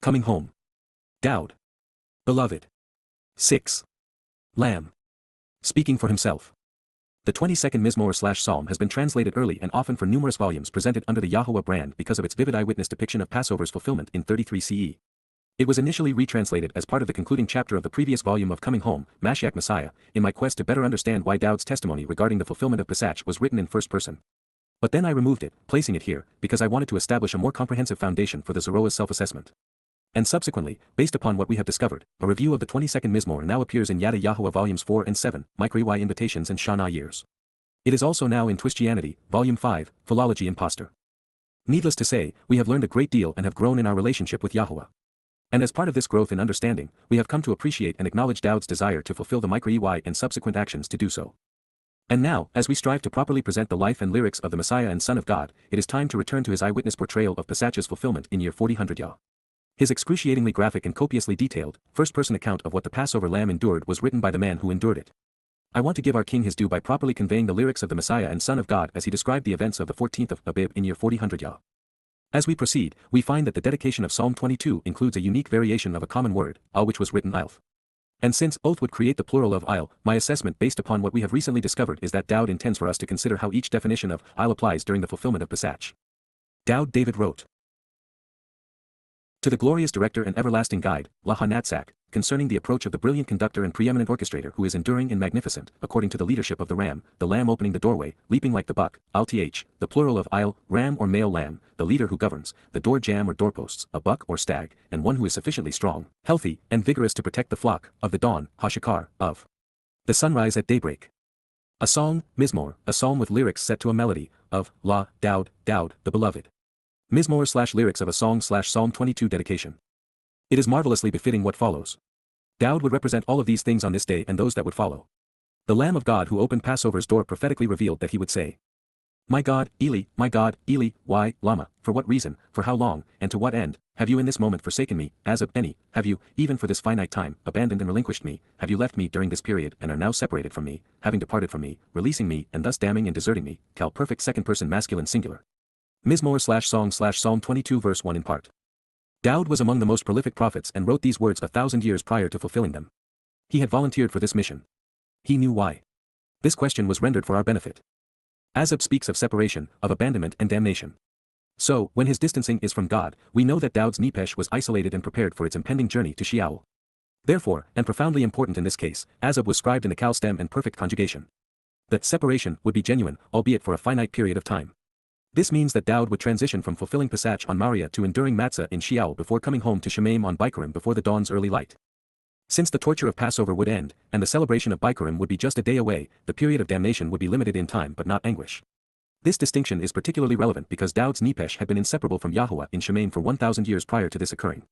Coming home. Dowd. Beloved. 6. Lamb. Speaking for himself. The 22nd Mizmowr/Psalm has been translated early and often for numerous volumes presented under the YAHOWAH brand because of its vivid eyewitness depiction of Passover's fulfillment in 33 CE. It was initially retranslated as part of the concluding chapter of the previous volume of Coming Home, Chag Matsah, in my quest to better understand why Dowd's testimony regarding the fulfillment of Pesach was written in first person. But then I removed it, placing it here, because I wanted to establish a more comprehensive foundation for the Zoroa's self-assessment. And subsequently, based upon what we have discovered, a review of the 22nd Mizmowr now appears in Yada Yahowah Volumes 4 and 7, YYV Invitations and Shana Years. It is also now in Twistianity, Volume 5, Philology Impostor. Needless to say, we have learned a great deal and have grown in our relationship with YAHOWAH. And as part of this growth in understanding, we have come to appreciate and acknowledge Dowd's desire to fulfill the YYV and subsequent actions to do so. And now, as we strive to properly present the life and lyrics of the Messiah and Son of God, it is time to return to his eyewitness portrayal of Pesach's fulfillment in year 4000 YAH. His excruciatingly graphic and copiously detailed, first-person account of what the Passover lamb endured was written by the man who endured it. I want to give our king his due by properly conveying the lyrics of the Messiah and Son of God as he described the events of the 14th of Abib in year 4000 YAH. As we proceed, we find that the dedication of Psalm 22 includes a unique variation of a common word, al, which was written ilf. And since oath would create the plural of il, my assessment based upon what we have recently discovered is that Dowd intends for us to consider how each definition of il applies during the fulfillment of Pesach. Dowd David wrote. To the glorious director and everlasting guide, YAHOWAH, concerning the approach of the brilliant conductor and preeminent orchestrator who is enduring and magnificent, according to the leadership of the lamb opening the doorway, leaping like the buck, alth, the plural of il, ram or male lamb, the leader who governs, the door jamb or doorposts, a buck or stag, and one who is sufficiently strong, healthy, and vigorous to protect the flock, of the dawn, hashakar, of the sunrise at daybreak. A song, Mizmowr, a psalm with lyrics set to a melody, of, La, Dowd, the beloved. Mizmowr/lyrics of a song/Psalm 22 dedication. It is marvelously befitting what follows. Dowd would represent all of these things on this day and those that would follow. The Lamb of God who opened Passover's door prophetically revealed that he would say, my God, Eli, why, lama, for what reason, for how long, and to what end, have you in this moment forsaken me, as of any, have you, even for this finite time, abandoned and relinquished me, have you left me during this period and are now separated from me, having departed from me, releasing me and thus damning and deserting me, cal perfect second person masculine singular. Mizmowr/song/Psalm 22 verse 1 in part. Dowd was among the most prolific prophets and wrote these words 1,000 years prior to fulfilling them. He had volunteered for this mission. He knew why. This question was rendered for our benefit. Azab speaks of separation, of abandonment and damnation. So, when his distancing is from God, we know that Dowd's nepesh was isolated and prepared for its impending journey to Sheol. Therefore, and profoundly important in this case, Azab was scribed in the kal stem and perfect conjugation. That separation would be genuine, albeit for a finite period of time. This means that Dowd would transition from fulfilling Pesach on Moriah to enduring Matzah in Sheol before coming home to Shemaim on Bikurim before the dawn's early light. Since the torture of Passover would end, and the celebration of Bikurim would be just a day away, the period of damnation would be limited in time but not anguish. This distinction is particularly relevant because Dowd's nepesh had been inseparable from YAHOWAH in Shemaim for 1,000 years prior to this occurring.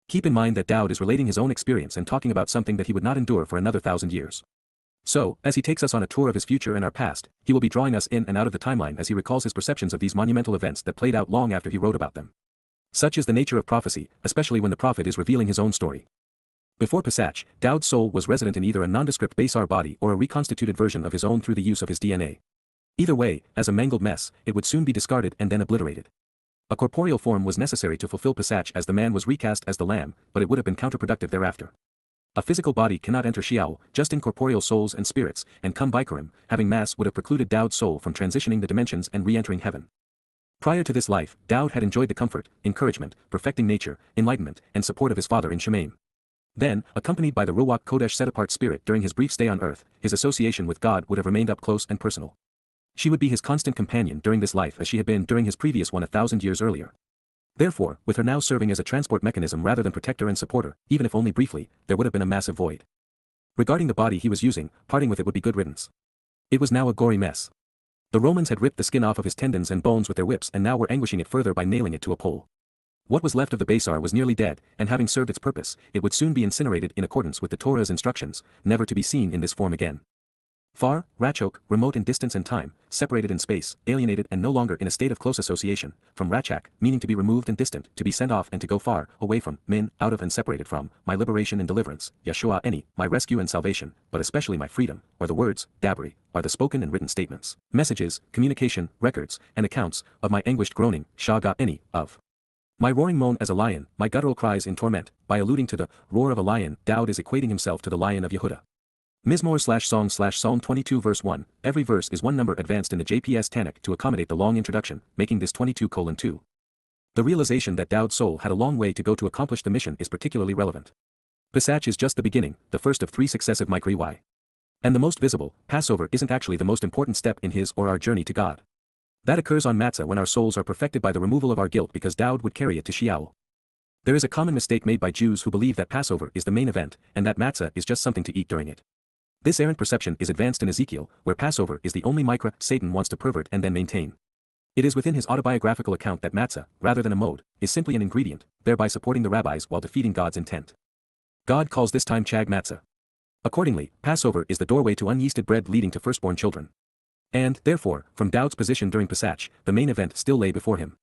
Keep in mind that Dowd is relating his own experience and talking about something that he would not endure for another 1,000 years. So, as he takes us on a tour of his future and our past, he will be drawing us in and out of the timeline as he recalls his perceptions of these monumental events that played out long after he wrote about them. Such is the nature of prophecy, especially when the prophet is revealing his own story. Before Pesach, Dowd's soul was resident in either a nondescript Basar body or a reconstituted version of his own through the use of his DNA. Either way, as a mangled mess, it would soon be discarded and then obliterated. A corporeal form was necessary to fulfill Pesach as the man was recast as the lamb, but it would have been counterproductive thereafter. A physical body cannot enter Sheol, just incorporeal souls and spirits, and come Bikurim, having mass would have precluded Dowd's soul from transitioning the dimensions and re-entering heaven. Prior to this life, Dowd had enjoyed the comfort, encouragement, perfecting nature, enlightenment, and support of his father in Shemaim. Then, accompanied by the Ruach Kodesh set-apart spirit during his brief stay on earth, his association with God would have remained up close and personal. She would be his constant companion during this life as she had been during his previous one 1,000 years earlier. Therefore, with her now serving as a transport mechanism rather than protector and supporter, even if only briefly, there would have been a massive void. Regarding the body he was using, parting with it would be good riddance. It was now a gory mess. The Romans had ripped the skin off of his tendons and bones with their whips and now were anguishing it further by nailing it to a pole. What was left of the Basar was nearly dead, and having served its purpose, it would soon be incinerated in accordance with the Torah's instructions, never to be seen in this form again. Far, Rachok, remote in distance and time, separated in space, alienated and no longer in a state of close association, from Rachak, meaning to be removed and distant, to be sent off and to go far, away from, min, out of and separated from, my liberation and deliverance, Yeshua any, my rescue and salvation, but especially my freedom, are the words, dabri, are the spoken and written statements, messages, communication, records, and accounts, of my anguished groaning, shaga any, of My roaring moan as a lion, my guttural cries in torment. By alluding to the roar of a lion, Dowd is equating himself to the Lion of Yehudah. Mizmowr/song/Psalm 22 verse 1, every verse is one number advanced in the JPS Tanakh to accommodate the long introduction, making this 22:2. The realization that Dowd's soul had a long way to go to accomplish the mission is particularly relevant. Pesach is just the beginning, the first of 3 successive YYV. And the most visible, Passover isn't actually the most important step in his or our journey to God. That occurs on Matzah when our souls are perfected by the removal of our guilt because Dowd would carry it to Sheol. There is a common mistake made by Jews who believe that Passover is the main event, and that Matzah is just something to eat during it. This errant perception is advanced in Ezekiel, where Passover is the only micra Satan wants to pervert and then maintain. It is within his autobiographical account that Matzah, rather than a mode, is simply an ingredient, thereby supporting the rabbis while defeating God's intent. God calls this time Chag Matsah. Accordingly, Passover is the doorway to unyeasted bread leading to firstborn children. And, therefore, from Dowd's position during Pesach, the main event still lay before him.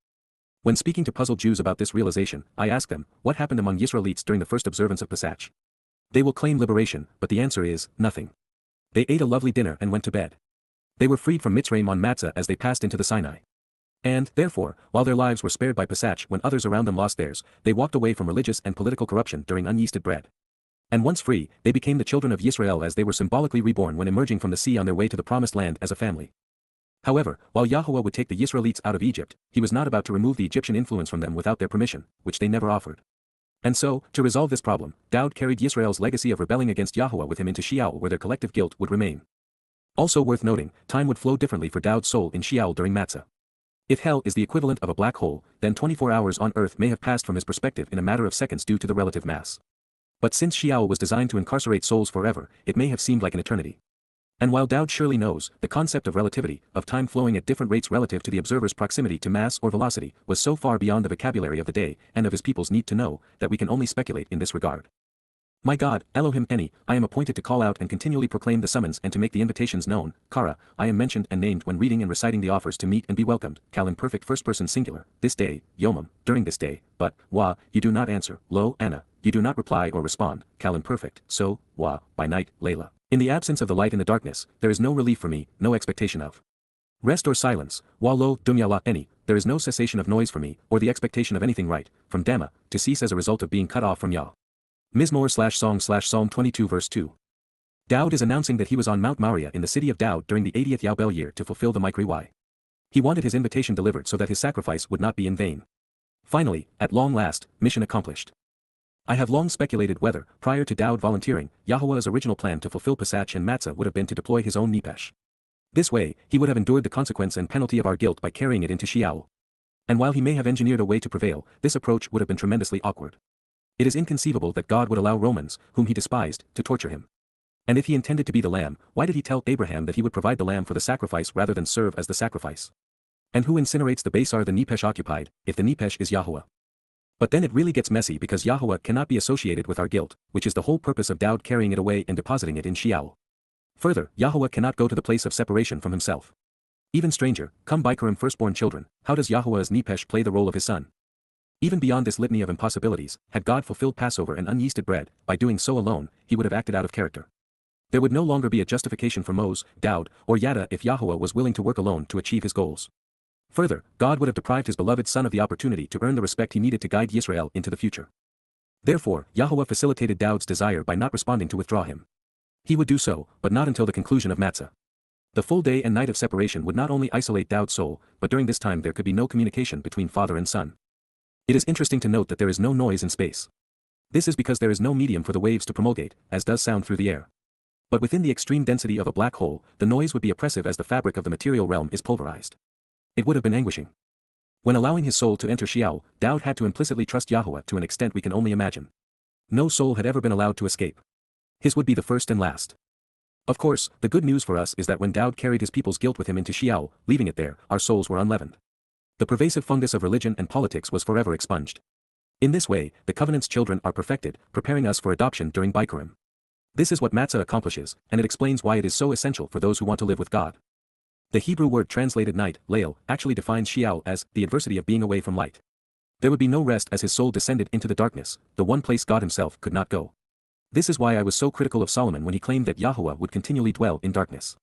When speaking to puzzled Jews about this realization, I ask them, what happened among Yisraelites during the first observance of Pesach? They will claim liberation, but the answer is, nothing. They ate a lovely dinner and went to bed. They were freed from Mitzrayim on Matzah as they passed into the Sinai. And, therefore, while their lives were spared by Pesach when others around them lost theirs, they walked away from religious and political corruption during unyeasted bread. And once free, they became the children of Yisrael as they were symbolically reborn when emerging from the sea on their way to the promised land as a family. However, while Yahuwah would take the Yisraelites out of Egypt, he was not about to remove the Egyptian influence from them without their permission, which they never offered. And so, to resolve this problem, Dowd carried Yisrael's legacy of rebelling against Yahuwah with him into Sheol where their collective guilt would remain. Also worth noting, time would flow differently for Dowd's soul in Sheol during Matzah. If hell is the equivalent of a black hole, then 24 hours on earth may have passed from his perspective in a matter of seconds due to the relative mass. But since Sheol was designed to incarcerate souls forever, it may have seemed like an eternity. And while Dowd surely knows, the concept of relativity, of time flowing at different rates relative to the observer's proximity to mass or velocity, was so far beyond the vocabulary of the day, and of his people's need to know, that we can only speculate in this regard. My God, Elohim Eni, I am appointed to call out and continually proclaim the summons and to make the invitations known. Kara, I am mentioned and named when reading and reciting the offers to meet and be welcomed. Kal in perfect first person singular, this day, Yomam, during this day, but, Wah, you do not answer, Lo, Anna, you do not reply or respond, Kal imperfect, so, Wah, by night, Layla. In the absence of the light in the darkness, there is no relief for me, no expectation of rest or silence. Wah lo, Dumyala, Eni, there is no cessation of noise for me, or the expectation of anything right, from Dama, to cease as a result of being cut off from Yah. Mizmowr/song/Psalm 22 verse 2. Dowd is announcing that he was on Mount Moriah in the city of Dowd during the 80th Yobel year to fulfill the YYV. He wanted his invitation delivered so that his sacrifice would not be in vain. Finally, at long last, mission accomplished. I have long speculated whether, prior to Dowd volunteering, Yahuwah's original plan to fulfill Pesach and Matzah would have been to deploy his own nepesh. This way, he would have endured the consequence and penalty of our guilt by carrying it into Sheol. And while he may have engineered a way to prevail, this approach would have been tremendously awkward. It is inconceivable that God would allow Romans, whom he despised, to torture him. And if he intended to be the lamb, why did he tell Abraham that he would provide the lamb for the sacrifice rather than serve as the sacrifice? And who incinerates the basar the nepesh occupied, if the nepesh is Yahuwah? But then it really gets messy because Yahuwah cannot be associated with our guilt, which is the whole purpose of Dowd carrying it away and depositing it in Sheol. Further, Yahuwah cannot go to the place of separation from himself. Even stranger, come Bikurim firstborn children, how does Yahuwah's nepesh play the role of his son? Even beyond this litany of impossibilities, had God fulfilled Passover and unyeasted bread, by doing so alone, he would have acted out of character. There would no longer be a justification for Moses, Dowd, or Yada if Yahuwah was willing to work alone to achieve his goals. Further, God would have deprived his beloved son of the opportunity to earn the respect he needed to guide Yisrael into the future. Therefore, Yahuwah facilitated Dowd's desire by not responding to withdraw him. He would do so, but not until the conclusion of Matzah. The full day and night of separation would not only isolate Dowd's soul, but during this time there could be no communication between father and son. It is interesting to note that there is no noise in space. This is because there is no medium for the waves to promulgate, as does sound through the air. But within the extreme density of a black hole, the noise would be oppressive as the fabric of the material realm is pulverized. It would have been anguishing. When allowing his soul to enter Sheol, Dowd had to implicitly trust Yahuwah to an extent we can only imagine. No soul had ever been allowed to escape. His would be the first and last. Of course, the good news for us is that when Dowd carried his people's guilt with him into Sheol, leaving it there, our souls were unleavened. The pervasive fungus of religion and politics was forever expunged. In this way, the covenant's children are perfected, preparing us for adoption during Bikurim. This is what Matzah accomplishes, and it explains why it is so essential for those who want to live with God. The Hebrew word translated night, Lael, actually defines Sheol as the adversity of being away from light. There would be no rest as his soul descended into the darkness, the one place God himself could not go. This is why I was so critical of Solomon when he claimed that Yahuwah would continually dwell in darkness.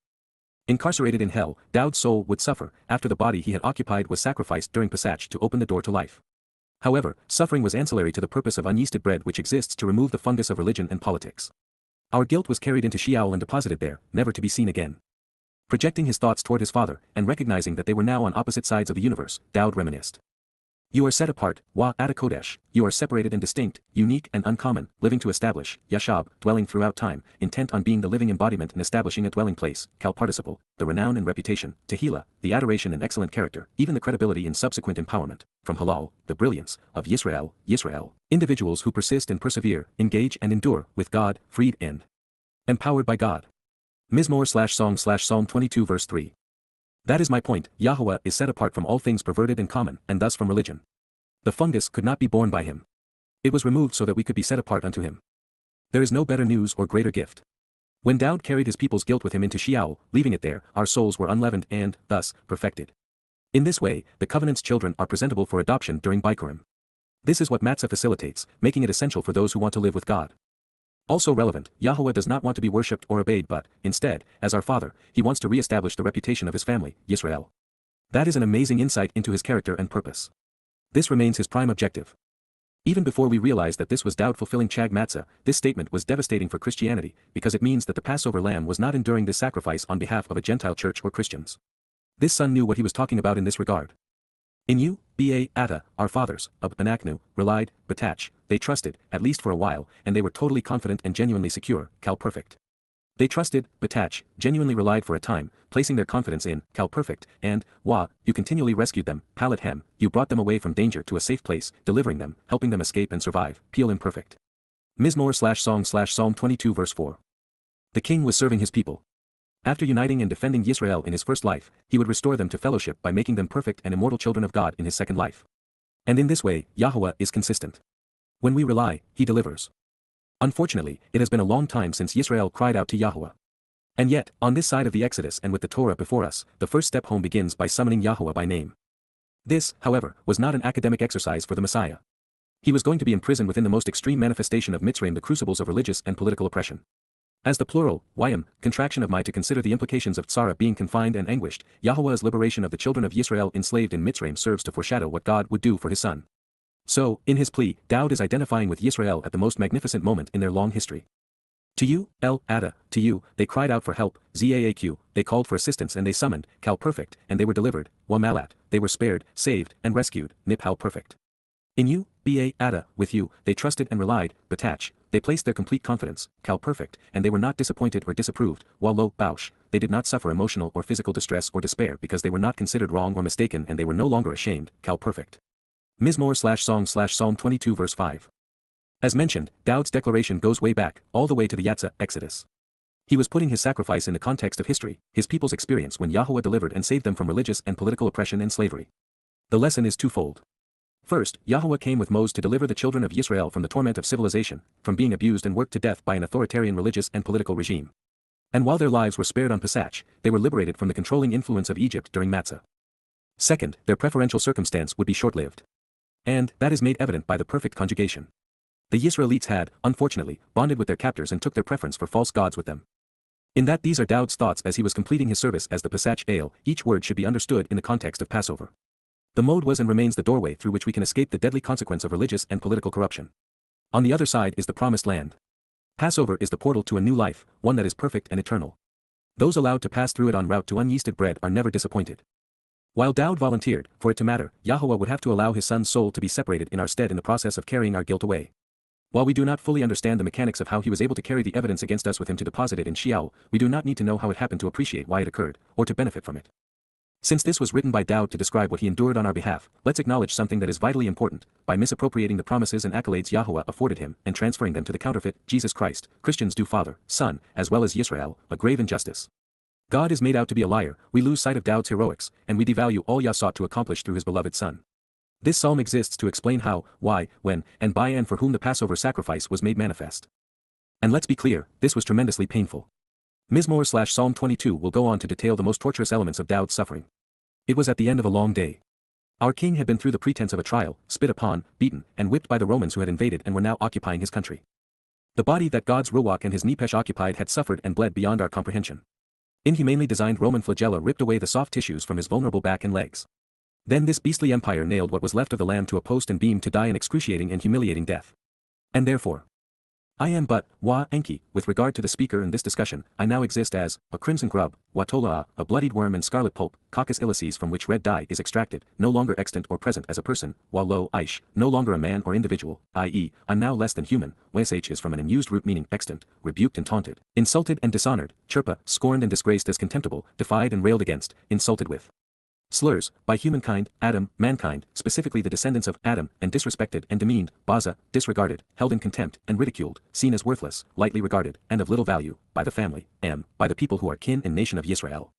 Incarcerated in hell, Dowd's soul would suffer, after the body he had occupied was sacrificed during Pesach to open the door to life. However, suffering was ancillary to the purpose of unyeasted bread which exists to remove the fungus of religion and politics. Our guilt was carried into Sheol and deposited there, never to be seen again. Projecting his thoughts toward his father, and recognizing that they were now on opposite sides of the universe, Dowd reminisced. You are set apart, Yada Yahowah. You are separated and distinct, unique and uncommon, living to establish, Yashab, dwelling throughout time, intent on being the living embodiment and establishing a dwelling place, Kal participle, the renown and reputation, Tehillah, the adoration and excellent character, even the credibility in subsequent empowerment, from Halal, the brilliance, of Yisrael, individuals who persist and persevere, engage and endure, with God, freed and empowered by God. Mizmowr/song/Psalm 22 verse 3. That is my point, Yahowah is set apart from all things perverted and common, and thus from religion. The fungus could not be borne by him. It was removed so that we could be set apart unto him. There is no better news or greater gift. When Dowd carried his people's guilt with him into Sheol, leaving it there, our souls were unleavened and, thus, perfected. In this way, the covenant's children are presentable for adoption during Bikurim. This is what Matzah facilitates, making it essential for those who want to live with God. Also relevant, Yahowah does not want to be worshipped or obeyed but, instead, as our Father, he wants to re-establish the reputation of his family, Yisrael. That is an amazing insight into his character and purpose. This remains his prime objective. Even before we realized that this was Dowd fulfilling Chag Matsah, this statement was devastating for Christianity, because it means that the Passover lamb was not enduring this sacrifice on behalf of a Gentile church or Christians. This son knew what he was talking about in this regard. In you, Ata, our fathers, of Anaknu, relied, Batach, they trusted, at least for a while, and they were totally confident and genuinely secure, Kal perfect. They trusted, Batach, genuinely relied for a time, placing their confidence in, Kal perfect, and, you continually rescued them, Palathem, you brought them away from danger to a safe place, delivering them, helping them escape and survive, Peel imperfect. Mizmowr/song/Psalm 22 verse 4. The king was serving his people. After uniting and defending Yisrael in his first life, he would restore them to fellowship by making them perfect and immortal children of God in his second life. And in this way, Yahowah is consistent. When we rely, he delivers. Unfortunately, it has been a long time since Yisrael cried out to Yahowah. And yet, on this side of the Exodus and with the Torah before us, the first step home begins by summoning Yahowah by name. This, however, was not an academic exercise for the Messiah. He was going to be imprisoned within the most extreme manifestation of Mitzrayim, the crucibles of religious and political oppression. As the plural, Ym, contraction of my to consider the implications of Tzara being confined and anguished, Yahowah's liberation of the children of Yisrael enslaved in Mitzrayim serves to foreshadow what God would do for his son. So, in his plea, Dowd is identifying with Yisrael at the most magnificent moment in their long history. To you, Ata, to you, they cried out for help, Zaaq, they called for assistance and they summoned, Kal perfect, and they were delivered, Wamalat, they were spared, saved, and rescued, Niphal perfect. In you, Ata, with you, they trusted and relied, Batach, they placed their complete confidence, Kal perfect, and they were not disappointed or disapproved, Wallo, Bausch, they did not suffer emotional or physical distress or despair because they were not considered wrong or mistaken and they were no longer ashamed, Kal perfect. Mizmowr/song/Psalm 22 verse 5. As mentioned, Dowd's declaration goes way back, all the way to the Yatzah, Exodus. He was putting his sacrifice in the context of history, his people's experience when Yahowah delivered and saved them from religious and political oppression and slavery. The lesson is twofold. First, Yahowah came with Moses to deliver the children of Israel from the torment of civilization, from being abused and worked to death by an authoritarian religious and political regime. And while their lives were spared on Pesach, they were liberated from the controlling influence of Egypt during Matzah. Second, their preferential circumstance would be short-lived. And that is made evident by the perfect conjugation. The Yisraelites had, unfortunately, bonded with their captors and took their preference for false gods with them. In that these are Dowd's thoughts as he was completing his service as the Pesach Ale, each word should be understood in the context of Passover. The mode was and remains the doorway through which we can escape the deadly consequence of religious and political corruption. On the other side is the promised land. Passover is the portal to a new life, one that is perfect and eternal. Those allowed to pass through it en route to unyeasted bread are never disappointed. While Dowd volunteered, for it to matter, Yahowah would have to allow his son's soul to be separated in our stead in the process of carrying our guilt away. While we do not fully understand the mechanics of how he was able to carry the evidence against us with him to deposit it in Sheol, we do not need to know how it happened to appreciate why it occurred, or to benefit from it. Since this was written by Dowd to describe what he endured on our behalf, let's acknowledge something that is vitally important. By misappropriating the promises and accolades Yahowah afforded him and transferring them to the counterfeit, Jesus Christ, Christians do Father, Son, as well as Yisrael, a grave injustice. God is made out to be a liar, we lose sight of Dowd's heroics, and we devalue all Yah sought to accomplish through his beloved Son. This psalm exists to explain how, why, when, and by and for whom the Passover sacrifice was made manifest. And let's be clear, this was tremendously painful. Mizmowr/Psalm 22 will go on to detail the most torturous elements of Dowd's suffering. It was at the end of a long day. Our king had been through the pretense of a trial, spit upon, beaten, and whipped by the Romans who had invaded and were now occupying his country. The body that God's Ruach and his nepesh occupied had suffered and bled beyond our comprehension. Inhumanely designed Roman flagella ripped away the soft tissues from his vulnerable back and legs. Then this beastly empire nailed what was left of the lamb to a post and beam to die an excruciating and humiliating death. And therefore, I am but, Enki, with regard to the speaker in this discussion, I now exist as, a crimson grub, Tola, a bloodied worm and scarlet pulp, Coccus ilicis from which red dye is extracted, no longer extant or present as a person, while lo, Aish, no longer a man or individual, i.e., I'm now less than human, Ysh is from an unused root meaning extant, rebuked and taunted, insulted and dishonored, chirpa, scorned and disgraced as contemptible, defied and railed against, insulted with slurs, by humankind, Adam, mankind, specifically the descendants of Adam, and disrespected and demeaned, Baza, disregarded, held in contempt, and ridiculed, seen as worthless, lightly regarded, and of little value, by the family, by the people who are kin and nation of Yisrael.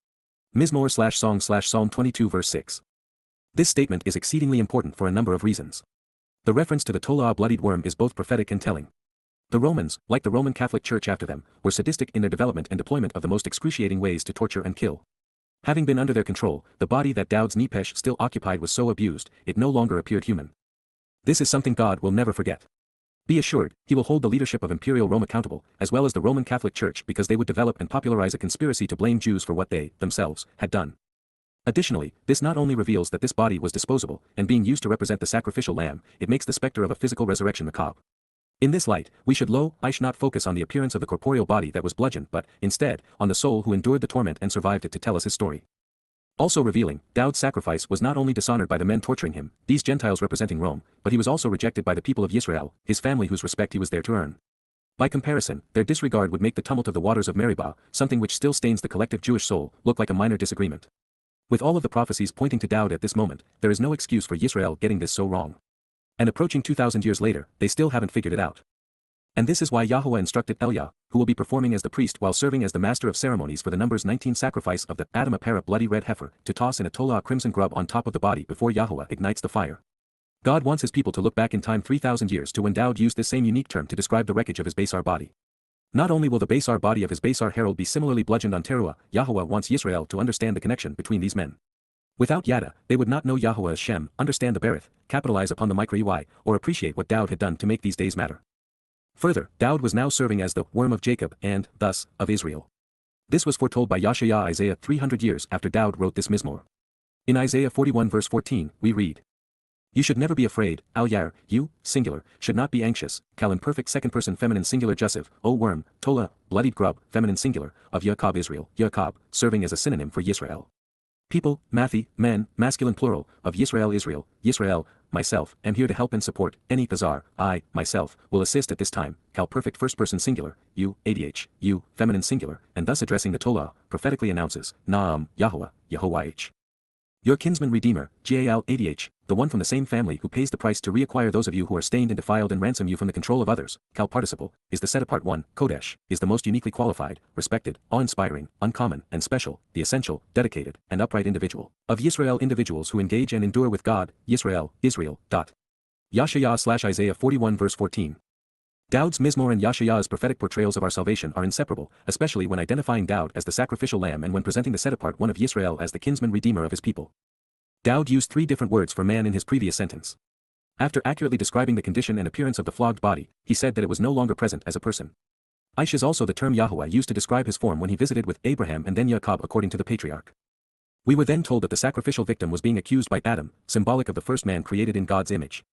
Mizmowr/Song/Psalm 22 verse 6. This statement is exceedingly important for a number of reasons. The reference to the Tola bloodied worm is both prophetic and telling. The Romans, like the Roman Catholic Church after them, were sadistic in their development and deployment of the most excruciating ways to torture and kill. Having been under their control, the body that Dowd's nepesh still occupied was so abused, it no longer appeared human. This is something God will never forget. Be assured, he will hold the leadership of Imperial Rome accountable, as well as the Roman Catholic Church, because they would develop and popularize a conspiracy to blame Jews for what they, themselves, had done. Additionally, this not only reveals that this body was disposable, and being used to represent the sacrificial lamb, it makes the specter of a physical resurrection macabre. In this light, we should not focus on the appearance of the corporeal body that was bludgeoned but, instead, on the soul who endured the torment and survived it to tell us his story. Also revealing, Dowd's sacrifice was not only dishonored by the men torturing him, these Gentiles representing Rome, but he was also rejected by the people of Yisrael, his family whose respect he was there to earn. By comparison, their disregard would make the tumult of the waters of Meribah, something which still stains the collective Jewish soul, look like a minor disagreement. With all of the prophecies pointing to Dowd at this moment, there is no excuse for Yisrael getting this so wrong. And approaching 2,000 years later, they still haven't figured it out. And this is why YAHOWAH instructed Elia, who will be performing as the priest while serving as the master of ceremonies for the Numbers 19 sacrifice of the Adam Apara bloody red heifer, to toss in a tola crimson grub on top of the body before YAHOWAH ignites the fire. God wants his people to look back in time 3,000 years to when Dowd used this same unique term to describe the wreckage of his Basar body. Not only will the Basar body of his Basar herald be similarly bludgeoned on Towrah, YAHOWAH wants Yisrael to understand the connection between these men. Without Yada, they would not know YAHOWAH as Shem, understand the Berith, capitalize upon the micro EY, or appreciate what Dowd had done to make these days matter. Further, Dowd was now serving as the worm of Jacob and, thus, of Israel. This was foretold by Yashayah Isaiah 300 years after Dowd wrote this Mizmowr. In Isaiah 41 verse 14, we read, You should never be afraid, al-yar, you, singular, should not be anxious, kal imperfect second person feminine singular jussive, O worm, tola, bloodied grub, feminine singular, of Yaakov Israel, Yaakov, serving as a synonym for Yisrael. People, Mathi, men, masculine plural, of Yisrael Israel, Yisrael, myself, am here to help and support, any bazar, I, myself, will assist at this time, kal perfect first person singular, you, adh, you, feminine singular, and thus addressing the Tola, prophetically announces, Naam, YAHOWAH, YAHOWAH. Your kinsman redeemer, Gal Adh, the one from the same family who pays the price to reacquire those of you who are stained and defiled and ransom you from the control of others, kal participle, is the set apart one, Kodesh, is the most uniquely qualified, respected, awe-inspiring, uncommon, and special, the essential, dedicated, and upright individual, of Yisrael individuals who engage and endure with God, Yisrael, Israel. Yashayah/Isaiah 41 verse 14. Dowd's Mizmowr and Yashayah's prophetic portrayals of our salvation are inseparable, especially when identifying Dowd as the sacrificial lamb and when presenting the set-apart one of Yisrael as the kinsman redeemer of his people. Dowd used three different words for man in his previous sentence. After accurately describing the condition and appearance of the flogged body, he said that it was no longer present as a person. Aish is also the term YAHOWAH used to describe his form when he visited with Abraham and then Jacob according to the patriarch. We were then told that the sacrificial victim was being accused by Adam, symbolic of the first man created in God's image.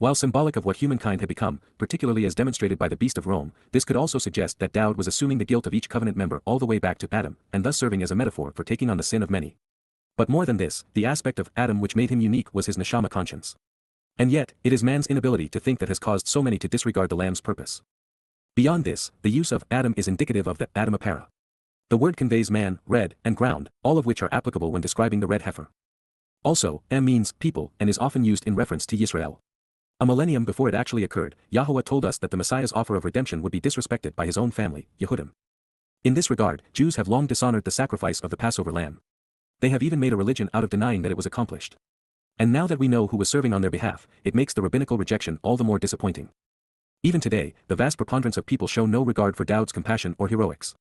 While symbolic of what humankind had become, particularly as demonstrated by the beast of Rome, this could also suggest that Dowd was assuming the guilt of each covenant member all the way back to Adam, and thus serving as a metaphor for taking on the sin of many. But more than this, the aspect of Adam which made him unique was his neshama conscience. And yet, it is man's inability to think that has caused so many to disregard the lamb's purpose. Beyond this, the use of Adam is indicative of the Adam Apara. The word conveys man, red, and ground, all of which are applicable when describing the red heifer. Also, means people and is often used in reference to Yisrael. A millennium before it actually occurred, YAHOWAH told us that the Messiah's offer of redemption would be disrespected by his own family, Yehudim. In this regard, Jews have long dishonored the sacrifice of the Passover lamb. They have even made a religion out of denying that it was accomplished. And now that we know who was serving on their behalf, it makes the rabbinical rejection all the more disappointing. Even today, the vast preponderance of people show no regard for Dowd's compassion or heroics.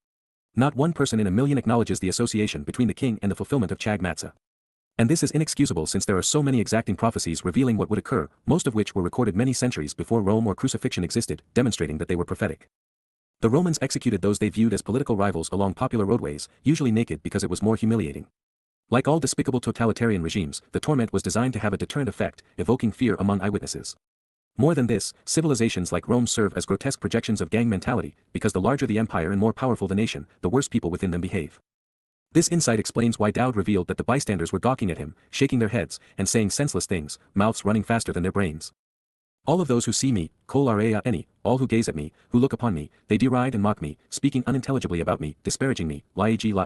Not one person in a million acknowledges the association between the king and the fulfillment of Chag Matsah. And this is inexcusable since there are so many exacting prophecies revealing what would occur, most of which were recorded many centuries before Rome or crucifixion existed, demonstrating that they were prophetic. The Romans executed those they viewed as political rivals along popular roadways, usually naked because it was more humiliating. Like all despicable totalitarian regimes, the torment was designed to have a deterrent effect, evoking fear among eyewitnesses. More than this, civilizations like Rome serve as grotesque projections of gang mentality, because the larger the empire and more powerful the nation, the worse people within them behave. This insight explains why Dowd revealed that the bystanders were gawking at him, shaking their heads, and saying senseless things, mouths running faster than their brains. All of those who see me, kol any, all who gaze at me, who look upon me, they deride and mock me, speaking unintelligibly about me, disparaging me,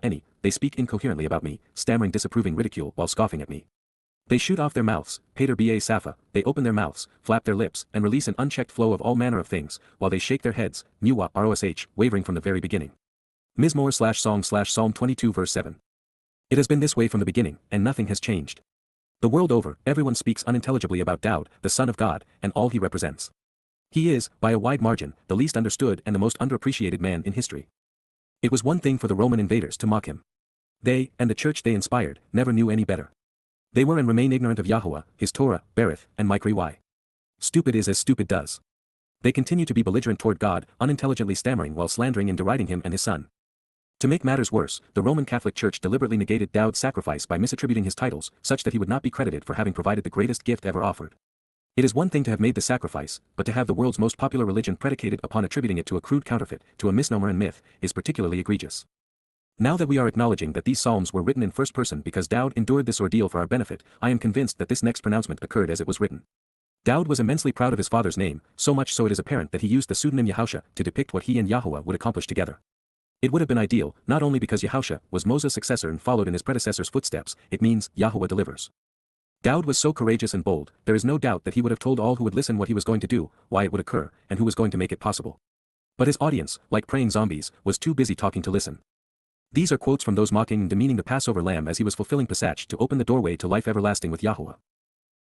any, they speak incoherently about me, stammering disapproving ridicule while scoffing at me. They shoot off their mouths, pater ba safa, they open their mouths, flap their lips, and release an unchecked flow of all manner of things, while they shake their heads, muwa rosh, wavering from the very beginning. Mizmowr/Song/Psalm 22 verse 7. It has been this way from the beginning, and nothing has changed. The world over, everyone speaks unintelligibly about Dowd, the Son of God, and all he represents. He is, by a wide margin, the least understood and the most underappreciated man in history. It was one thing for the Roman invaders to mock him. They, and the church they inspired, never knew any better. They were and remain ignorant of Yahuwah, his Torah, Berith, and YYV3C6. Stupid is as stupid does. They continue to be belligerent toward God, unintelligently stammering while slandering and deriding him and his son. To make matters worse, the Roman Catholic Church deliberately negated Dowd's sacrifice by misattributing his titles, such that he would not be credited for having provided the greatest gift ever offered. It is one thing to have made the sacrifice, but to have the world's most popular religion predicated upon attributing it to a crude counterfeit, to a misnomer and myth, is particularly egregious. Now that we are acknowledging that these psalms were written in first person because Dowd endured this ordeal for our benefit, I am convinced that this next pronouncement occurred as it was written. Dowd was immensely proud of his father's name, so much so it is apparent that he used the pseudonym Yahushua to depict what he and Yahuwah would accomplish together. It would have been ideal, not only because Yahushua was Moses' successor and followed in his predecessor's footsteps, it means Yahuwah delivers. Dowd was so courageous and bold, there is no doubt that he would have told all who would listen what he was going to do, why it would occur, and who was going to make it possible. But his audience, like praying zombies, was too busy talking to listen. These are quotes from those mocking and demeaning the Passover lamb as he was fulfilling Pesach to open the doorway to life everlasting with Yahuwah.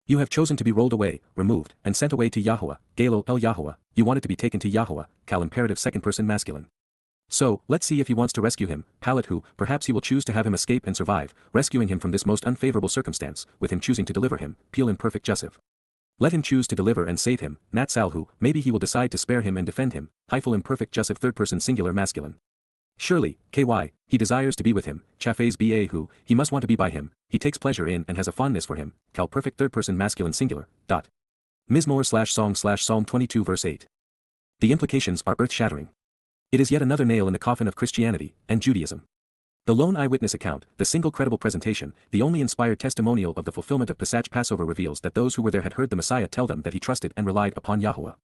You have chosen to be rolled away, removed, and sent away to Yahuwah, Galo El Yahuwah, you wanted to be taken to Yahuwah, Cal imperative second person masculine. So, let's see if he wants to rescue him, Palat who, perhaps he will choose to have him escape and survive, rescuing him from this most unfavorable circumstance, with him choosing to deliver him, Peel in perfect Joseph. Let him choose to deliver and save him, Natsal who, maybe he will decide to spare him and defend him, Hyphal imperfect Joseph third person singular masculine. Surely, KY, he desires to be with him, Chafes Ba who, he must want to be by him, he takes pleasure in and has a fondness for him, Cal perfect third person masculine singular, dot. Mizmowr/Song/Psalm 22 verse 8. The implications are earth-shattering. It is yet another nail in the coffin of Christianity and Judaism. The lone eyewitness account, the single credible presentation, the only inspired testimonial of the fulfillment of Pesach Passover reveals that those who were there had heard the Messiah tell them that he trusted and relied upon Yahuwah.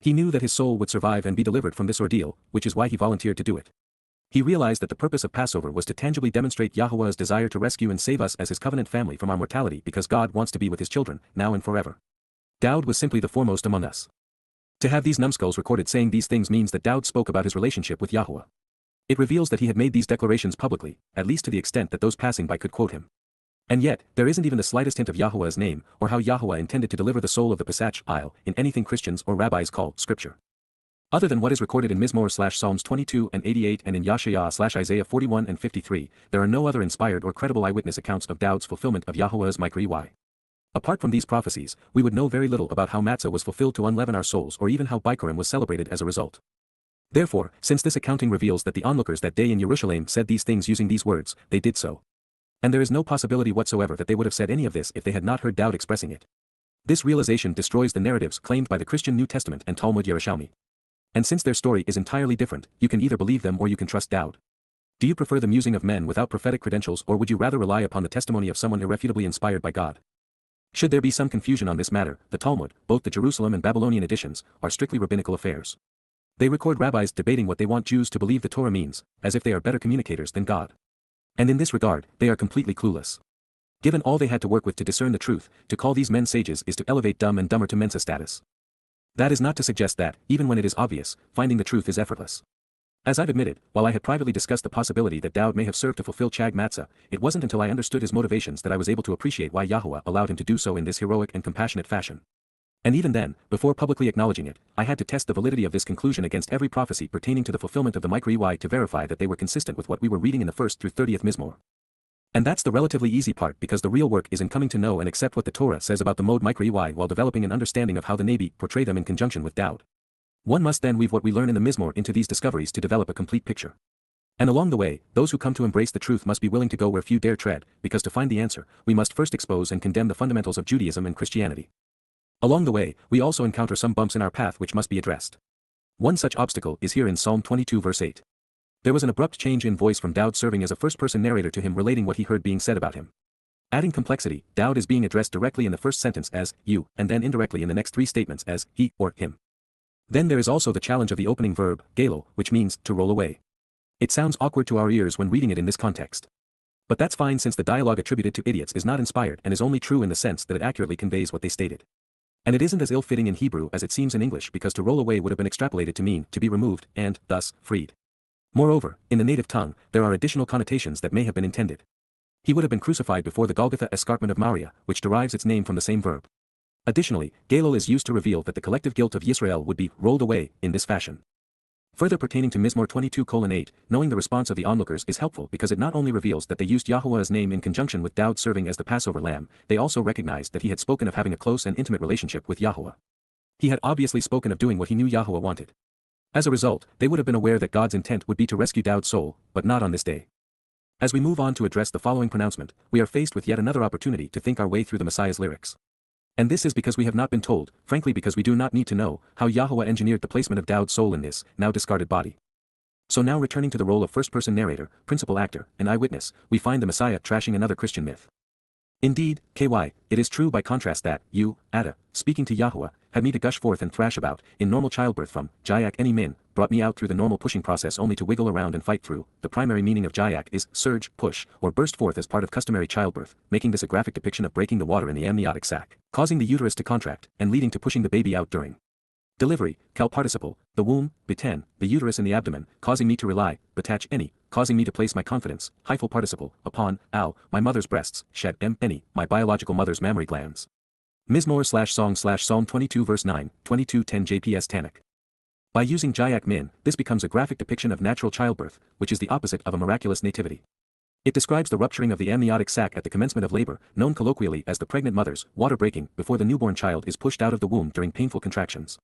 He knew that his soul would survive and be delivered from this ordeal, which is why he volunteered to do it. He realized that the purpose of Passover was to tangibly demonstrate Yahuwah's desire to rescue and save us as his covenant family from our mortality because God wants to be with his children, now and forever. Dowd was simply the foremost among us. To have these numbskulls recorded saying these things means that Dowd spoke about his relationship with Yahuwah. It reveals that he had made these declarations publicly, at least to the extent that those passing by could quote him. And yet, there isn't even the slightest hint of Yahuwah's name, or how Yahuwah intended to deliver the soul of the Pesach isle, in anything Christians or rabbis call scripture. Other than what is recorded in Mizmowr/Psalms 22 and 88 and in Yashayah/Isaiah 41 and 53, there are no other inspired or credible eyewitness accounts of Dowd's fulfillment of Yahuwah's YYV3C6. Apart from these prophecies, we would know very little about how Matzah was fulfilled to unleaven our souls or even how Bikurim was celebrated as a result. Therefore, since this accounting reveals that the onlookers that day in Jerusalem said these things using these words, they did so. And there is no possibility whatsoever that they would have said any of this if they had not heard Dowd expressing it. This realization destroys the narratives claimed by the Christian New Testament and Talmud Yerushalmi. And since their story is entirely different, you can either believe them or you can trust Dowd. Do you prefer the musing of men without prophetic credentials or would you rather rely upon the testimony of someone irrefutably inspired by God? Should there be some confusion on this matter, the Talmud, both the Jerusalem and Babylonian editions, are strictly rabbinical affairs. They record rabbis debating what they want Jews to believe the Torah means, as if they are better communicators than God. And in this regard, they are completely clueless. Given all they had to work with to discern the truth, to call these men sages is to elevate dumb and dumber to Mensa status. That is not to suggest that, even when it is obvious, finding the truth is effortless. As I've admitted, while I had privately discussed the possibility that Dowd may have served to fulfill Chag Matsah, it wasn't until I understood his motivations that I was able to appreciate why Yahuwah allowed him to do so in this heroic and compassionate fashion. And even then, before publicly acknowledging it, I had to test the validity of this conclusion against every prophecy pertaining to the fulfillment of the YYV3C6 to verify that they were consistent with what we were reading in the 1st through 30th Mizmowr. And that's the relatively easy part because the real work is in coming to know and accept what the Torah says about the mode YYV3C6 while developing an understanding of how the Nabi portray them in conjunction with Dowd. One must then weave what we learn in the Mizmowr into these discoveries to develop a complete picture. And along the way, those who come to embrace the truth must be willing to go where few dare tread, because to find the answer, we must first expose and condemn the fundamentals of Judaism and Christianity. Along the way, we also encounter some bumps in our path which must be addressed. One such obstacle is here in Psalm 22 verse 8. There was an abrupt change in voice from Dowd serving as a first-person narrator to him relating what he heard being said about him. Adding complexity, Dowd is being addressed directly in the first sentence as you, and then indirectly in the next three statements as he or him. Then there is also the challenge of the opening verb, galo, which means to roll away. It sounds awkward to our ears when reading it in this context. But that's fine since the dialogue attributed to idiots is not inspired and is only true in the sense that it accurately conveys what they stated. And it isn't as ill-fitting in Hebrew as it seems in English because to roll away would have been extrapolated to mean to be removed and, thus, freed. Moreover, in the native tongue, there are additional connotations that may have been intended. He would have been crucified before the Golgotha escarpment of Moriah, which derives its name from the same verb. Additionally, Galil is used to reveal that the collective guilt of Yisrael would be rolled away in this fashion. Further pertaining to Mizmowr 22:8, knowing the response of the onlookers is helpful because it not only reveals that they used YAHOWAH's name in conjunction with Dowd serving as the Passover lamb, they also recognized that he had spoken of having a close and intimate relationship with YAHOWAH. He had obviously spoken of doing what he knew YAHOWAH wanted. As a result, they would have been aware that God's intent would be to rescue Dowd's soul, but not on this day. As we move on to address the following pronouncement, we are faced with yet another opportunity to think our way through the Messiah's lyrics. And this is because we have not been told, frankly because we do not need to know, how YAHOWAH engineered the placement of Dowd's soul in this, now discarded body. So now returning to the role of first-person narrator, principal actor, and eyewitness, we find the Messiah trashing another Christian myth. Indeed, KY, it is true by contrast that, you, Yada, speaking to YAHOWAH, had me to gush forth and thrash about, in normal childbirth from, Jayak any min, brought me out through the normal pushing process only to wiggle around and fight through. The primary meaning of Jayak is, surge, push, or burst forth as part of customary childbirth, making this a graphic depiction of breaking the water in the amniotic sac, causing the uterus to contract, and leading to pushing the baby out during delivery, cal participle, the womb, beten, the uterus in the abdomen, causing me to rely, betach any, causing me to place my confidence, hyphal participle, upon, al, my mother's breasts, shed any, my biological mother's mammary glands. Mizmowr/song/Psalm 22 verse 9, 22:10 JPS Tanakh. By using Jayak min, this becomes a graphic depiction of natural childbirth, which is the opposite of a miraculous nativity. It describes the rupturing of the amniotic sac at the commencement of labor, known colloquially as the pregnant mother's water breaking, before the newborn child is pushed out of the womb during painful contractions.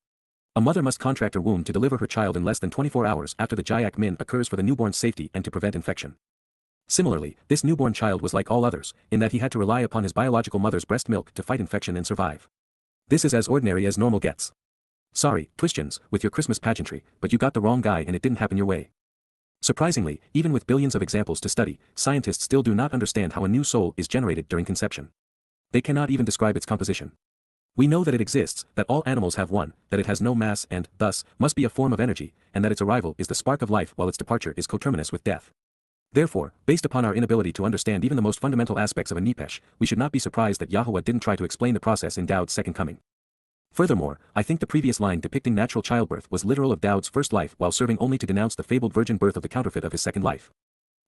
A mother must contract her womb to deliver her child in less than 24 hours after the Jayak min occurs for the newborn's safety and to prevent infection. Similarly, this newborn child was like all others, in that he had to rely upon his biological mother's breast milk to fight infection and survive. This is as ordinary as normal gets. Sorry, Twistians, with your Christmas pageantry, but you got the wrong guy and it didn't happen your way. Surprisingly, even with billions of examples to study, scientists still do not understand how a new soul is generated during conception. They cannot even describe its composition. We know that it exists, that all animals have one, that it has no mass and, thus, must be a form of energy, and that its arrival is the spark of life while its departure is coterminous with death. Therefore, based upon our inability to understand even the most fundamental aspects of a nepesh, we should not be surprised that YAHOWAH didn't try to explain the process in Dowd's second coming. Furthermore, I think the previous line depicting natural childbirth was literal of Dowd's first life while serving only to denounce the fabled virgin birth of the counterfeit of his second life.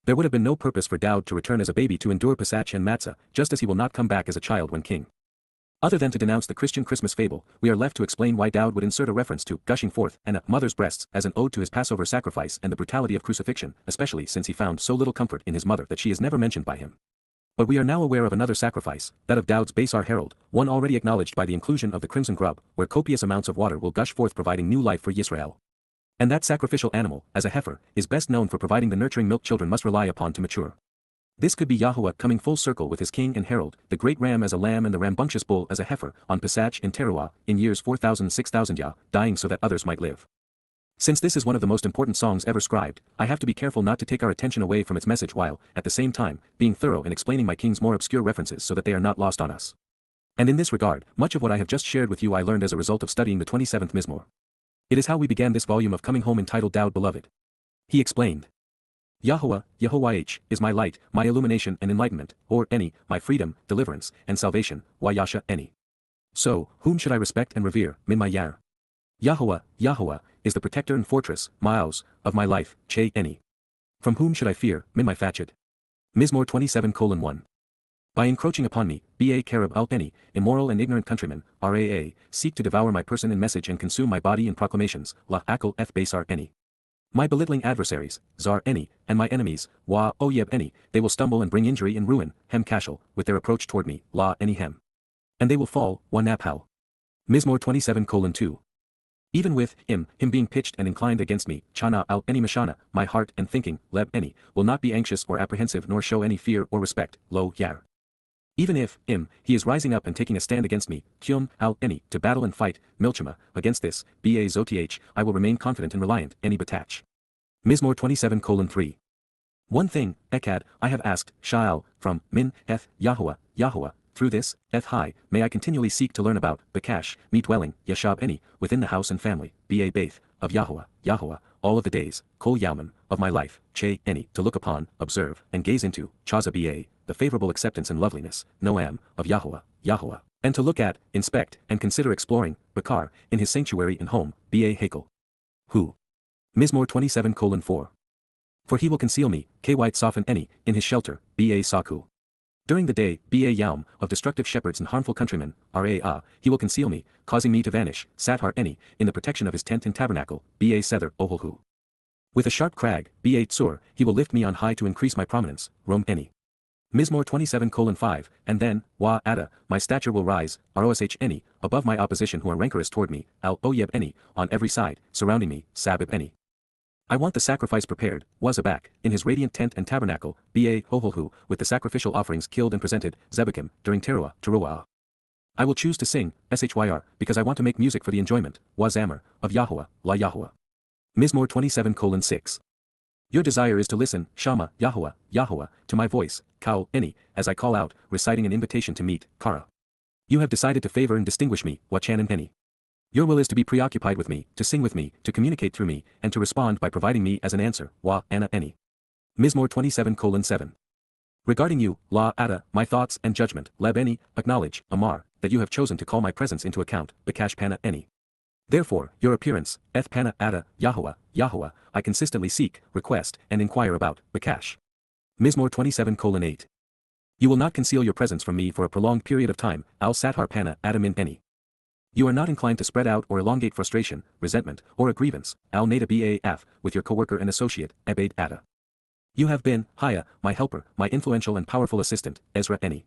There would have been no purpose for Dowd to return as a baby to endure Chag Matsah, just as he will not come back as a child when king. Other than to denounce the Christian Christmas fable, we are left to explain why Dowd would insert a reference to gushing forth and a mother's breasts as an ode to his Passover sacrifice and the brutality of crucifixion, especially since he found so little comfort in his mother that she is never mentioned by him. But we are now aware of another sacrifice, that of Dowd's Basar Herald, one already acknowledged by the inclusion of the crimson grub, where copious amounts of water will gush forth providing new life for Yisrael. And that sacrificial animal, as a heifer, is best known for providing the nurturing milk children must rely upon to mature. This could be YAHOWAH coming full circle with his king and herald, the great ram as a lamb and the rambunctious bull as a heifer, on Pesach in Towrah, in years 4000-6000 Yah, dying so that others might live. Since this is one of the most important songs ever scribed, I have to be careful not to take our attention away from its message while, at the same time, being thorough in explaining my king's more obscure references so that they are not lost on us. And in this regard, much of what I have just shared with you I learned as a result of studying the 27th Mizmowr. It is how we began this volume of Coming Home entitled Dowd Beloved. He explained. YAHOWAH, YAHOWAH is my light, my illumination and enlightenment, or any, my freedom, deliverance, and salvation, YAHOWAH any. So, whom should I respect and revere, min my yar? YAHOWAH, YAHOWAH, is the protector and fortress, Maos, of my life, Che any. From whom should I fear, min my fatched? Mizmowr 27:1. By encroaching upon me, ba carib al any, immoral and ignorant countrymen, raa, seek to devour my person in message and consume my body in proclamations, la akal eth basar any. My belittling adversaries, Zar any, and my enemies, Wa Oyeb any, they will stumble and bring injury and ruin, Hem Kashal, with their approach toward me, La any Hem. And they will fall, Wa Naphal. Mizmowr 27:2. Even with him being pitched and inclined against me, chana al any mashana, my heart and thinking, leb any, will not be anxious or apprehensive nor show any fear or respect, lo yar. Even if he is rising up and taking a stand against me, kyum al any, to battle and fight, milchama, against this, ba zoth, I will remain confident and reliant, any batach. Mizmowr 27:3. One thing, Echad, I have asked, Sha'al, from Min, Eth, Yahowah, through this, Eth High, may I continually seek to learn about, Bakash, me dwelling, Yashab any, within the house and family, Ba Baith, of Yahowah, all of the days, Kol Yalman, of my life, Che any, to look upon, observe, and gaze into, Chaza Ba, the favorable acceptance and loveliness, Noam, of Yahowah, and to look at, inspect, and consider exploring, Bakar, in his sanctuary and home, Ba Hakel. Who? Mizmowr 27:4. For he will conceal me, Kwite soften any, in his shelter, Ba Saku. During the day, Ba Yaum, of destructive shepherds and harmful countrymen, Ra, he will conceal me, causing me to vanish, Sathar any, in the protection of his tent and tabernacle, Ba Sether, Oholhu. With a sharp crag, Ba Tsur, he will lift me on high to increase my prominence, Rom any. Mizmowr 27:5, and then, Wa Ada, my stature will rise, Rosh any, above my opposition who are rancorous toward me, Al Oyeb any, on every side, surrounding me, Sabib any. I want the sacrifice prepared, Wazabak, in his radiant tent and tabernacle, Ba Hoholhu, with the sacrificial offerings killed and presented, Zebakim, during Teruah. I will choose to sing, Shyr, because I want to make music for the enjoyment, Wazammer, of Yahowah, La Yahowah. Mizmowr 27:6. Your desire is to listen, Shama, Yahowah, to my voice, Kau, any, as I call out, reciting an invitation to meet, Kara. You have decided to favor and distinguish me, Wachanan any. Your will is to be preoccupied with me, to sing with me, to communicate through me, and to respond by providing me as an answer, Wa Anna any. Mizmowr 27:7. Regarding you, La Ada, my thoughts and judgment, Leb any, acknowledge, Amar, that you have chosen to call my presence into account, Bakash Pana any. Therefore, your appearance, Eth Pana Ada, Yahowah, I consistently seek, request, and inquire about, Bakash. Mizmowr 27:8. You will not conceal your presence from me for a prolonged period of time, Al Sathar Pana Adamin any. You are not inclined to spread out or elongate frustration, resentment, or a grievance, Al Nada Baf, with your coworker and associate, Ebaid Ada. You have been, Haya, my helper, my influential and powerful assistant, Ezra any.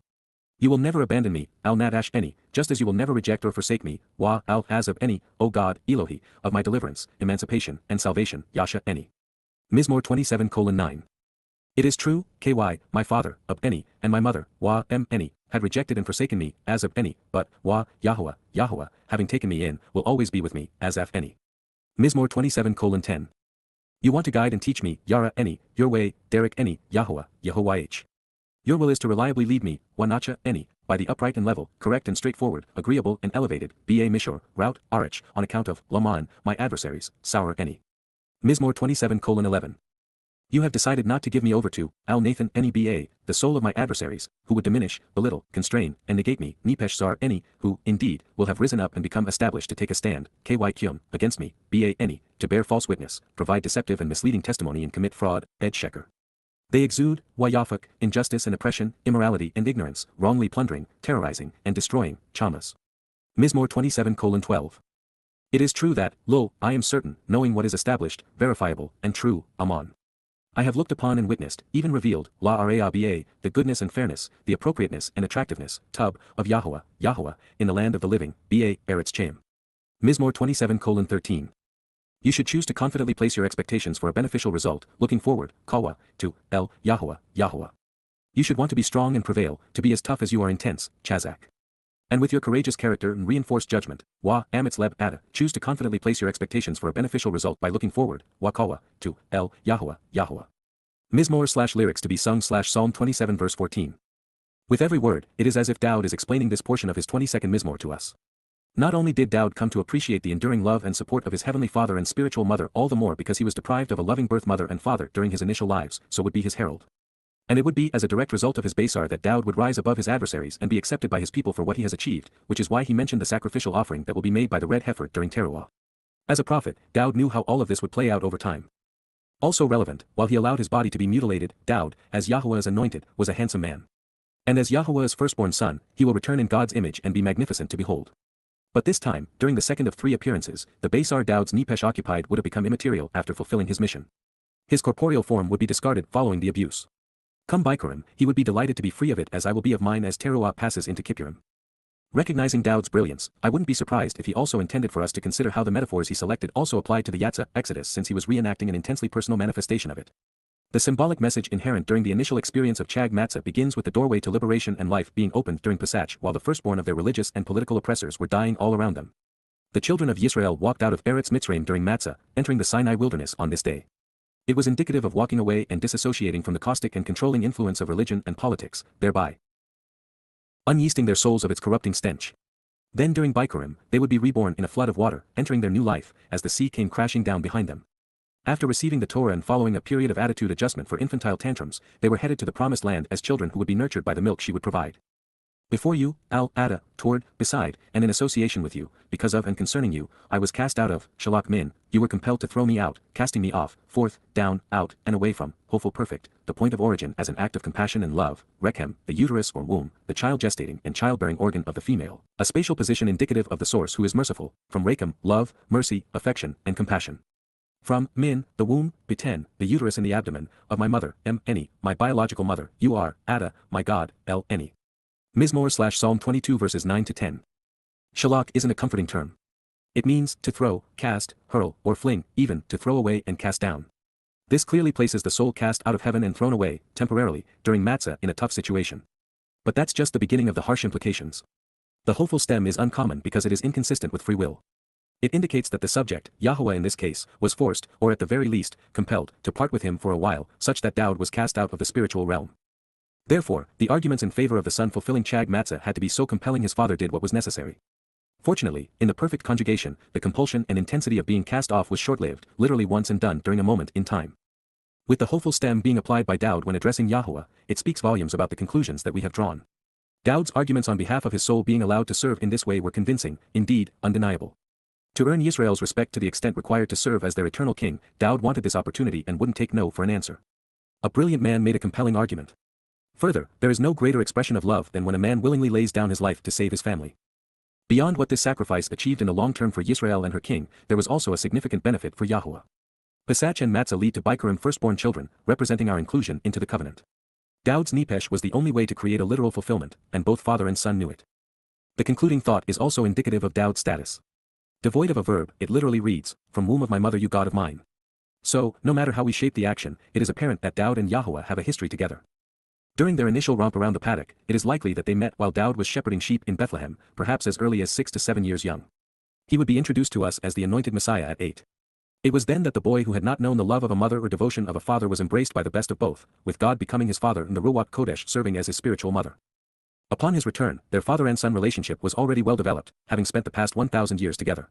You will never abandon me, Al Nadash any, just as you will never reject or forsake me, Wa Al Azab any, O God, Elohi, of my deliverance, emancipation, and salvation, Yasha any. Mizmowr 27:9. It is true, Ky, my father, of any, and my mother, Wa any, had rejected and forsaken me, as of any, but, Wa, Yahowah, having taken me in, will always be with me, as af any. Mizmowr 27:10. You want to guide and teach me, Yara any, your way, Derek any, Yahowah. Your will is to reliably lead me, Wanacha any, by the upright and level, correct and straightforward, agreeable and elevated, Ba Mishor, route, Arich, on account of, Laman, my adversaries, Sour any. Mizmowr 27:11. You have decided not to give me over to, Al Nathan any Ba, the soul of my adversaries, who would diminish, belittle, constrain, and negate me, nepesh Zar any, who, indeed, will have risen up and become established to take a stand, Ky Kyum, against me, Ba any, to bear false witness, provide deceptive and misleading testimony and commit fraud, Ed Sheker. They exude, Wayafak, injustice and oppression, immorality and ignorance, wrongly plundering, terrorizing, and destroying, Chamas. Mizmowr 27:12. It is true that, lo, I am certain, knowing what is established, verifiable, and true, Amon. I have looked upon and witnessed, even revealed, La Ba, the goodness and fairness, the appropriateness and attractiveness, Tub, of Yahowah, in the land of the living, Ba, Eretz Chaim. Mizmowr 27:13. You should choose to confidently place your expectations for a beneficial result, looking forward, Kawa, to, El, Yahowah. You should want to be strong and prevail, to be as tough as you are intense, Chazak. And with your courageous character and reinforced judgment, Wa, Amitz Leb Ada, choose to confidently place your expectations for a beneficial result by looking forward, Wakawa, to, El, Yahowah. Mizmowr/lyrics to be sung /Psalm 27 verse 14. With every word, it is as if Dowd is explaining this portion of his 22nd Mizmowr to us. Not only did Dowd come to appreciate the enduring love and support of his heavenly father and spiritual mother all the more because he was deprived of a loving birth mother and father during his initial lives, so would be his herald. And it would be as a direct result of his Basar that Dowd would rise above his adversaries and be accepted by his people for what he has achieved, which is why he mentioned the sacrificial offering that will be made by the red heifer during Teruah. As a prophet, Dowd knew how all of this would play out over time. Also relevant, while he allowed his body to be mutilated, Dowd, as Yahowah's anointed, was a handsome man. And as Yahowah's firstborn son, he will return in God's image and be magnificent to behold. But this time, during the second of 3 appearances, the Basar Dowd's nepesh occupied would have become immaterial after fulfilling his mission. His corporeal form would be discarded following the abuse. Come Bikurim, he would be delighted to be free of it as I will be of mine as Teruah passes into Kippurim. Recognizing Dowd's brilliance, I wouldn't be surprised if he also intended for us to consider how the metaphors he selected also applied to the Yatzah, Exodus, since he was reenacting an intensely personal manifestation of it. The symbolic message inherent during the initial experience of Chag Matsah begins with the doorway to liberation and life being opened during Pesach while the firstborn of their religious and political oppressors were dying all around them. The children of Yisrael walked out of Eretz Mitzrayim during Matzah, entering the Sinai wilderness on this day. It was indicative of walking away and disassociating from the caustic and controlling influence of religion and politics, thereby unyeasting their souls of its corrupting stench. Then during Bikurim, they would be reborn in a flood of water, entering their new life, as the sea came crashing down behind them. After receiving the Torah and following a period of attitude adjustment for infantile tantrums, they were headed to the promised land as children who would be nurtured by the milk she would provide. Before you, Ada, toward, beside, and in association with you, because of and concerning you, I was cast out of, Shalach Min, you were compelled to throw me out, casting me off, forth, down, out, and away from, hopeful perfect, the point of origin as an act of compassion and love, Rechem, the uterus or womb, the child gestating and childbearing organ of the female, a spatial position indicative of the source who is merciful, from Rechem, love, mercy, affection, and compassion. From Min, the womb, Beten, the uterus in the abdomen, of my mother, Eni, my biological mother, you are, Ada, my God, Eni. Mizmowr / Psalm 22 verses 9 to 10. Shalach isn't a comforting term. It means to throw, cast, hurl, or fling, even to throw away and cast down. This clearly places the soul cast out of heaven and thrown away, temporarily, during Matzah in a tough situation. But that's just the beginning of the harsh implications. The hopeful stem is uncommon because it is inconsistent with free will. It indicates that the subject, Yahowah in this case, was forced, or at the very least, compelled, to part with him for a while, such that Dowd was cast out of the spiritual realm. Therefore, the arguments in favor of the son fulfilling Chag Matsah had to be so compelling his father did what was necessary. Fortunately, in the perfect conjugation, the compulsion and intensity of being cast off was short-lived, literally once and done during a moment in time. With the hopeful stem being applied by Dowd when addressing Yahowah, it speaks volumes about the conclusions that we have drawn. Dowd's arguments on behalf of his soul being allowed to serve in this way were convincing, indeed, undeniable. To earn Yisrael's respect to the extent required to serve as their eternal king, Dowd wanted this opportunity and wouldn't take no for an answer. A brilliant man made a compelling argument. Further, there is no greater expression of love than when a man willingly lays down his life to save his family. Beyond what this sacrifice achieved in the long term for Yisrael and her king, there was also a significant benefit for Yahowah. Pesach and Matzah lead to Bikurim firstborn children, representing our inclusion into the covenant. Dowd's nepesh was the only way to create a literal fulfillment, and both father and son knew it. The concluding thought is also indicative of Dowd's status. Devoid of a verb, it literally reads, "From womb of my mother you God of mine." So, no matter how we shape the action, it is apparent that Dowd and Yahowah have a history together. During their initial romp around the paddock, it is likely that they met while Dowd was shepherding sheep in Bethlehem, perhaps as early as 6 to 7 years young. He would be introduced to us as the anointed Messiah at 8. It was then that the boy who had not known the love of a mother or devotion of a father was embraced by the best of both, with God becoming his father and the Ruach Kodesh serving as his spiritual mother. Upon his return, their father and son relationship was already well developed, having spent the past 1,000 years together.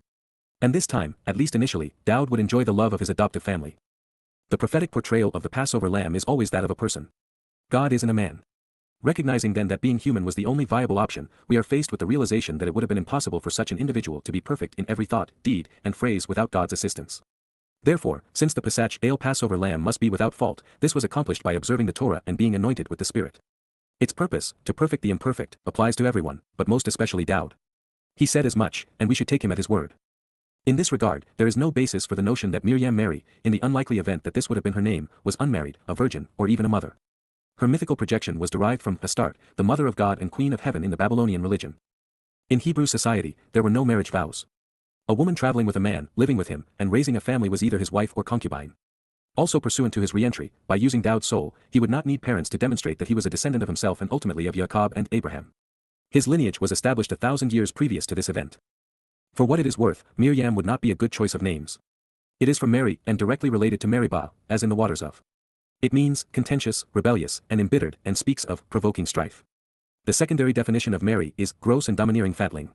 And this time, at least initially, Dowd would enjoy the love of his adoptive family. The prophetic portrayal of the Passover lamb is always that of a person. God isn't a man. Recognizing then that being human was the only viable option, we are faced with the realization that it would have been impossible for such an individual to be perfect in every thought, deed, and phrase without God's assistance. Therefore, since the Pesach Passover lamb must be without fault, this was accomplished by observing the Torah and being anointed with the Spirit. Its purpose, to perfect the imperfect, applies to everyone, but most especially Dowd. He said as much, and we should take him at his word. In this regard, there is no basis for the notion that Miriam Mary, in the unlikely event that this would have been her name, was unmarried, a virgin, or even a mother. Her mythical projection was derived from Astarte, the mother of God and queen of heaven in the Babylonian religion. In Hebrew society, there were no marriage vows. A woman traveling with a man, living with him, and raising a family was either his wife or concubine. Also pursuant to his re-entry, by using Dowd's soul, he would not need parents to demonstrate that he was a descendant of himself and ultimately of Jacob and Abraham. His lineage was established 1,000 years previous to this event. For what it is worth, Miriam would not be a good choice of names. It is from Mary and directly related to Meribah, as in the waters of. It means contentious, rebellious, and embittered, and speaks of provoking strife. The secondary definition of Mary is gross and domineering fatling.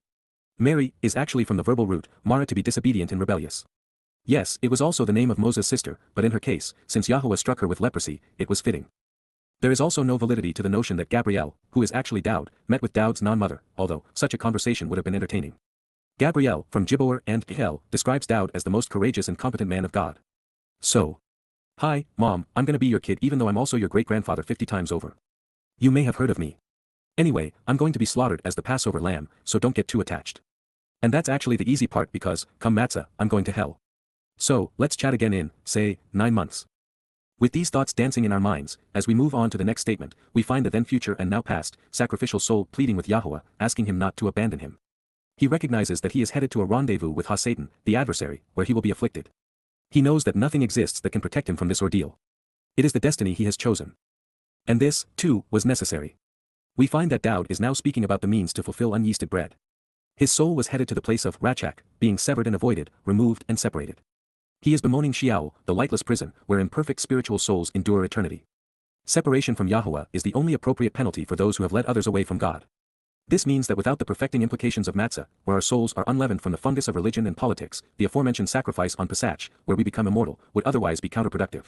Mary is actually from the verbal root, mara, to be disobedient and rebellious. Yes, it was also the name of Moses' sister, but in her case, since Yahowah struck her with leprosy, it was fitting. There is also no validity to the notion that Gabriel, who is actually Dowd, met with Dowd's non-mother, although such a conversation would have been entertaining. Gabriel, from Gibor and Hel, describes Dowd as the most courageous and competent man of God. So, "Hi, Mom, I'm gonna be your kid even though I'm also your great-grandfather 50 times over. You may have heard of me. Anyway, I'm going to be slaughtered as the Passover lamb, so don't get too attached. And that's actually the easy part because, come Matzah, I'm going to hell. So, let's chat again in, say, 9 months. With these thoughts dancing in our minds, as we move on to the next statement, we find the then future and now past, sacrificial soul pleading with Yahuwah, asking him not to abandon him. He recognizes that he is headed to a rendezvous with Satan, the adversary, where he will be afflicted. He knows that nothing exists that can protect him from this ordeal. It is the destiny he has chosen. And this, too, was necessary. We find that Dowd is now speaking about the means to fulfill unyeasted bread. His soul was headed to the place of Rachak, being severed and avoided, removed and separated. He is bemoaning Sheol, the lightless prison, where imperfect spiritual souls endure eternity. Separation from Yahuwah is the only appropriate penalty for those who have led others away from God. This means that without the perfecting implications of Matzah, where our souls are unleavened from the fungus of religion and politics, the aforementioned sacrifice on Pesach, where we become immortal, would otherwise be counterproductive.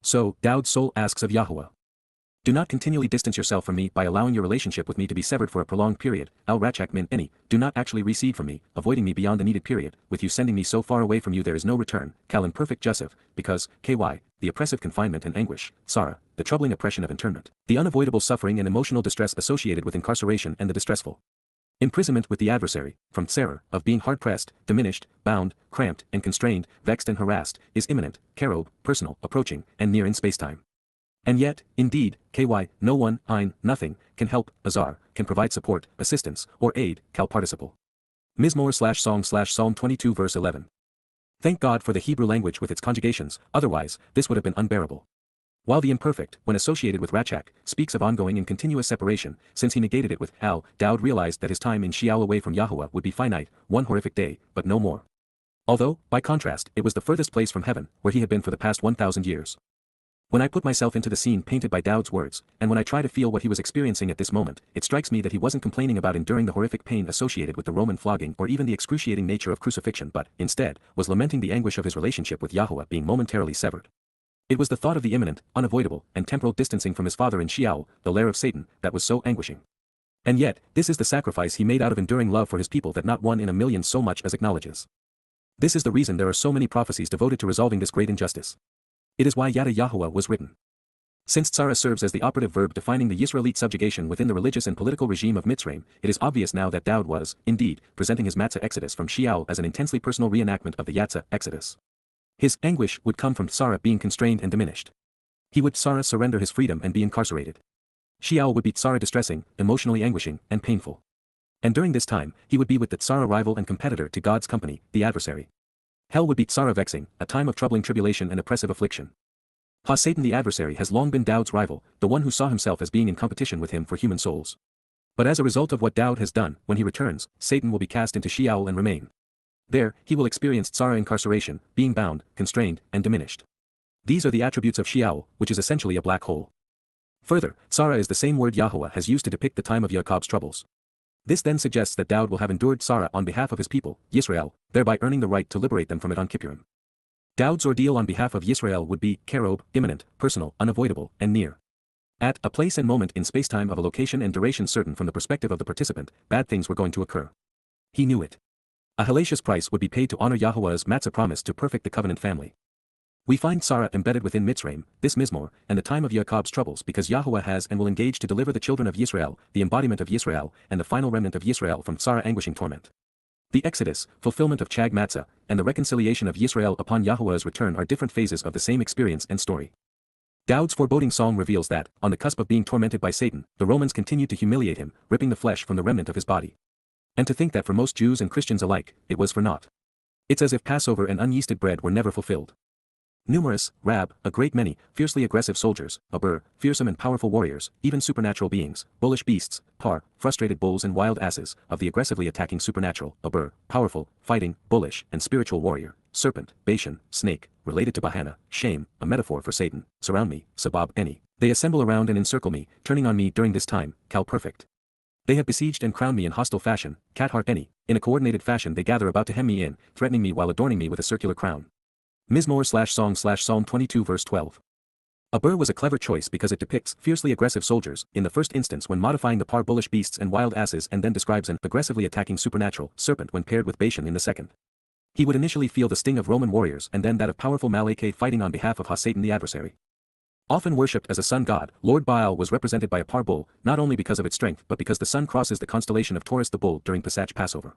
So, Dowd's soul asks of Yahuwah, do not continually distance yourself from me by allowing your relationship with me to be severed for a prolonged period. Al-Rachak min any, do not actually recede from me, avoiding me beyond the needed period. With you sending me so far away from you there is no return. Kal imperfect Joseph, because, ky, the oppressive confinement and anguish, Sarah, the troubling oppression of internment, the unavoidable suffering and emotional distress associated with incarceration and the distressful imprisonment with the adversary, from Sarah, of being hard-pressed, diminished, bound, cramped, and constrained, vexed and harassed, is imminent, karob, personal, approaching, and near in spacetime. And yet, indeed, ky, no one, nothing, can help, azar, can provide support, assistance, or aid, kal participle. Mizmowr/Song/Psalm 22 verse 11. Thank God for the Hebrew language with its conjugations, otherwise, this would have been unbearable. While the imperfect, when associated with Rachak, speaks of ongoing and continuous separation, since he negated it with al, Dowd realized that his time in Sheol away from Yahuwah would be finite, one horrific day, but no more. Although, by contrast, it was the furthest place from heaven, where he had been for the past 1,000 years. When I put myself into the scene painted by Dowd's words, and when I try to feel what he was experiencing at this moment, it strikes me that he wasn't complaining about enduring the horrific pain associated with the Roman flogging or even the excruciating nature of crucifixion but, instead, was lamenting the anguish of his relationship with Yahuwah being momentarily severed. It was the thought of the imminent, unavoidable, and temporal distancing from his father in Sheol, the lair of Satan, that was so anguishing. And yet, this is the sacrifice he made out of enduring love for his people that not one in a million so much as acknowledges. This is the reason there are so many prophecies devoted to resolving this great injustice. It is why Yada Yahowah was written. Since Tzara serves as the operative verb defining the Yisraelite subjugation within the religious and political regime of Mitzrayim, it is obvious now that Dowd was, indeed, presenting his Matzah exodus from Sheol as an intensely personal reenactment of the Yatzah exodus. His anguish would come from Tzara being constrained and diminished. He would Tzara surrender his freedom and be incarcerated. Sheol would be Tzara distressing, emotionally anguishing, and painful. And during this time, he would be with the Tzara rival and competitor to God's company, the adversary. Hell would be Tzara vexing, a time of troubling tribulation and oppressive affliction. Satan the adversary has long been Dowd's rival, the one who saw himself as being in competition with him for human souls. But as a result of what Dowd has done, when he returns, Satan will be cast into Sheol and remain. There, he will experience Tzara incarceration, being bound, constrained, and diminished. These are the attributes of Sheol, which is essentially a black hole. Further, Tzara is the same word Yahuwah has used to depict the time of Jacob's troubles. This then suggests that Dowd will have endured Tzara on behalf of his people, Yisrael, thereby earning the right to liberate them from it on Kippurim. Dowd's ordeal on behalf of Yisrael would be karob, imminent, personal, unavoidable, and near. At a place and moment in spacetime of a location and duration certain from the perspective of the participant, bad things were going to occur. He knew it. A hellacious price would be paid to honor Yahuwah's Matzah promise to perfect the covenant family. We find Tzara embedded within Mitzrayim, this Mizmowr, and the time of Jacob's troubles because Yahuwah has and will engage to deliver the children of Yisrael, the embodiment of Yisrael, and the final remnant of Yisrael from Tzara anguishing torment. The Exodus, fulfillment of Chag Matsah, and the reconciliation of Yisrael upon Yahuwah's return are different phases of the same experience and story. Dowd's foreboding song reveals that, on the cusp of being tormented by Satan, the Romans continued to humiliate him, ripping the flesh from the remnant of his body. And to think that for most Jews and Christians alike, it was for naught. It's as if Passover and unyeasted bread were never fulfilled. Numerous, Rab, a great many, fiercely aggressive soldiers, Abur, fearsome and powerful warriors, even supernatural beings, bullish beasts, Par, frustrated bulls and wild asses, of the aggressively attacking supernatural, Abur, powerful, fighting, bullish, and spiritual warrior, serpent, Bashan, snake, related to Bahana, shame, a metaphor for Satan, surround me, Sabab any. They assemble around and encircle me, turning on me during this time, Kal perfect. They have besieged and crowned me in hostile fashion, cat heart any, in a coordinated fashion they gather about to hem me in, threatening me while adorning me with a circular crown. Mizmowr/Song/Psalm 22 verse 12. Abur was a clever choice because it depicts fiercely aggressive soldiers, in the first instance when modifying the par bullish beasts and wild asses and then describes an aggressively attacking supernatural serpent when paired with Bashan in the second. He would initially feel the sting of Roman warriors and then that of powerful Malachite fighting on behalf of Satan the adversary. Often worshipped as a sun god, Lord Baal was represented by a par bull, not only because of its strength but because the sun crosses the constellation of Taurus the bull during Pesach Passover.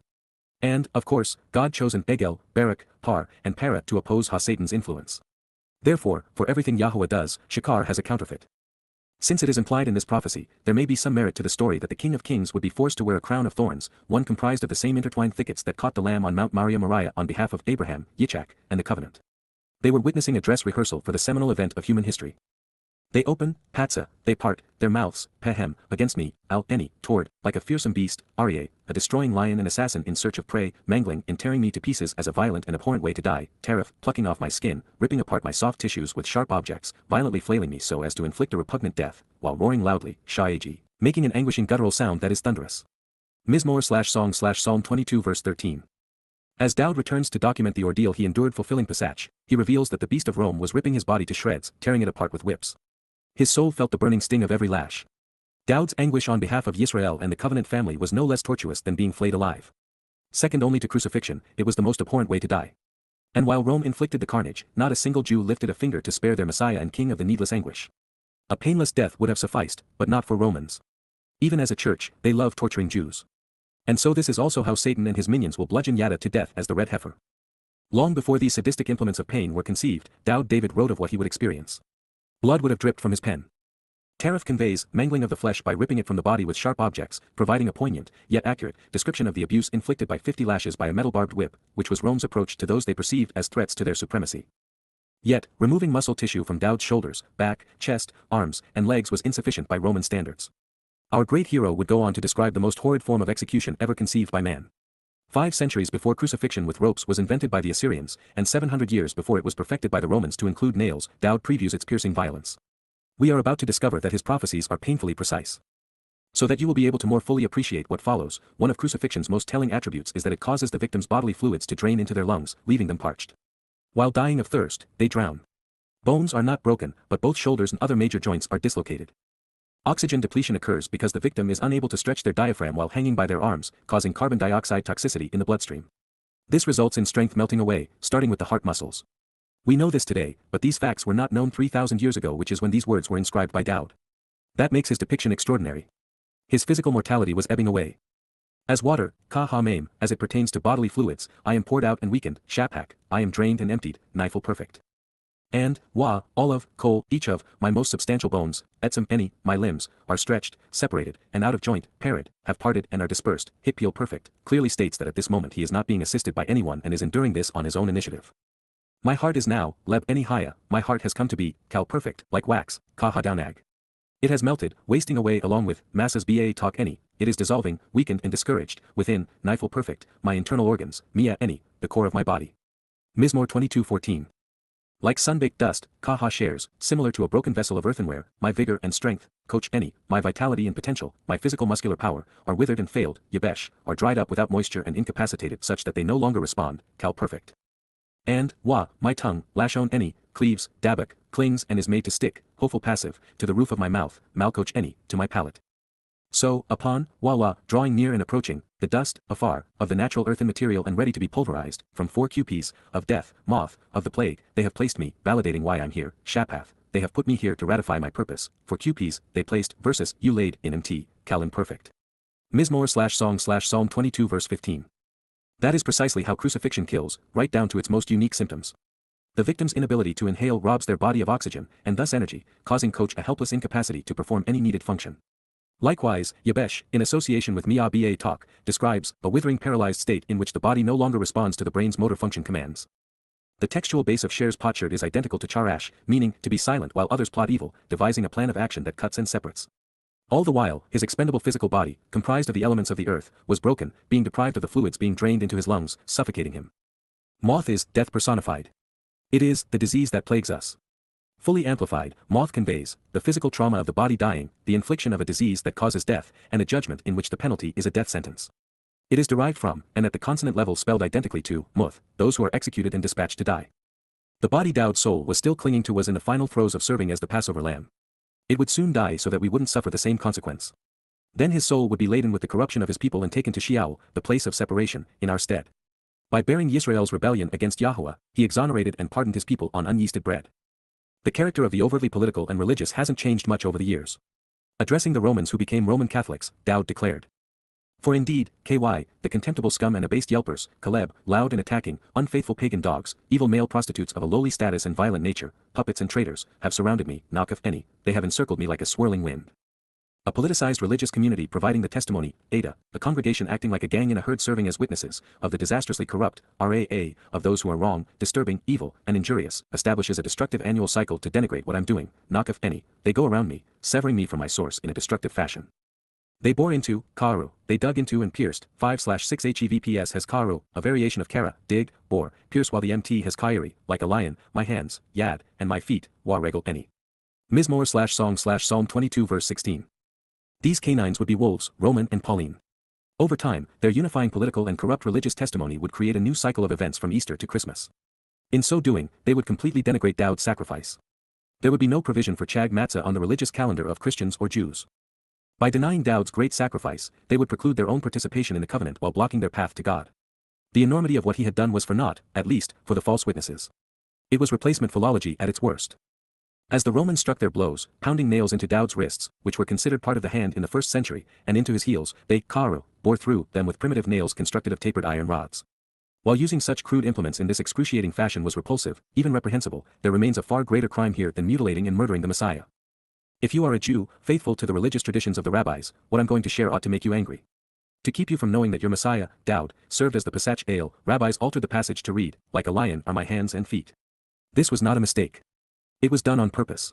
And, of course, God chosen Egel, Barak, Par, and Para to oppose Satan's influence. Therefore, for everything Yahowah does, Shakar has a counterfeit. Since it is implied in this prophecy, there may be some merit to the story that the King of Kings would be forced to wear a crown of thorns, one comprised of the same intertwined thickets that caught the lamb on Mount Moriah on behalf of Abraham, Yitzchak, and the covenant. They were witnessing a dress rehearsal for the seminal event of human history. They open, Patsah, they part, their mouths, Pehem, against me, Al-Eni, toward, like a fearsome beast, Aryeh, a destroying lion and assassin in search of prey, mangling and tearing me to pieces as a violent and abhorrent way to die, Tariff, plucking off my skin, ripping apart my soft tissues with sharp objects, violently flailing me so as to inflict a repugnant death, while roaring loudly, Sha'agi, making an anguishing guttural sound that is thunderous. Mizmowr/Song/Psalm 22 verse 13. As Dowd returns to document the ordeal he endured fulfilling Pesach, he reveals that the beast of Rome was ripping his body to shreds, tearing it apart with whips. His soul felt the burning sting of every lash. Dowd's anguish on behalf of Yisrael and the covenant family was no less tortuous than being flayed alive. Second only to crucifixion, it was the most abhorrent way to die. And while Rome inflicted the carnage, not a single Jew lifted a finger to spare their Messiah and King of the needless anguish. A painless death would have sufficed, but not for Romans. Even as a church, they love torturing Jews. And so this is also how Satan and his minions will bludgeon Yada to death as the red heifer. Long before these sadistic implements of pain were conceived, Dowd David wrote of what he would experience. Blood would have dripped from his pen. Tariff conveys mangling of the flesh by ripping it from the body with sharp objects, providing a poignant, yet accurate, description of the abuse inflicted by 50 lashes by a metal-barbed whip, which was Rome's approach to those they perceived as threats to their supremacy. Yet, removing muscle tissue from Dowd's shoulders, back, chest, arms, and legs was insufficient by Roman standards. Our great hero would go on to describe the most horrid form of execution ever conceived by man. 5 centuries before crucifixion with ropes was invented by the Assyrians, and 700 years before it was perfected by the Romans to include nails, Dowd previews its piercing violence. We are about to discover that his prophecies are painfully precise. So that you will be able to more fully appreciate what follows, one of crucifixion's most telling attributes is that it causes the victim's bodily fluids to drain into their lungs, leaving them parched. While dying of thirst, they drown. Bones are not broken, but both shoulders and other major joints are dislocated. Oxygen depletion occurs because the victim is unable to stretch their diaphragm while hanging by their arms, causing carbon dioxide toxicity in the bloodstream. This results in strength melting away, starting with the heart muscles. We know this today, but these facts were not known 3,000 years ago, which is when these words were inscribed by Dowd. That makes his depiction extraordinary. His physical mortality was ebbing away. As water, ka-ha-maim, as it pertains to bodily fluids, I am poured out and weakened, shapak, I am drained and emptied, nifle perfect. And, all of, kol, each of, my most substantial bones, etzem, any, my limbs, are stretched, separated, and out of joint, pared, have parted and are dispersed, hippiel perfect, clearly states that at this moment he is not being assisted by anyone and is enduring this on his own initiative. My heart is now, leb any haya, my heart has come to be, kal perfect, like wax, ka-ha-downag. It has melted, wasting away along with, masses ba talk any, it is dissolving, weakened and discouraged, within, nifle perfect, my internal organs, mia any, the core of my body. Mizmowr 22:14. Like sun-baked dust, Kaha shares, similar to a broken vessel of earthenware, my vigor and strength, coach any, my vitality and potential, my physical muscular power, are withered and failed, yabesh, are dried up without moisture and incapacitated such that they no longer respond, kal perfect. And, my tongue, lashon any, cleaves, dabak, clings and is made to stick, hopeful passive, to the roof of my mouth, malcoach any, to my palate. So, upon, drawing near and approaching, the dust, afar, of the natural earthen material and ready to be pulverized, from 4 QPs, of death, moth, of the plague, they have placed me, validating why I'm here, shapath, they have put me here to ratify my purpose, for QPs, they placed, versus, you laid, in MT, cal imperfect. Mizmowr/Song/Psalm 22 verse 15. That is precisely how crucifixion kills, right down to its most unique symptoms. The victim's inability to inhale robs their body of oxygen, and thus energy, causing coach a helpless incapacity to perform any needed function. Likewise, Yabesh, in association with Mia Ba talk, describes a withering paralyzed state in which the body no longer responds to the brain's motor function commands. The textual base of Sher's potsherd is identical to charash, meaning to be silent while others plot evil, devising a plan of action that cuts and separates. All the while, his expendable physical body, comprised of the elements of the earth, was broken, being deprived of the fluids being drained into his lungs, suffocating him. Moth is death personified. It is the disease that plagues us. Fully amplified, moth conveys the physical trauma of the body dying, the infliction of a disease that causes death, and a judgment in which the penalty is a death sentence. It is derived from, and at the consonant level spelled identically to, muth, those who are executed and dispatched to die. The body Dowd's soul was still clinging to was in the final throes of serving as the Passover lamb. It would soon die so that we wouldn't suffer the same consequence. Then his soul would be laden with the corruption of his people and taken to Sheol, the place of separation, in our stead. By bearing Yisrael's rebellion against Yahuwah, he exonerated and pardoned his people on unyeasted bread. The character of the overtly political and religious hasn't changed much over the years. Addressing the Romans who became Roman Catholics, Dowd declared, For indeed, the contemptible scum and abased yelpers, Caleb, loud and attacking, unfaithful pagan dogs, evil male prostitutes of a lowly status and violent nature, puppets and traitors, have surrounded me, they have encircled me like a swirling wind. A politicized religious community providing the testimony, Ada, a congregation acting like a gang in a herd serving as witnesses, of the disastrously corrupt, RAA, of those who are wrong, disturbing, evil, and injurious, establishes a destructive annual cycle to denigrate what I'm doing, they go around me, severing me from my source in a destructive fashion. They bore into, karu, they dug into and pierced, 5/6 HEVPS has karu, a variation of kara, dig, bore, pierce while the MT has kairi, like a lion, my hands, yad, and my feet, wa regal any. Mizmowr/song/Psalm 22 verse 16. These canines would be wolves, Roman and Pauline. Over time, their unifying political and corrupt religious testimony would create a new cycle of events from Easter to Christmas. In so doing, they would completely denigrate Dowd's sacrifice. There would be no provision for Chag Matsah on the religious calendar of Christians or Jews. By denying Dowd's great sacrifice, they would preclude their own participation in the covenant while blocking their path to God. The enormity of what he had done was for naught, at least, for the false witnesses. It was replacement philology at its worst. As the Romans struck their blows, pounding nails into Dowd's wrists, which were considered part of the hand in the 1st century, and into his heels, they bore through them with primitive nails constructed of tapered iron rods. While using such crude implements in this excruciating fashion was repulsive, even reprehensible, there remains a far greater crime here than mutilating and murdering the Messiah. If you are a Jew, faithful to the religious traditions of the rabbis, what I'm going to share ought to make you angry. To keep you from knowing that your Messiah, Dowd, served as the Pesach ale, rabbis altered the passage to read, like a lion are my hands and feet. This was not a mistake. It was done on purpose.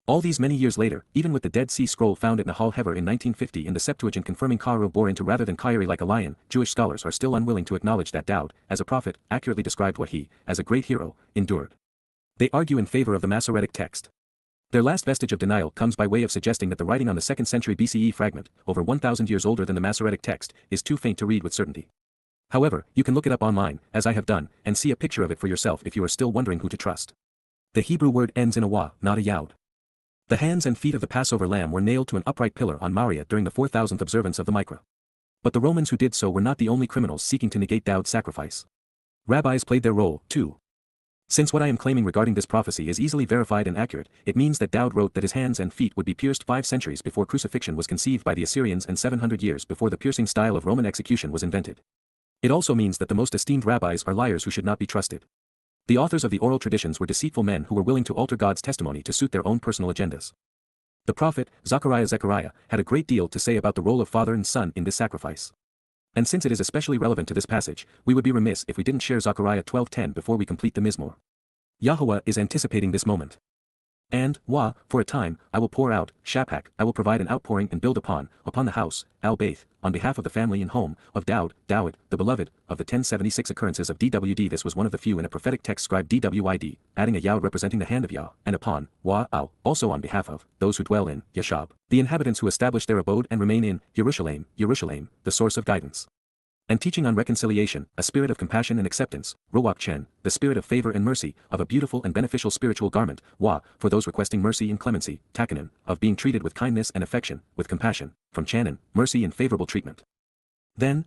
All these many years later, even with the Dead Sea Scroll found at Nahal Hever in 1950 in the Septuagint confirming Karu bore into rather than Kairi like a lion, Jewish scholars are still unwilling to acknowledge that Dowd, as a prophet, accurately described what he, as a great hero, endured. They argue in favor of the Masoretic text. Their last vestige of denial comes by way of suggesting that the writing on the 2nd century BCE fragment, over 1,000 years older than the Masoretic text, is too faint to read with certainty. However, you can look it up online, as I have done, and see a picture of it for yourself if you are still wondering who to trust. The Hebrew word ends in a wa, not a yaud. The hands and feet of the Passover lamb were nailed to an upright pillar on Moriah during the 4,000th observance of the Mikra. But the Romans who did so were not the only criminals seeking to negate Dowd's sacrifice. Rabbis played their role, too. Since what I am claiming regarding this prophecy is easily verified and accurate, it means that Dowd wrote that his hands and feet would be pierced 5 centuries before crucifixion was conceived by the Assyrians and 700 years before the piercing style of Roman execution was invented. It also means that the most esteemed rabbis are liars who should not be trusted. The authors of the oral traditions were deceitful men who were willing to alter God's testimony to suit their own personal agendas. The prophet, Zechariah, had a great deal to say about the role of father and son in this sacrifice. And since it is especially relevant to this passage, we would be remiss if we didn't share Zechariah 12:10 before we complete the Mizmowr. YAHOWAH is anticipating this moment. And, for a time, I will pour out, Shapak, I will provide an outpouring and build upon the house, Al-Baith, on behalf of the family and home, of Dowd, the beloved, of the 1076 occurrences of DWD. This was one of the few in a prophetic text scribed DWID, adding a Yod representing the hand of Yah, and upon, also on behalf of, those who dwell in, Yashab, the inhabitants who establish their abode and remain in, Yerushalayim, the source of guidance. And teaching on reconciliation, a spirit of compassion and acceptance, Ruach Chen, the spirit of favor and mercy, of a beautiful and beneficial spiritual garment, for those requesting mercy and clemency, Takanin, of being treated with kindness and affection, with compassion, from Chanan, mercy and favorable treatment. Then,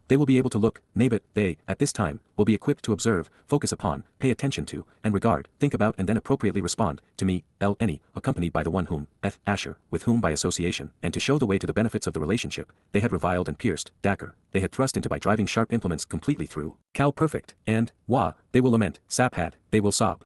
they will be able to look, they, at this time, will be equipped to observe, focus upon, pay attention to, and regard, think about and then appropriately respond, to me, Any, accompanied by the one whom, Asher, with whom by association, and to show the way to the benefits of the relationship, they had reviled and pierced, Dakar, they had thrust into by driving sharp implements completely through, Cal perfect, and, they will lament, Saphat, they will sob.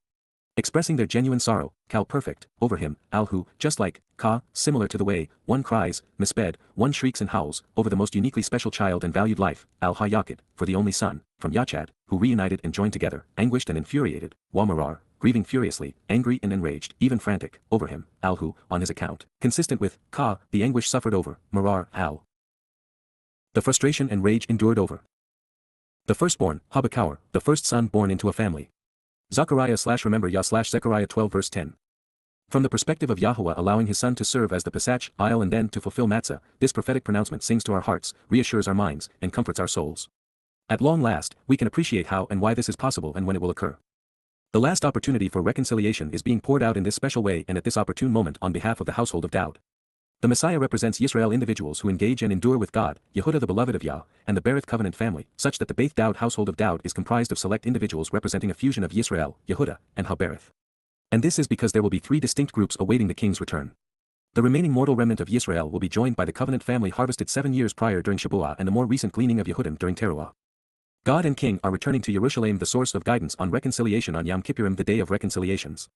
Expressing their genuine sorrow, Cal perfect, over him, Alhu, just like, Ka, similar to the way, one cries, Misped, one shrieks and howls, over the most uniquely special child and valued life, Al-Hayakid, for the only son, from Yachad, who reunited and joined together, anguished and infuriated, Marar, grieving furiously, angry and enraged, even frantic, over him, Alhu, on his account, consistent with, Ka, the anguish suffered over, Marar, Al. The frustration and rage endured over. The firstborn, Habakaur, the first son born into a family. Zechariah/remember Yah/Zechariah 12 verse 10. From the perspective of YAHOWAH allowing his son to serve as the Pesach, Isle and then to fulfill Matzah, this prophetic pronouncement sings to our hearts, reassures our minds, and comforts our souls. At long last, we can appreciate how and why this is possible and when it will occur. The last opportunity for reconciliation is being poured out in this special way and at this opportune moment on behalf of the household of Dowd. The Messiah represents Yisrael individuals who engage and endure with God, Yehudah the beloved of Yah, and the Berith covenant family, such that the Beit Dowd household of Dowd is comprised of select individuals representing a fusion of Yisrael, Yehudah, and Haberith. And this is because there will be 3 distinct groups awaiting the king's return. The remaining mortal remnant of Yisrael will be joined by the covenant family harvested 7 years prior during Shabuah and the more recent gleaning of Yehudim during Towrah. God and King are returning to Jerusalem, the source of guidance on reconciliation on Yom Kippurim, the day of reconciliations.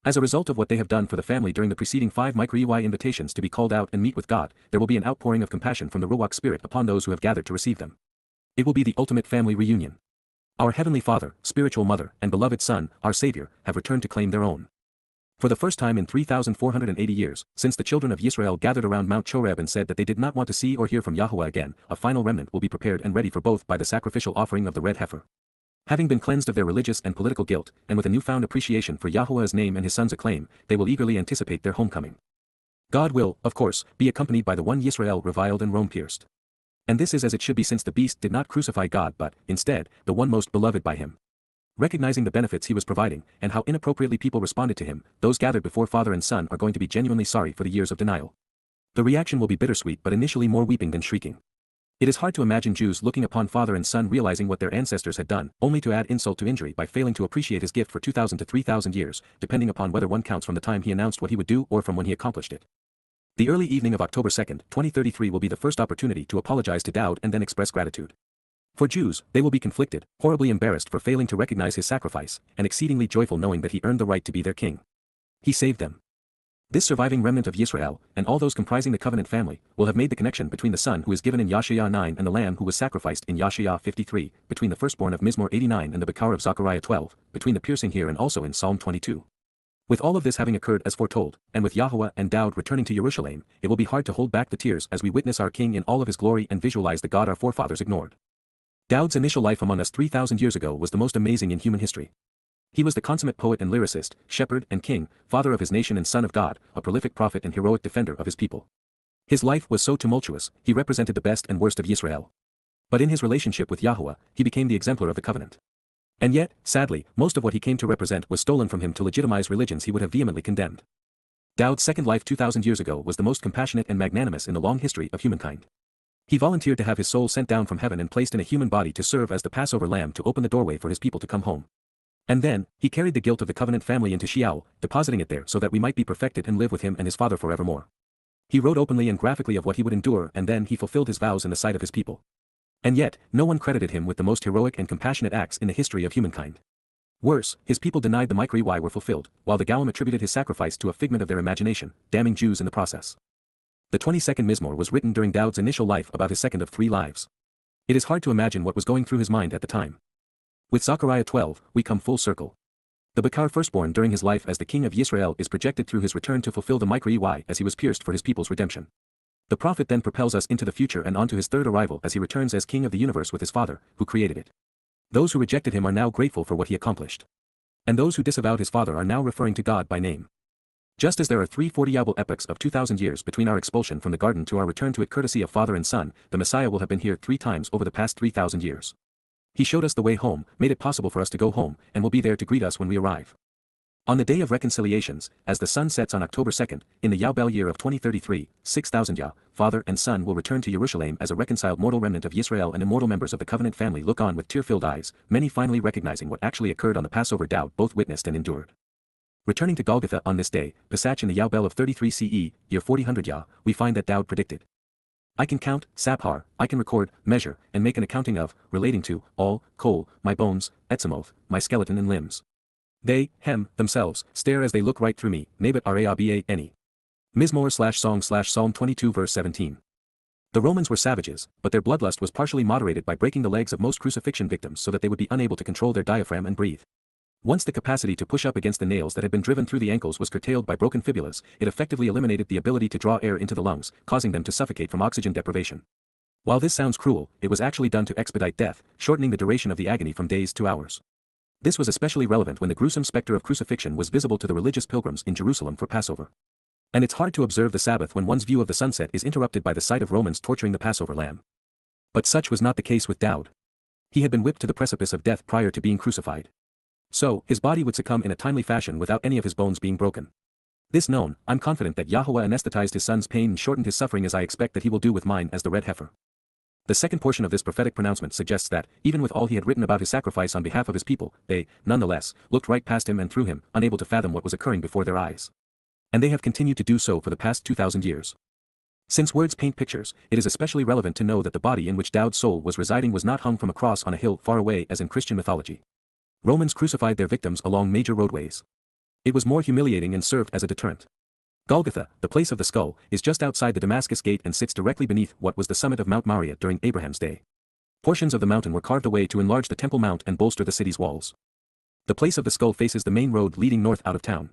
As a result of what they have done for the family during the preceding 5 micro-EY invitations to be called out and meet with God, there will be an outpouring of compassion from the Ruach Spirit upon those who have gathered to receive them. It will be the ultimate family reunion. Our Heavenly Father, spiritual Mother, and beloved Son, our Savior, have returned to claim their own. For the first time in 3,480 years, since the children of Yisrael gathered around Mount Choreb and said that they did not want to see or hear from Yahuwah again, a final remnant will be prepared and ready for both by the sacrificial offering of the red heifer. Having been cleansed of their religious and political guilt, and with a newfound appreciation for Yahuwah's name and his son's acclaim, they will eagerly anticipate their homecoming. God will, of course, be accompanied by the one Yisrael reviled and Rome pierced. And this is as it should be, since the beast did not crucify God but, instead, the one most beloved by him. Recognizing the benefits he was providing, and how inappropriately people responded to him, those gathered before Father and Son are going to be genuinely sorry for the years of denial. The reaction will be bittersweet, but initially more weeping than shrieking. It is hard to imagine Jews looking upon Father and Son realizing what their ancestors had done, only to add insult to injury by failing to appreciate his gift for 2,000 to 3,000 years, depending upon whether one counts from the time he announced what he would do or from when he accomplished it. The early evening of October 2, 2033 will be the first opportunity to apologize to Dowd and then express gratitude. For Jews, they will be conflicted, horribly embarrassed for failing to recognize his sacrifice, and exceedingly joyful knowing that he earned the right to be their king. He saved them. This surviving remnant of Yisrael, and all those comprising the covenant family, will have made the connection between the son who is given in Yashayah 9 and the lamb who was sacrificed in Yashayah 53, between the firstborn of Mizmowr 89 and the Bakar of Zechariah 12, between the piercing here and also in Psalm 22. With all of this having occurred as foretold, and with Yahuwah and Dowd returning to Jerusalem, it will be hard to hold back the tears as we witness our king in all of his glory and visualize the God our forefathers ignored. Dowd's initial life among us 3,000 years ago was the most amazing in human history. He was the consummate poet and lyricist, shepherd and king, father of his nation and son of God, a prolific prophet and heroic defender of his people. His life was so tumultuous, he represented the best and worst of Yisrael. But in his relationship with Yahuwah, he became the exemplar of the covenant. And yet, sadly, most of what he came to represent was stolen from him to legitimize religions he would have vehemently condemned. Dowd's second life 2,000 years ago was the most compassionate and magnanimous in the long history of humankind. He volunteered to have his soul sent down from heaven and placed in a human body to serve as the Passover lamb to open the doorway for his people to come home. And then, he carried the guilt of the covenant family into Sheol, depositing it there so that we might be perfected and live with him and his Father forevermore. He wrote openly and graphically of what he would endure, and then he fulfilled his vows in the sight of his people. And yet, no one credited him with the most heroic and compassionate acts in the history of humankind. Worse, his people denied the micro-EY were fulfilled, while the Goyim attributed his sacrifice to a figment of their imagination, damning Jews in the process. The 22nd Mizmowr was written during Dowd's initial life, about his second of 3 lives. It is hard to imagine what was going through his mind at the time. With Zechariah 12, we come full circle. The Bakar firstborn during his life as the king of Yisrael is projected through his return to fulfill the micro-EY as he was pierced for his people's redemption. The prophet then propels us into the future and onto his third arrival as he returns as king of the universe with his Father, who created it. Those who rejected him are now grateful for what he accomplished. And those who disavowed his Father are now referring to God by name. Just as there are 3 40-able epochs of 2,000 years between our expulsion from the garden to our return to it courtesy of Father and Son, the Messiah will have been here 3 times over the past 3,000 years. He showed us the way home, made it possible for us to go home, and will be there to greet us when we arrive. On the day of reconciliations, as the sun sets on October 2nd, in the Yabel year of 2033, 6,000 Yah, Father and Son will return to Jerusalem as a reconciled mortal remnant of Yisrael, and immortal members of the covenant family look on with tear-filled eyes, many finally recognizing what actually occurred on the Passover Dowd both witnessed and endured. Returning to Golgotha on this day, Pesach in the Yabel of 33 CE, year 4000 Yah, we find that Dowd predicted. I can count, Sabhar, I can record, measure, and make an accounting of, relating to, all, kol, my bones, etzamoth, my skeleton and limbs. They, themselves, stare as they look right through me, Nabat Araba any. Mizmowr/Song/Psalm 22 verse 17. The Romans were savages, but their bloodlust was partially moderated by breaking the legs of most crucifixion victims so that they would be unable to control their diaphragm and breathe. Once the capacity to push up against the nails that had been driven through the ankles was curtailed by broken fibulas, it effectively eliminated the ability to draw air into the lungs, causing them to suffocate from oxygen deprivation. While this sounds cruel, it was actually done to expedite death, shortening the duration of the agony from days to hours. This was especially relevant when the gruesome specter of crucifixion was visible to the religious pilgrims in Jerusalem for Passover. And it's hard to observe the Sabbath when one's view of the sunset is interrupted by the sight of Romans torturing the Passover lamb. But such was not the case with Dowd. He had been whipped to the precipice of death prior to being crucified. So, his body would succumb in a timely fashion without any of his bones being broken. This known, I'm confident that Yahuwah anesthetized his son's pain and shortened his suffering, as I expect that he will do with mine as the red heifer. The second portion of this prophetic pronouncement suggests that, even with all he had written about his sacrifice on behalf of his people, they, nonetheless, looked right past him and through him, unable to fathom what was occurring before their eyes. And they have continued to do so for the past 2,000 years. Since words paint pictures, it is especially relevant to know that the body in which Dowd's soul was residing was not hung from a cross on a hill far away as in Christian mythology. Romans crucified their victims along major roadways. It was more humiliating and served as a deterrent. Golgotha, the place of the skull, is just outside the Damascus Gate and sits directly beneath what was the summit of Mount Moriah during Abraham's day. Portions of the mountain were carved away to enlarge the Temple Mount and bolster the city's walls. The place of the skull faces the main road leading north out of town.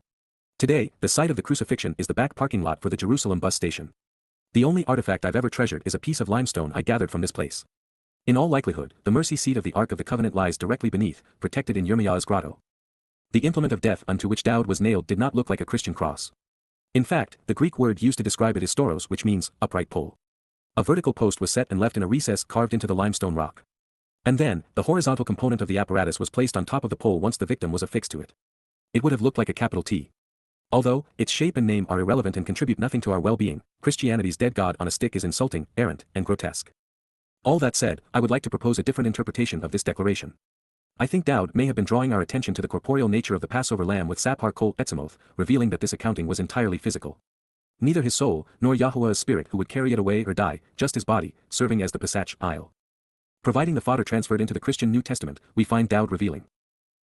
Today, the site of the crucifixion is the back parking lot for the Jerusalem bus station. The only artifact I've ever treasured is a piece of limestone I gathered from this place. In all likelihood, the mercy seat of the Ark of the Covenant lies directly beneath, protected in Yirmiyahu's grotto. The implement of death unto which Dowd was nailed did not look like a Christian cross. In fact, the Greek word used to describe it is stauros, which means upright pole. A vertical post was set and left in a recess carved into the limestone rock. And then, the horizontal component of the apparatus was placed on top of the pole once the victim was affixed to it. It would have looked like a capital T. Although, its shape and name are irrelevant and contribute nothing to our well-being, Christianity's dead God on a stick is insulting, errant, and grotesque. All that said, I would like to propose a different interpretation of this declaration. I think Dowd may have been drawing our attention to the corporeal nature of the Passover lamb with Sapar Kol Etzemoth, revealing that this accounting was entirely physical. Neither his soul, nor Yahuwah's spirit who would carry it away or die, just his body, serving as the Pesach aisle. Providing the fodder transferred into the Christian New Testament, we find Dowd revealing.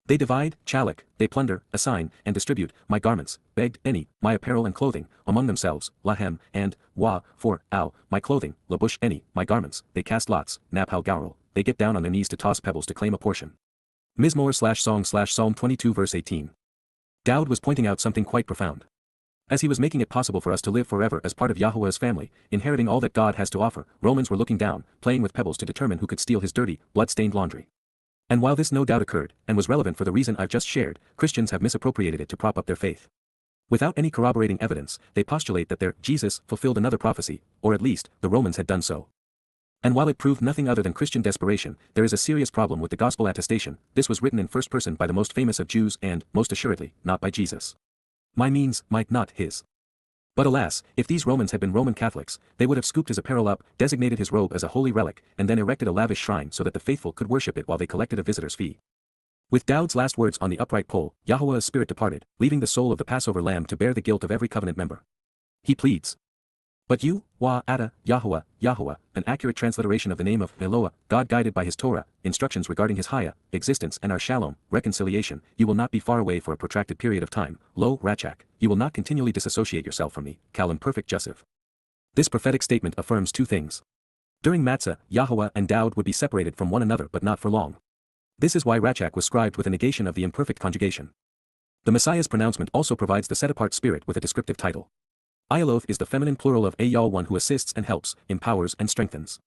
They divide, chalak, they plunder, assign, and distribute, my garments, begged, any, my apparel and clothing, among themselves, lahem, and, wa, for, al, my clothing, labush, any, my garments, they cast lots, naphal gaurel, they get down on their knees to toss pebbles to claim a portion. Mizmowr/Song/Psalm 22 verse 18. Dowd was pointing out something quite profound. As he was making it possible for us to live forever as part of Yahuwah's family, inheriting all that God has to offer, Romans were looking down, playing with pebbles to determine who could steal his dirty, blood-stained laundry. And while this no doubt occurred, and was relevant for the reason I've just shared, Christians have misappropriated it to prop up their faith. Without any corroborating evidence, they postulate that their Jesus fulfilled another prophecy, or at least, the Romans had done so. And while it proved nothing other than Christian desperation, there is a serious problem with the gospel attestation. This was written in first person by the most famous of Jews and, most assuredly, not by Jesus. My means, might not his. But alas, if these Romans had been Roman Catholics, they would have scooped his apparel up, designated his robe as a holy relic, and then erected a lavish shrine so that the faithful could worship it while they collected a visitor's fee. With Dowd's last words on the upright pole, Yahuwah's spirit departed, leaving the soul of the Passover lamb to bear the guilt of every covenant member. He pleads. But you, Yada Yahowah, Yahowah, an accurate transliteration of the name of Eloah, God guided by his Torah, instructions regarding his Hayah, existence and our Shalom, reconciliation, you will not be far away for a protracted period of time, Lo Rachak, you will not continually disassociate yourself from me, Kal imperfect Joseph. This prophetic statement affirms two things. During Matzah, Yahuwah and Dowd would be separated from one another but not for long. This is why Rachak was scribed with a negation of the imperfect conjugation. The Messiah's pronouncement also provides the set-apart spirit with a descriptive title. Ayaloth is the feminine plural of Ayal, one who assists and helps, empowers and strengthens.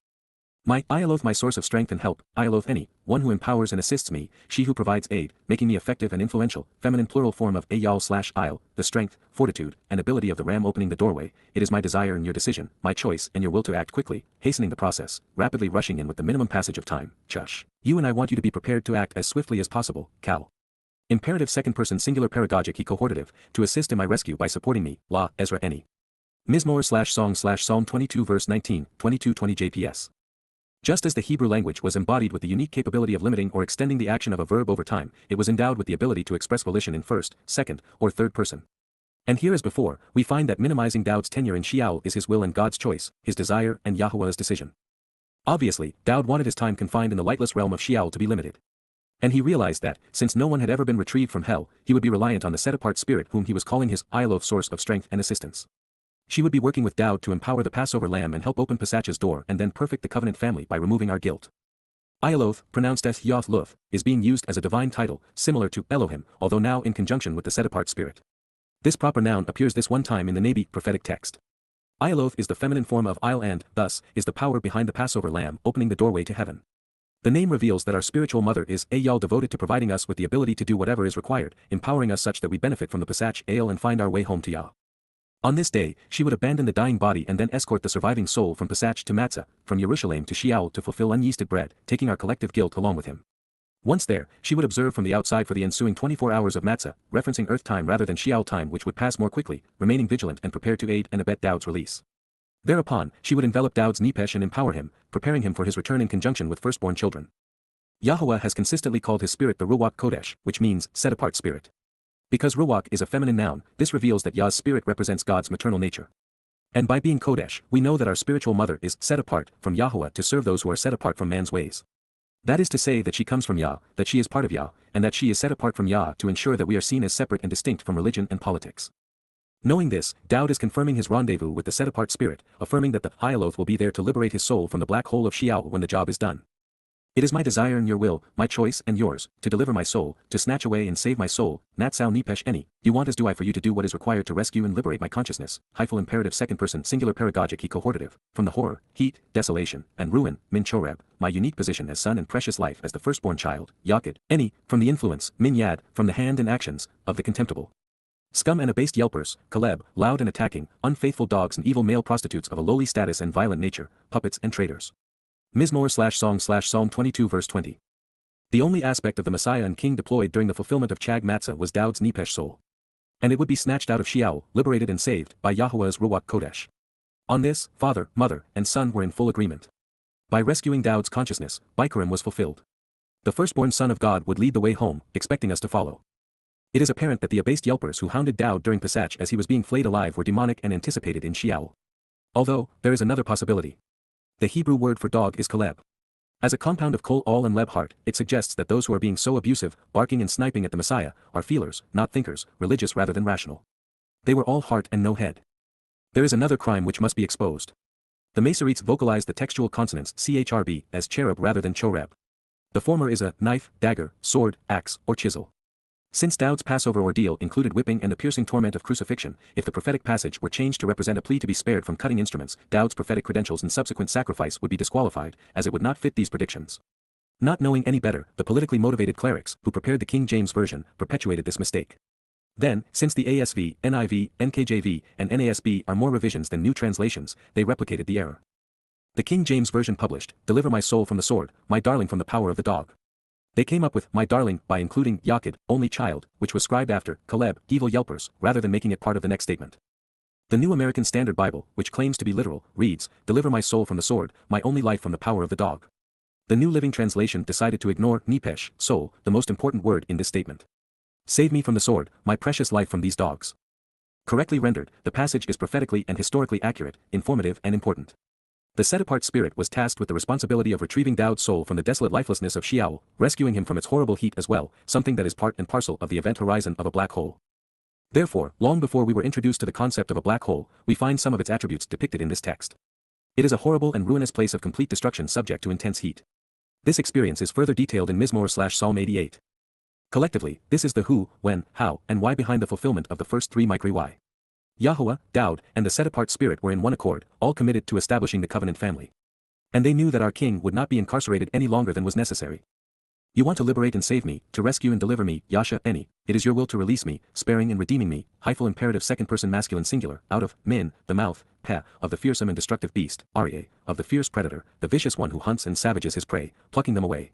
My Ayaloth, my source of strength and help, Ayaloth any, one who empowers and assists me, she who provides aid, making me effective and influential, feminine plural form of Ayal/Ayal, the strength, fortitude, and ability of the ram opening the doorway. It is my desire and your decision, my choice and your will to act quickly, hastening the process, rapidly rushing in with the minimum passage of time, Chush. You and I want you to be prepared to act as swiftly as possible, Kal. Imperative second person singular pedagogic he cohortative, to assist in my rescue by supporting me, La, Ezra any. Mizmowr/Song/Psalm 22 verse 19, 2220 JPS. Just as the Hebrew language was embodied with the unique capability of limiting or extending the action of a verb over time, it was endowed with the ability to express volition in first, second, or third person. And here as before, we find that minimizing Dowd's tenure in Sheol is his will and God's choice, his desire and Yahuwah's decision. Obviously, Dowd wanted his time confined in the lightless realm of Sheol to be limited. And he realized that, since no one had ever been retrieved from hell, he would be reliant on the set-apart spirit whom he was calling his Ayaloth source of strength and assistance. She would be working with Dowd to empower the Passover lamb and help open Pesach's door and then perfect the covenant family by removing our guilt. Ayaloth, pronounced as Yoth Luth, is being used as a divine title, similar to Elohim, although now in conjunction with the set-apart spirit. This proper noun appears this one time in the Nabi prophetic text. Ayaloth is the feminine form of Ayal and, thus, is the power behind the Passover lamb opening the doorway to heaven. The name reveals that our spiritual mother is Ayal, devoted to providing us with the ability to do whatever is required, empowering us such that we benefit from the Pesach Ale and find our way home to Yah. On this day, she would abandon the dying body and then escort the surviving soul from Pesach to Matzah, from Jerusalem to Sheol to fulfill unyeasted bread, taking our collective guilt along with him. Once there, she would observe from the outside for the ensuing 24 hours of Matzah, referencing earth time rather than Sheol time, which would pass more quickly, remaining vigilant and prepared to aid and abet Dowd's release. Thereupon, she would envelop Dowd's nepesh and empower him, preparing him for his return in conjunction with firstborn children. Yahuwah has consistently called his spirit the Ruach Kodesh, which means set-apart spirit. Because Ruach is a feminine noun, this reveals that Yah's spirit represents God's maternal nature. And by being Kodesh, we know that our spiritual mother is set apart from Yahuwah to serve those who are set apart from man's ways. That is to say that she comes from Yah, that she is part of Yah, and that she is set apart from Yah to ensure that we are seen as separate and distinct from religion and politics. Knowing this, Dowd is confirming his rendezvous with the set-apart spirit, affirming that the YAHOWah will be there to liberate his soul from the black hole of Sheol when the job is done. It is my desire and your will, my choice and yours, to deliver my soul, to snatch away and save my soul, Natsal nepesh any, you want as do I for you to do what is required to rescue and liberate my consciousness, hyphal imperative second person singular paragogic ecohortative, from the horror, heat, desolation, and ruin, min choreb, my unique position as son and precious life as the firstborn child, yakid, any, from the influence, min yad, from the hand and actions, of the contemptible. Scum and abased yelpers, Caleb, loud and attacking, unfaithful dogs and evil male prostitutes of a lowly status and violent nature, puppets and traitors. Mizmowr/Song/Psalm 22 verse 20. The only aspect of the Messiah and King deployed during the fulfillment of Chag Matsah was Dowd's nepesh soul. And it would be snatched out of Sheol, liberated and saved, by Yahuwah's Ruach Kodesh. On this, father, mother, and son were in full agreement. By rescuing Dowd's consciousness, Bikurim was fulfilled. The firstborn son of God would lead the way home, expecting us to follow. It is apparent that the abased yelpers who hounded Dowd during Pesach as he was being flayed alive were demonic and anticipated in Sheol. Although, there is another possibility. The Hebrew word for dog is Caleb. As a compound of kol al and leb heart, it suggests that those who are being so abusive, barking and sniping at the Messiah, are feelers, not thinkers, religious rather than rational. They were all heart and no head. There is another crime which must be exposed. The Masoretes vocalize the textual consonants chrb as cherub rather than choreb. The former is a knife, dagger, sword, axe, or chisel. Since Dowd's Passover ordeal included whipping and the piercing torment of crucifixion, if the prophetic passage were changed to represent a plea to be spared from cutting instruments, Dowd's prophetic credentials and subsequent sacrifice would be disqualified, as it would not fit these predictions. Not knowing any better, the politically motivated clerics, who prepared the King James Version, perpetuated this mistake. Then, since the ASV, NIV, NKJV, and NASB are more revisions than new translations, they replicated the error. The King James Version published, "Deliver my soul from the sword, my darling from the power of the dog." They came up with "my darling" by including Yakid, only child, which was scribed after Caleb, evil yelpers, rather than making it part of the next statement. The New American Standard Bible, which claims to be literal, reads, "Deliver my soul from the sword, my only life from the power of the dog." The New Living Translation decided to ignore nepesh, soul, the most important word in this statement. "Save me from the sword, my precious life from these dogs." Correctly rendered, the passage is prophetically and historically accurate, informative and important. The set-apart spirit was tasked with the responsibility of retrieving Dowd's soul from the desolate lifelessness of Sheol, rescuing him from its horrible heat as well, something that is part and parcel of the event horizon of a black hole. Therefore, long before we were introduced to the concept of a black hole, we find some of its attributes depicted in this text. It is a horrible and ruinous place of complete destruction subject to intense heat. This experience is further detailed in Mizmowr/Psalm 88. Collectively, this is the who, when, how, and why behind the fulfillment of the first three micri Y. Yahuwah, Dowd, and the set-apart spirit were in one accord, all committed to establishing the covenant family. And they knew that our king would not be incarcerated any longer than was necessary. You want to liberate and save me, to rescue and deliver me, Yasha, any, it is your will to release me, sparing and redeeming me, hyphal imperative second person masculine singular, out of, min, the mouth, peh, of the fearsome and destructive beast, aria, of the fierce predator, the vicious one who hunts and savages his prey, plucking them away.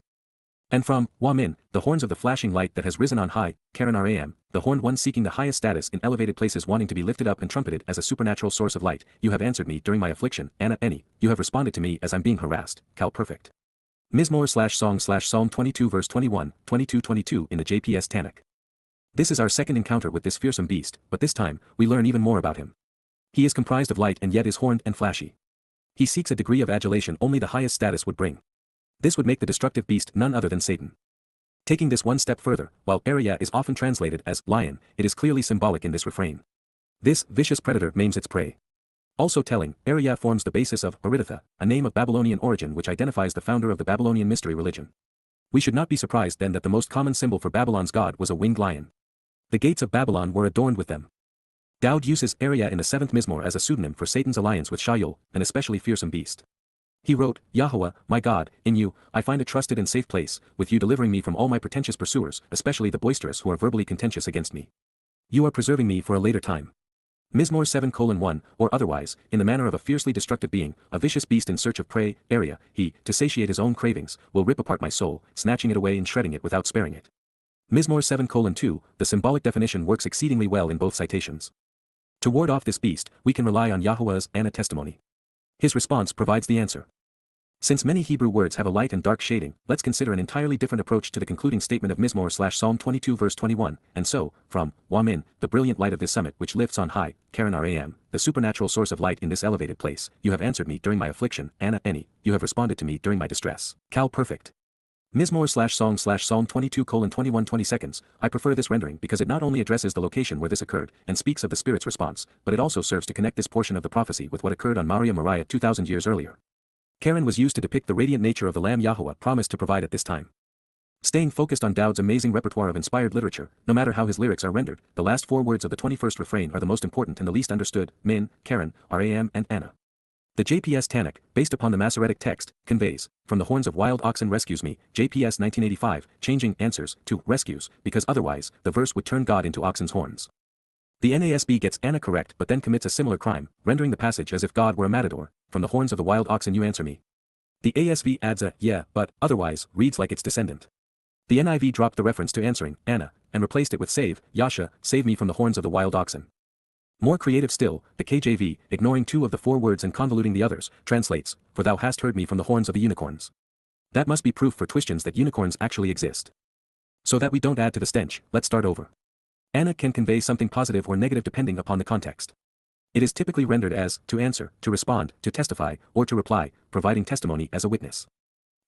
And from, Wamin, the horns of the flashing light that has risen on high, Karen Ram, the horned one seeking the highest status in elevated places wanting to be lifted up and trumpeted as a supernatural source of light, you have answered me during my affliction, Anna any, you have responded to me as I'm being harassed, Cal perfect. Mizmowr/Song/Psalm 22 verse 21, 22-22 in the JPS Tanakh. This is our second encounter with this fearsome beast, but this time, we learn even more about him. He is comprised of light and yet is horned and flashy. He seeks a degree of adulation only the highest status would bring. This would make the destructive beast none other than Satan. Taking this one step further, while Arya is often translated as lion, it is clearly symbolic in this refrain. This vicious predator maims its prey. Also telling, Arya forms the basis of Arithatha, a name of Babylonian origin which identifies the founder of the Babylonian mystery religion. We should not be surprised then that the most common symbol for Babylon's god was a winged lion. The gates of Babylon were adorned with them. Dowd uses Arya in the 7th Mizmowr as a pseudonym for Satan's alliance with Shaul, an especially fearsome beast. He wrote, Yahuwah, my God, in you, I find a trusted and safe place, with you delivering me from all my pretentious pursuers, especially the boisterous who are verbally contentious against me. You are preserving me for a later time. Mizmowr 7:1, or otherwise, in the manner of a fiercely destructive being, a vicious beast in search of prey, Arya, he, to satiate his own cravings, will rip apart my soul, snatching it away and shredding it without sparing it. Mizmowr 7:2, the symbolic definition works exceedingly well in both citations. To ward off this beast, we can rely on Yahuwah's Anna testimony. His response provides the answer. Since many Hebrew words have a light and dark shading, let's consider an entirely different approach to the concluding statement of Mizmowr/Psalm 22 verse 21, and so, from Wamin, the brilliant light of this summit which lifts on high, Karen Ram, the supernatural source of light in this elevated place, you have answered me during my affliction, Anna Eni, you have responded to me during my distress. Cal Perfect. Mizmowr/Song/Psalm 22:21 20 seconds. I prefer this rendering because it not only addresses the location where this occurred, and speaks of the Spirit's response, but it also serves to connect this portion of the prophecy with what occurred on Moriah 2,000 years earlier. Karen was used to depict the radiant nature of the Lamb Yahowah promised to provide at this time. Staying focused on Dowd's amazing repertoire of inspired literature, no matter how his lyrics are rendered, the last four words of the 21st refrain are the most important and the least understood: Min, Karen, Ram and Anna. The JPS Tanakh, based upon the Masoretic text, conveys, from the horns of wild oxen rescues me, JPS 1985, changing answers to rescues, because otherwise, the verse would turn God into oxen's horns. The NASB gets Anna correct but then commits a similar crime, rendering the passage as if God were a matador, from the horns of the wild oxen you answer me. The ASV adds a, yeah, but, otherwise, reads like its descendant. The NIV dropped the reference to answering, Anna, and replaced it with save, Yasha, save me from the horns of the wild oxen. More creative still, the KJV, ignoring two of the four words and convoluting the others, translates, for thou hast heard me from the horns of the unicorns. That must be proof for Twistians that unicorns actually exist. So that we don't add to the stench, let's start over. Anna can convey something positive or negative depending upon the context. It is typically rendered as, to answer, to respond, to testify, or to reply, providing testimony as a witness.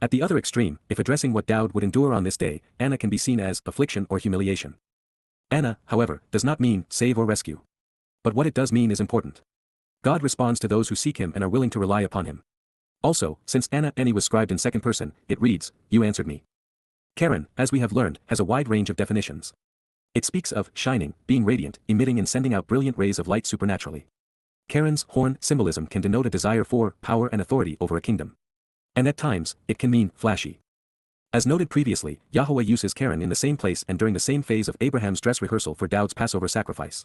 At the other extreme, if addressing what Dowd would endure on this day, Anna can be seen as affliction or humiliation. Anna, however, does not mean save or rescue. But what it does mean is important. God responds to those who seek him and are willing to rely upon him. Also, since Anna Eni was scribed in second person, it reads, you answered me. Karen, as we have learned, has a wide range of definitions. It speaks of shining, being radiant, emitting and sending out brilliant rays of light supernaturally. Karen's horn symbolism can denote a desire for power and authority over a kingdom. And at times, it can mean flashy. As noted previously, Yahowah uses Karen in the same place and during the same phase of Abraham's dress rehearsal for Dowd's Passover sacrifice.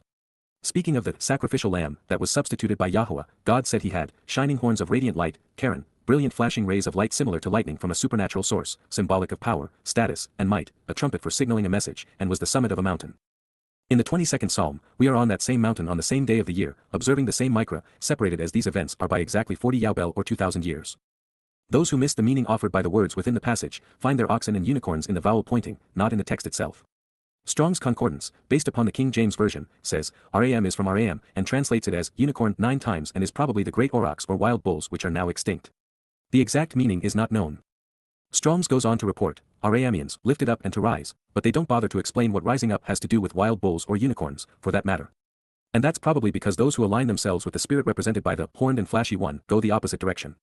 Speaking of the sacrificial lamb that was substituted by Yahowah, God said he had shining horns of radiant light, Karen, brilliant flashing rays of light similar to lightning from a supernatural source, symbolic of power, status, and might, a trumpet for signaling a message, and was the summit of a mountain. In the 22nd Psalm, we are on that same mountain on the same day of the year, observing the same Micra, separated as these events are by exactly 40 Yobel or 2,000 years. Those who miss the meaning offered by the words within the passage, find their oxen and unicorns in the vowel pointing, not in the text itself. Strong's Concordance, based upon the King James Version, says, Ram is from Ram, and translates it as unicorn 9 times and is probably the great aurochs or wild bulls which are now extinct. The exact meaning is not known. Strong's goes on to report, Aramians, lifted up and to rise, but they don't bother to explain what rising up has to do with wild bulls or unicorns, for that matter. And that's probably because those who align themselves with the spirit represented by the horned and flashy one go the opposite direction.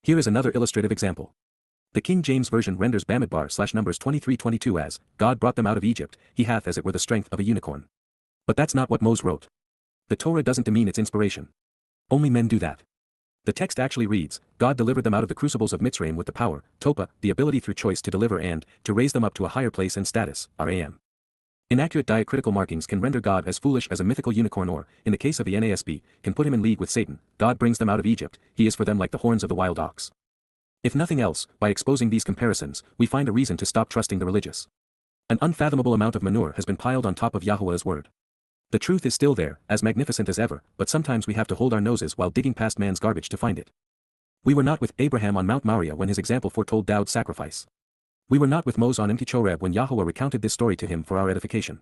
Here is another illustrative example. The King James Version renders Bamidbar/Numbers 23:22 as, God brought them out of Egypt, he hath as it were the strength of a unicorn. But that's not what Moses wrote. The Torah doesn't demean its inspiration. Only men do that. The text actually reads, God delivered them out of the crucibles of Mitzrayim with the power, topa, the ability through choice to deliver and, to raise them up to a higher place and status, ram. Inaccurate diacritical markings can render God as foolish as a mythical unicorn or, in the case of the NASB, can put him in league with Satan. God brings them out of Egypt, he is for them like the horns of the wild ox. If nothing else, by exposing these comparisons, we find a reason to stop trusting the religious. An unfathomable amount of manure has been piled on top of Yahowah's word. The truth is still there, as magnificent as ever, but sometimes we have to hold our noses while digging past man's garbage to find it. We were not with Abraham on Mount Moriah when his example foretold Dowd's sacrifice. We were not with Moses on empty Choreb when Yahowah recounted this story to him for our edification.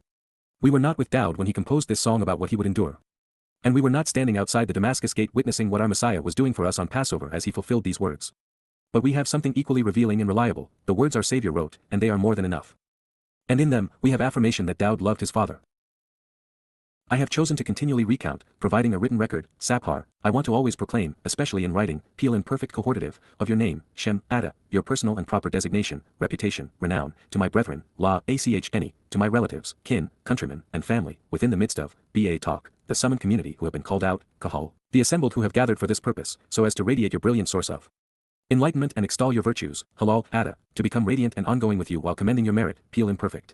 We were not with Dowd when he composed this song about what he would endure. And we were not standing outside the Damascus gate witnessing what our Messiah was doing for us on Passover as he fulfilled these words. But we have something equally revealing and reliable, the words our Savior wrote, and they are more than enough. And in them, we have affirmation that Dowd loved his father. I have chosen to continually recount, providing a written record, Saphar, I want to always proclaim, especially in writing, Peel in perfect cohortative, of your name, Shem, Ada, your personal and proper designation, reputation, renown, to my brethren, La, Ach, Any, to my relatives, kin, countrymen, and family, within the midst of, Ba Talk, the summoned community who have been called out, Kahal, the assembled who have gathered for this purpose, so as to radiate your brilliant source of enlightenment and extol your virtues, Halal, Ada, to become radiant and ongoing with you while commending your merit, Peel imperfect.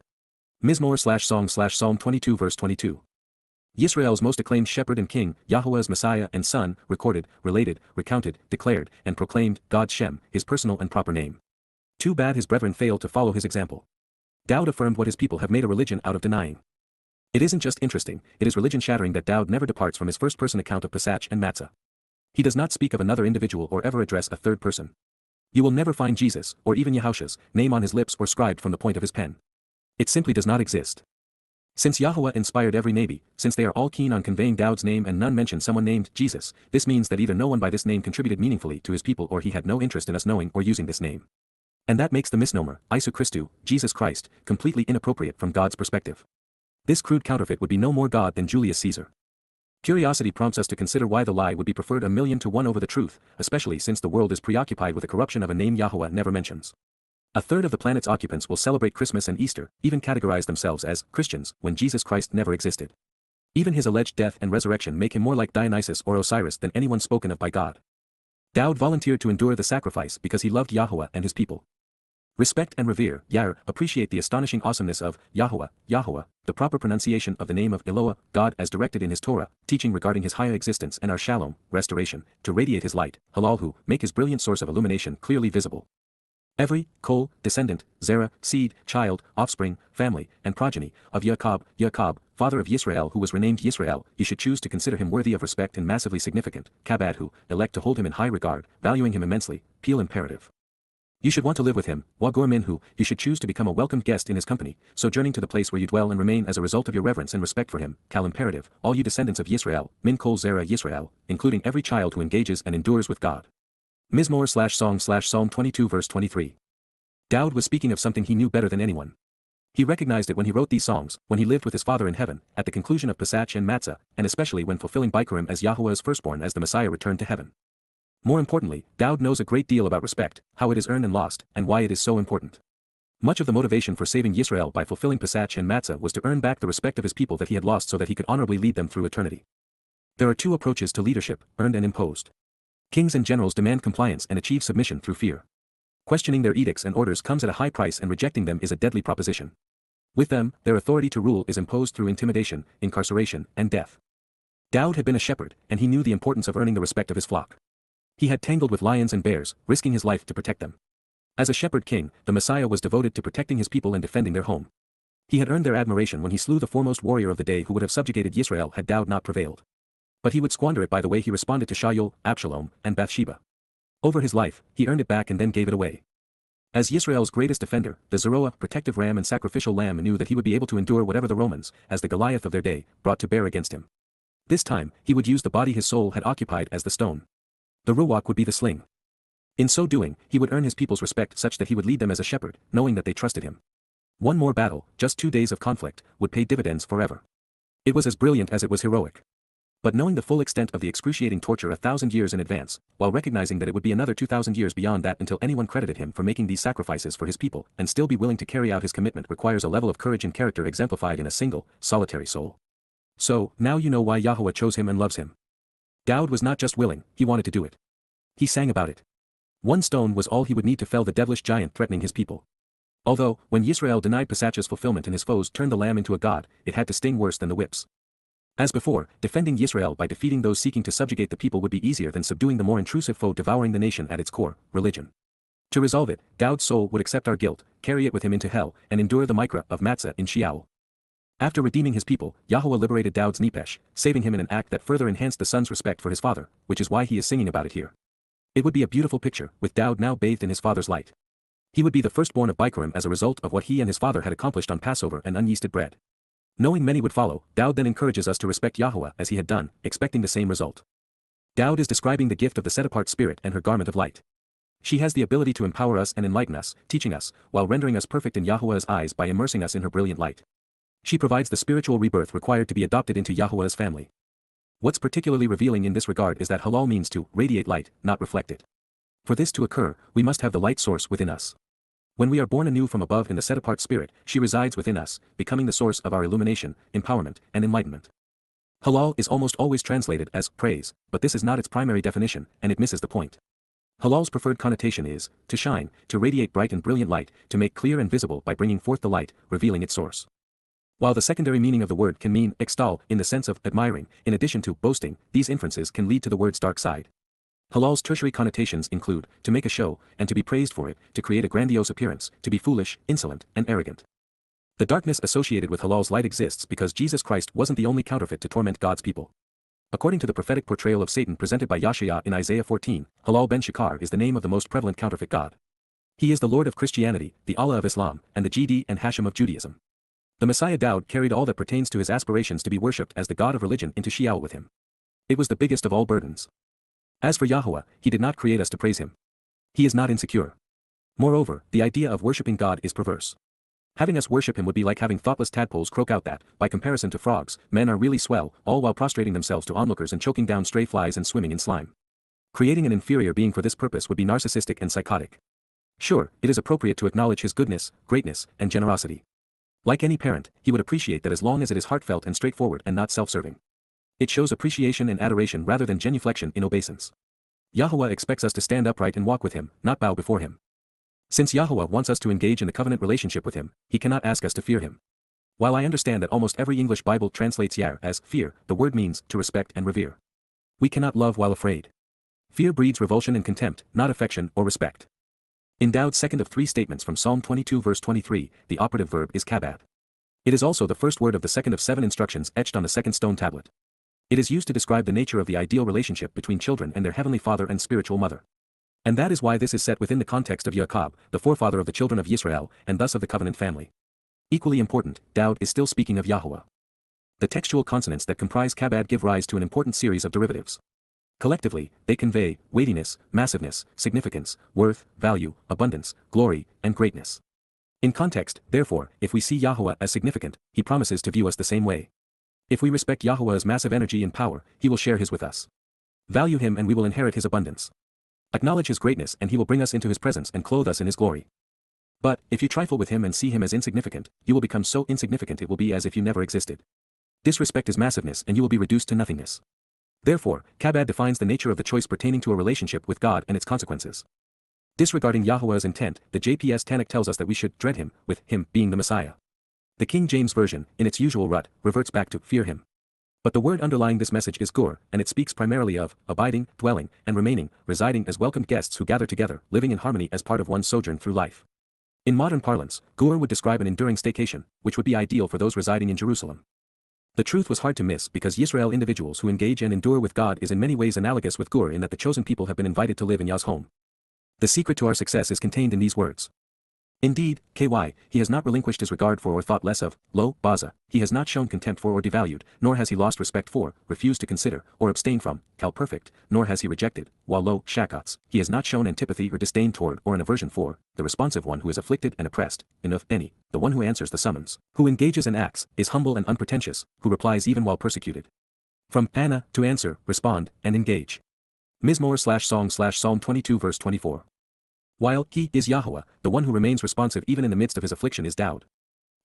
Mizmowr/Song/Psalm 22 verse 22. Yisrael's most acclaimed shepherd and king, Yahowah's Messiah and son, recorded, related, recounted, declared, and proclaimed, God Shem, his personal and proper name. Too bad his brethren failed to follow his example. Dowd affirmed what his people have made a religion out of denying. It isn't just interesting, it is religion-shattering that Dowd never departs from his first-person account of Chag Matsah. He does not speak of another individual or ever address a third person. You will never find Jesus, or even Yahush's, name on his lips or scribed from the point of his pen. It simply does not exist. Since Yahuwah inspired every Nabi, since they are all keen on conveying Dowd's name and none mention someone named Jesus, this means that either no one by this name contributed meaningfully to his people or he had no interest in us knowing or using this name. And that makes the misnomer, Isu Christu, Jesus Christ, completely inappropriate from God's perspective. This crude counterfeit would be no more God than Julius Caesar. Curiosity prompts us to consider why the lie would be preferred 1,000,000 to 1 over the truth, especially since the world is preoccupied with the corruption of a name Yahuwah never mentions. A third of the planet's occupants will celebrate Christmas and Easter, even categorize themselves as Christians, when Jesus Christ never existed. Even his alleged death and resurrection make him more like Dionysus or Osiris than anyone spoken of by God. Dowd volunteered to endure the sacrifice because he loved Yahuwah and his people. Respect and revere, appreciate the astonishing awesomeness of Yahuwah, Yahowah, the proper pronunciation of the name of Eloah, God as directed in his Torah, teaching regarding his higher existence and our shalom, restoration, to radiate his light, halal who, make his brilliant source of illumination clearly visible. Every, Kol, descendant, Zerah, seed, child, offspring, family, and progeny, of Yaakov, father of Yisrael who was renamed Yisrael, you should choose to consider him worthy of respect and massively significant, Kabad who, elect to hold him in high regard, valuing him immensely, Peel imperative. You should want to live with him, Wagor Min who, you should choose to become a welcomed guest in his company, sojourning to the place where you dwell and remain as a result of your reverence and respect for him, Kal imperative, all you descendants of Yisrael, Min Kol Zerah Yisrael, including every child who engages and endures with God. Mizmowr/Song/Psalm 22 verse 23. Dowd was speaking of something he knew better than anyone. He recognized it when he wrote these songs, when he lived with his Father in heaven, at the conclusion of Pesach and Matzah, and especially when fulfilling Bikurim as Yahuwah's firstborn as the Messiah returned to heaven. More importantly, Dowd knows a great deal about respect, how it is earned and lost, and why it is so important. Much of the motivation for saving Yisrael by fulfilling Pesach and Matzah was to earn back the respect of his people that he had lost so that he could honorably lead them through eternity. There are two approaches to leadership, earned and imposed. Kings and generals demand compliance and achieve submission through fear. Questioning their edicts and orders comes at a high price and rejecting them is a deadly proposition. With them, their authority to rule is imposed through intimidation, incarceration, and death. Dowd had been a shepherd, and he knew the importance of earning the respect of his flock. He had tangled with lions and bears, risking his life to protect them. As a shepherd king, the Messiah was devoted to protecting his people and defending their home. He had earned their admiration when he slew the foremost warrior of the day who would have subjugated Yisrael had Dowd not prevailed. But he would squander it by the way he responded to Shaul, Absalom, and Bathsheba. Over his life, he earned it back and then gave it away. As Yisrael's greatest defender, the Zeroah, protective ram and sacrificial lamb knew that he would be able to endure whatever the Romans, as the Goliath of their day, brought to bear against him. This time, he would use the body his soul had occupied as the stone. The Ruach would be the sling. In so doing, he would earn his people's respect such that he would lead them as a shepherd, knowing that they trusted him. One more battle, just 2 days of conflict, would pay dividends forever. It was as brilliant as it was heroic. But knowing the full extent of the excruciating torture 1,000 years in advance, while recognizing that it would be another 2,000 years beyond that until anyone credited him for making these sacrifices for his people, and still be willing to carry out his commitment requires a level of courage and character exemplified in a single, solitary soul. So, now you know why Yahuwah chose him and loves him. Dowd was not just willing, he wanted to do it. He sang about it. 1 stone was all he would need to fell the devilish giant threatening his people. Although, when Yisrael denied Pesach's fulfillment and his foes turned the lamb into a god, it had to sting worse than the whips. As before, defending Yisrael by defeating those seeking to subjugate the people would be easier than subduing the more intrusive foe devouring the nation at its core, religion. To resolve it, Dowd's soul would accept our guilt, carry it with him into hell, and endure the mikra of Matzah in Sheol. After redeeming his people, Yahuwah liberated Dowd's nepesh, saving him in an act that further enhanced the son's respect for his father, which is why he is singing about it here. It would be a beautiful picture, with Dowd now bathed in his father's light. He would be the firstborn of Bikurim as a result of what he and his father had accomplished on Passover and unyeasted bread. Knowing many would follow, Dowd then encourages us to respect Yahuwah as he had done, expecting the same result. Dowd is describing the gift of the set-apart spirit and her garment of light. She has the ability to empower us and enlighten us, teaching us, while rendering us perfect in Yahuwah's eyes by immersing us in her brilliant light. She provides the spiritual rebirth required to be adopted into Yahuwah's family. What's particularly revealing in this regard is that halal means to radiate light, not reflect it. For this to occur, we must have the light source within us. When we are born anew from above in the set-apart spirit, she resides within us, becoming the source of our illumination, empowerment, and enlightenment. Halal is almost always translated as praise, but this is not its primary definition, and it misses the point. Halal's preferred connotation is to shine, to radiate bright and brilliant light, to make clear and visible by bringing forth the light, revealing its source. While the secondary meaning of the word can mean extol in the sense of admiring, in addition to boasting, these inferences can lead to the word's dark side. Halal's tertiary connotations include to make a show, and to be praised for it, to create a grandiose appearance, to be foolish, insolent, and arrogant. The darkness associated with halal's light exists because Jesus Christ wasn't the only counterfeit to torment God's people. According to the prophetic portrayal of Satan presented by Yahshua in Isaiah 14, Halal ben Shakar is the name of the most prevalent counterfeit god. He is the Lord of Christianity, the Allah of Islam, and the GD and Hashem of Judaism. The Messiah Dowd carried all that pertains to his aspirations to be worshipped as the God of religion into Sheol with him. It was the biggest of all burdens. As for Yahuwah, he did not create us to praise him. He is not insecure. Moreover, the idea of worshipping God is perverse. Having us worship him would be like having thoughtless tadpoles croak out that, by comparison to frogs, men are really swell, all while prostrating themselves to onlookers and choking down stray flies and swimming in slime. Creating an inferior being for this purpose would be narcissistic and psychotic. Sure, it is appropriate to acknowledge his goodness, greatness, and generosity. Like any parent, he would appreciate that as long as it is heartfelt and straightforward and not self-serving. It shows appreciation and adoration rather than genuflection in obeisance. Yahuwah expects us to stand upright and walk with him, not bow before him. Since Yahuwah wants us to engage in a covenant relationship with him, he cannot ask us to fear him. While I understand that almost every English Bible translates yar as fear, the word means to respect and revere. We cannot love while afraid. Fear breeds revulsion and contempt, not affection or respect. In Dowd's second of three statements from Psalm 22 verse 23, the operative verb is kabat. It is also the first word of the second of 7 instructions etched on the second stone tablet. It is used to describe the nature of the ideal relationship between children and their heavenly father and spiritual mother. And that is why this is set within the context of Jacob, the forefather of the children of Israel, and thus of the covenant family. Equally important, Dowd is still speaking of Yahuwah. The textual consonants that comprise kabad give rise to an important series of derivatives. Collectively, they convey weightiness, massiveness, significance, worth, value, abundance, glory, and greatness. In context, therefore, if we see Yahuwah as significant, he promises to view us the same way. If we respect Yahuwah's massive energy and power, he will share his with us. Value him and we will inherit his abundance. Acknowledge his greatness and he will bring us into his presence and clothe us in his glory. But, if you trifle with him and see him as insignificant, you will become so insignificant it will be as if you never existed. Disrespect his massiveness and you will be reduced to nothingness. Therefore, kabad defines the nature of the choice pertaining to a relationship with God and its consequences. Disregarding Yahuwah's intent, the JPS Tanakh tells us that we should dread him, with him being the Messiah. The King James Version, in its usual rut, reverts back to fear him. But the word underlying this message is gur, and it speaks primarily of abiding, dwelling, and remaining, residing as welcomed guests who gather together, living in harmony as part of one's sojourn through life. In modern parlance, gur would describe an enduring staycation, which would be ideal for those residing in Jerusalem. The truth was hard to miss because Yisrael individuals who engage and endure with God is in many ways analogous with gur in that the chosen people have been invited to live in Yah's home. The secret to our success is contained in these words. Indeed, KY, he has not relinquished his regard for or thought less of, lo, Baza, he has not shown contempt for or devalued, nor has he lost respect for, refused to consider, or abstain from, Cal perfect, nor has he rejected, while lo, Shakats, he has not shown antipathy or disdain toward or an aversion for, the responsive one who is afflicted and oppressed, enough any, the one who answers the summons, who engages and acts, is humble and unpretentious, who replies even while persecuted. From Anna, to answer, respond, and engage. Mizmowr/song/Psalm 22 verse 24. While he is Yahuwah, the one who remains responsive even in the midst of his affliction is Dowd.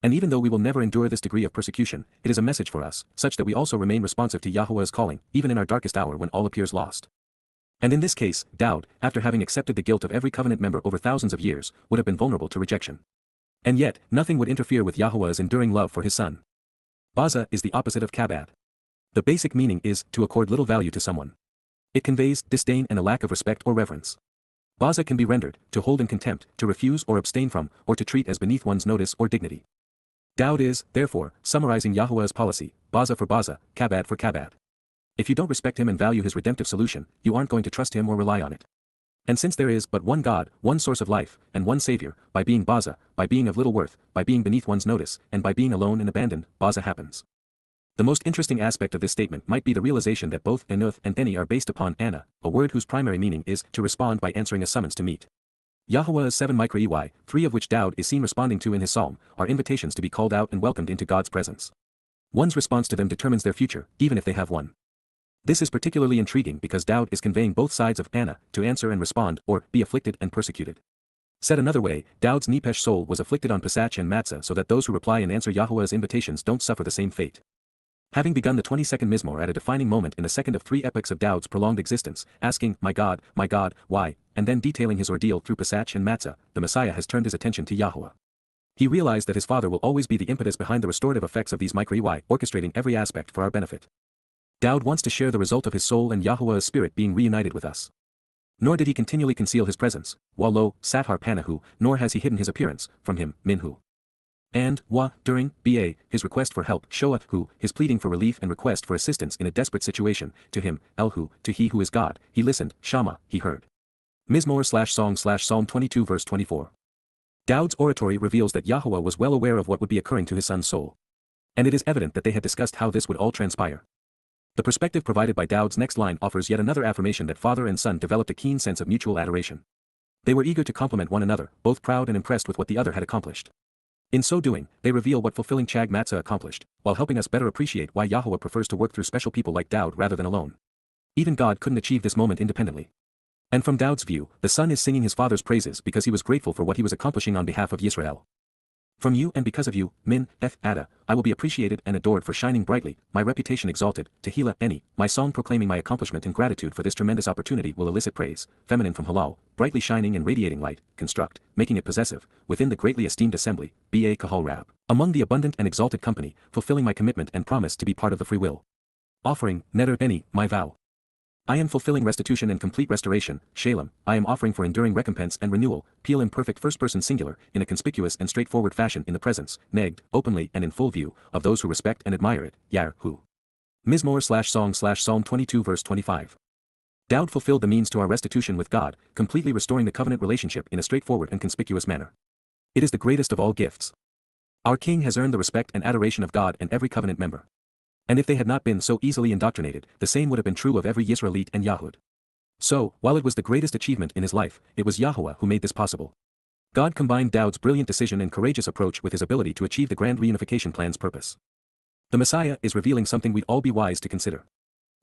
And even though we will never endure this degree of persecution, it is a message for us, such that we also remain responsive to Yahuwah's calling, even in our darkest hour when all appears lost. And in this case, Dowd, after having accepted the guilt of every covenant member over thousands of years, would have been vulnerable to rejection. And yet, nothing would interfere with Yahuwah's enduring love for his son. Baza is the opposite of kabad. The basic meaning is to accord little value to someone. It conveys disdain and a lack of respect or reverence. Baza can be rendered, to hold in contempt, to refuse or abstain from, or to treat as beneath one's notice or dignity. Dowd is, therefore, summarizing Yahuwah's policy, Baza for Baza, kabad for kabad. If you don't respect him and value his redemptive solution, you aren't going to trust him or rely on it. And since there is but one God, one source of life, and one Savior, by being Baza, by being of little worth, by being beneath one's notice, and by being alone and abandoned, Baza happens. The most interesting aspect of this statement might be the realization that both Enuth and Eni are based upon Anna, a word whose primary meaning is to respond by answering a summons to meet. Yahuwah's 7 micro-EY, 3 of which Dowd is seen responding to in his psalm, are invitations to be called out and welcomed into God's presence. One's response to them determines their future, even if they have one. This is particularly intriguing because Dowd is conveying both sides of Anna, to answer and respond, or be afflicted and persecuted. Said another way, Dowd's nepesh soul was afflicted on Chag Matsah so that those who reply and answer Yahuwah's invitations don't suffer the same fate. Having begun the 22nd Mizmowr at a defining moment in the second of 3 epochs of Dowd's prolonged existence, asking, my God, why, and then detailing his ordeal through Chag Matsah, the Messiah has turned his attention to Yahuwah. He realized that his Father will always be the impetus behind the restorative effects of these micro-EY, orchestrating every aspect for our benefit. Dowd wants to share the result of his soul and Yahuwah's spirit being reunited with us. Nor did he continually conceal his presence, while lo, Sathar Panahu, nor has he hidden his appearance, from him, Minhu. And during his request for help, Shoah who, his pleading for relief and request for assistance in a desperate situation, to him, Elhu, to he who is God, he listened, Shama, he heard. Mizmowr/Song/Psalm 22 verse 24. Dowd's oratory reveals that Yahowah was well aware of what would be occurring to his son's soul. And it is evident that they had discussed how this would all transpire. The perspective provided by Dowd's next line offers yet another affirmation that father and son developed a keen sense of mutual adoration. They were eager to compliment one another, both proud and impressed with what the other had accomplished. In so doing, they reveal what fulfilling Chag Matsah accomplished, while helping us better appreciate why Yahowah prefers to work through special people like Dowd rather than alone. Even God couldn't achieve this moment independently. And from Dowd's view, the son is singing his father's praises because he was grateful for what he was accomplishing on behalf of Yisrael. From you and because of you, Yada, I will be appreciated and adored for shining brightly, my reputation exalted, Tehillah Eni, my song proclaiming my accomplishment and gratitude for this tremendous opportunity will elicit praise, feminine from halal, brightly shining and radiating light, construct, making it possessive, within the greatly esteemed assembly, Kahal Rab, among the abundant and exalted company, fulfilling my commitment and promise to be part of the free will. Offering, Neder Eni, my vow. I am fulfilling restitution and complete restoration, Shalem, I am offering for enduring recompense and renewal, Peel imperfect first person singular, in a conspicuous and straightforward fashion in the presence, neged, openly and in full view, of those who respect and admire it, YAHOWah. Mizmowr/Song/Psalm 22 verse 25. Dowd fulfilled the means to our restitution with God, completely restoring the covenant relationship in a straightforward and conspicuous manner. It is the greatest of all gifts. Our King has earned the respect and adoration of God and every covenant member. And if they had not been so easily indoctrinated, the same would have been true of every Yisraelite and Yahud. So, while it was the greatest achievement in his life, it was Yahowah who made this possible. God combined Dowd's brilliant decision and courageous approach with his ability to achieve the grand reunification plan's purpose. The Messiah is revealing something we'd all be wise to consider.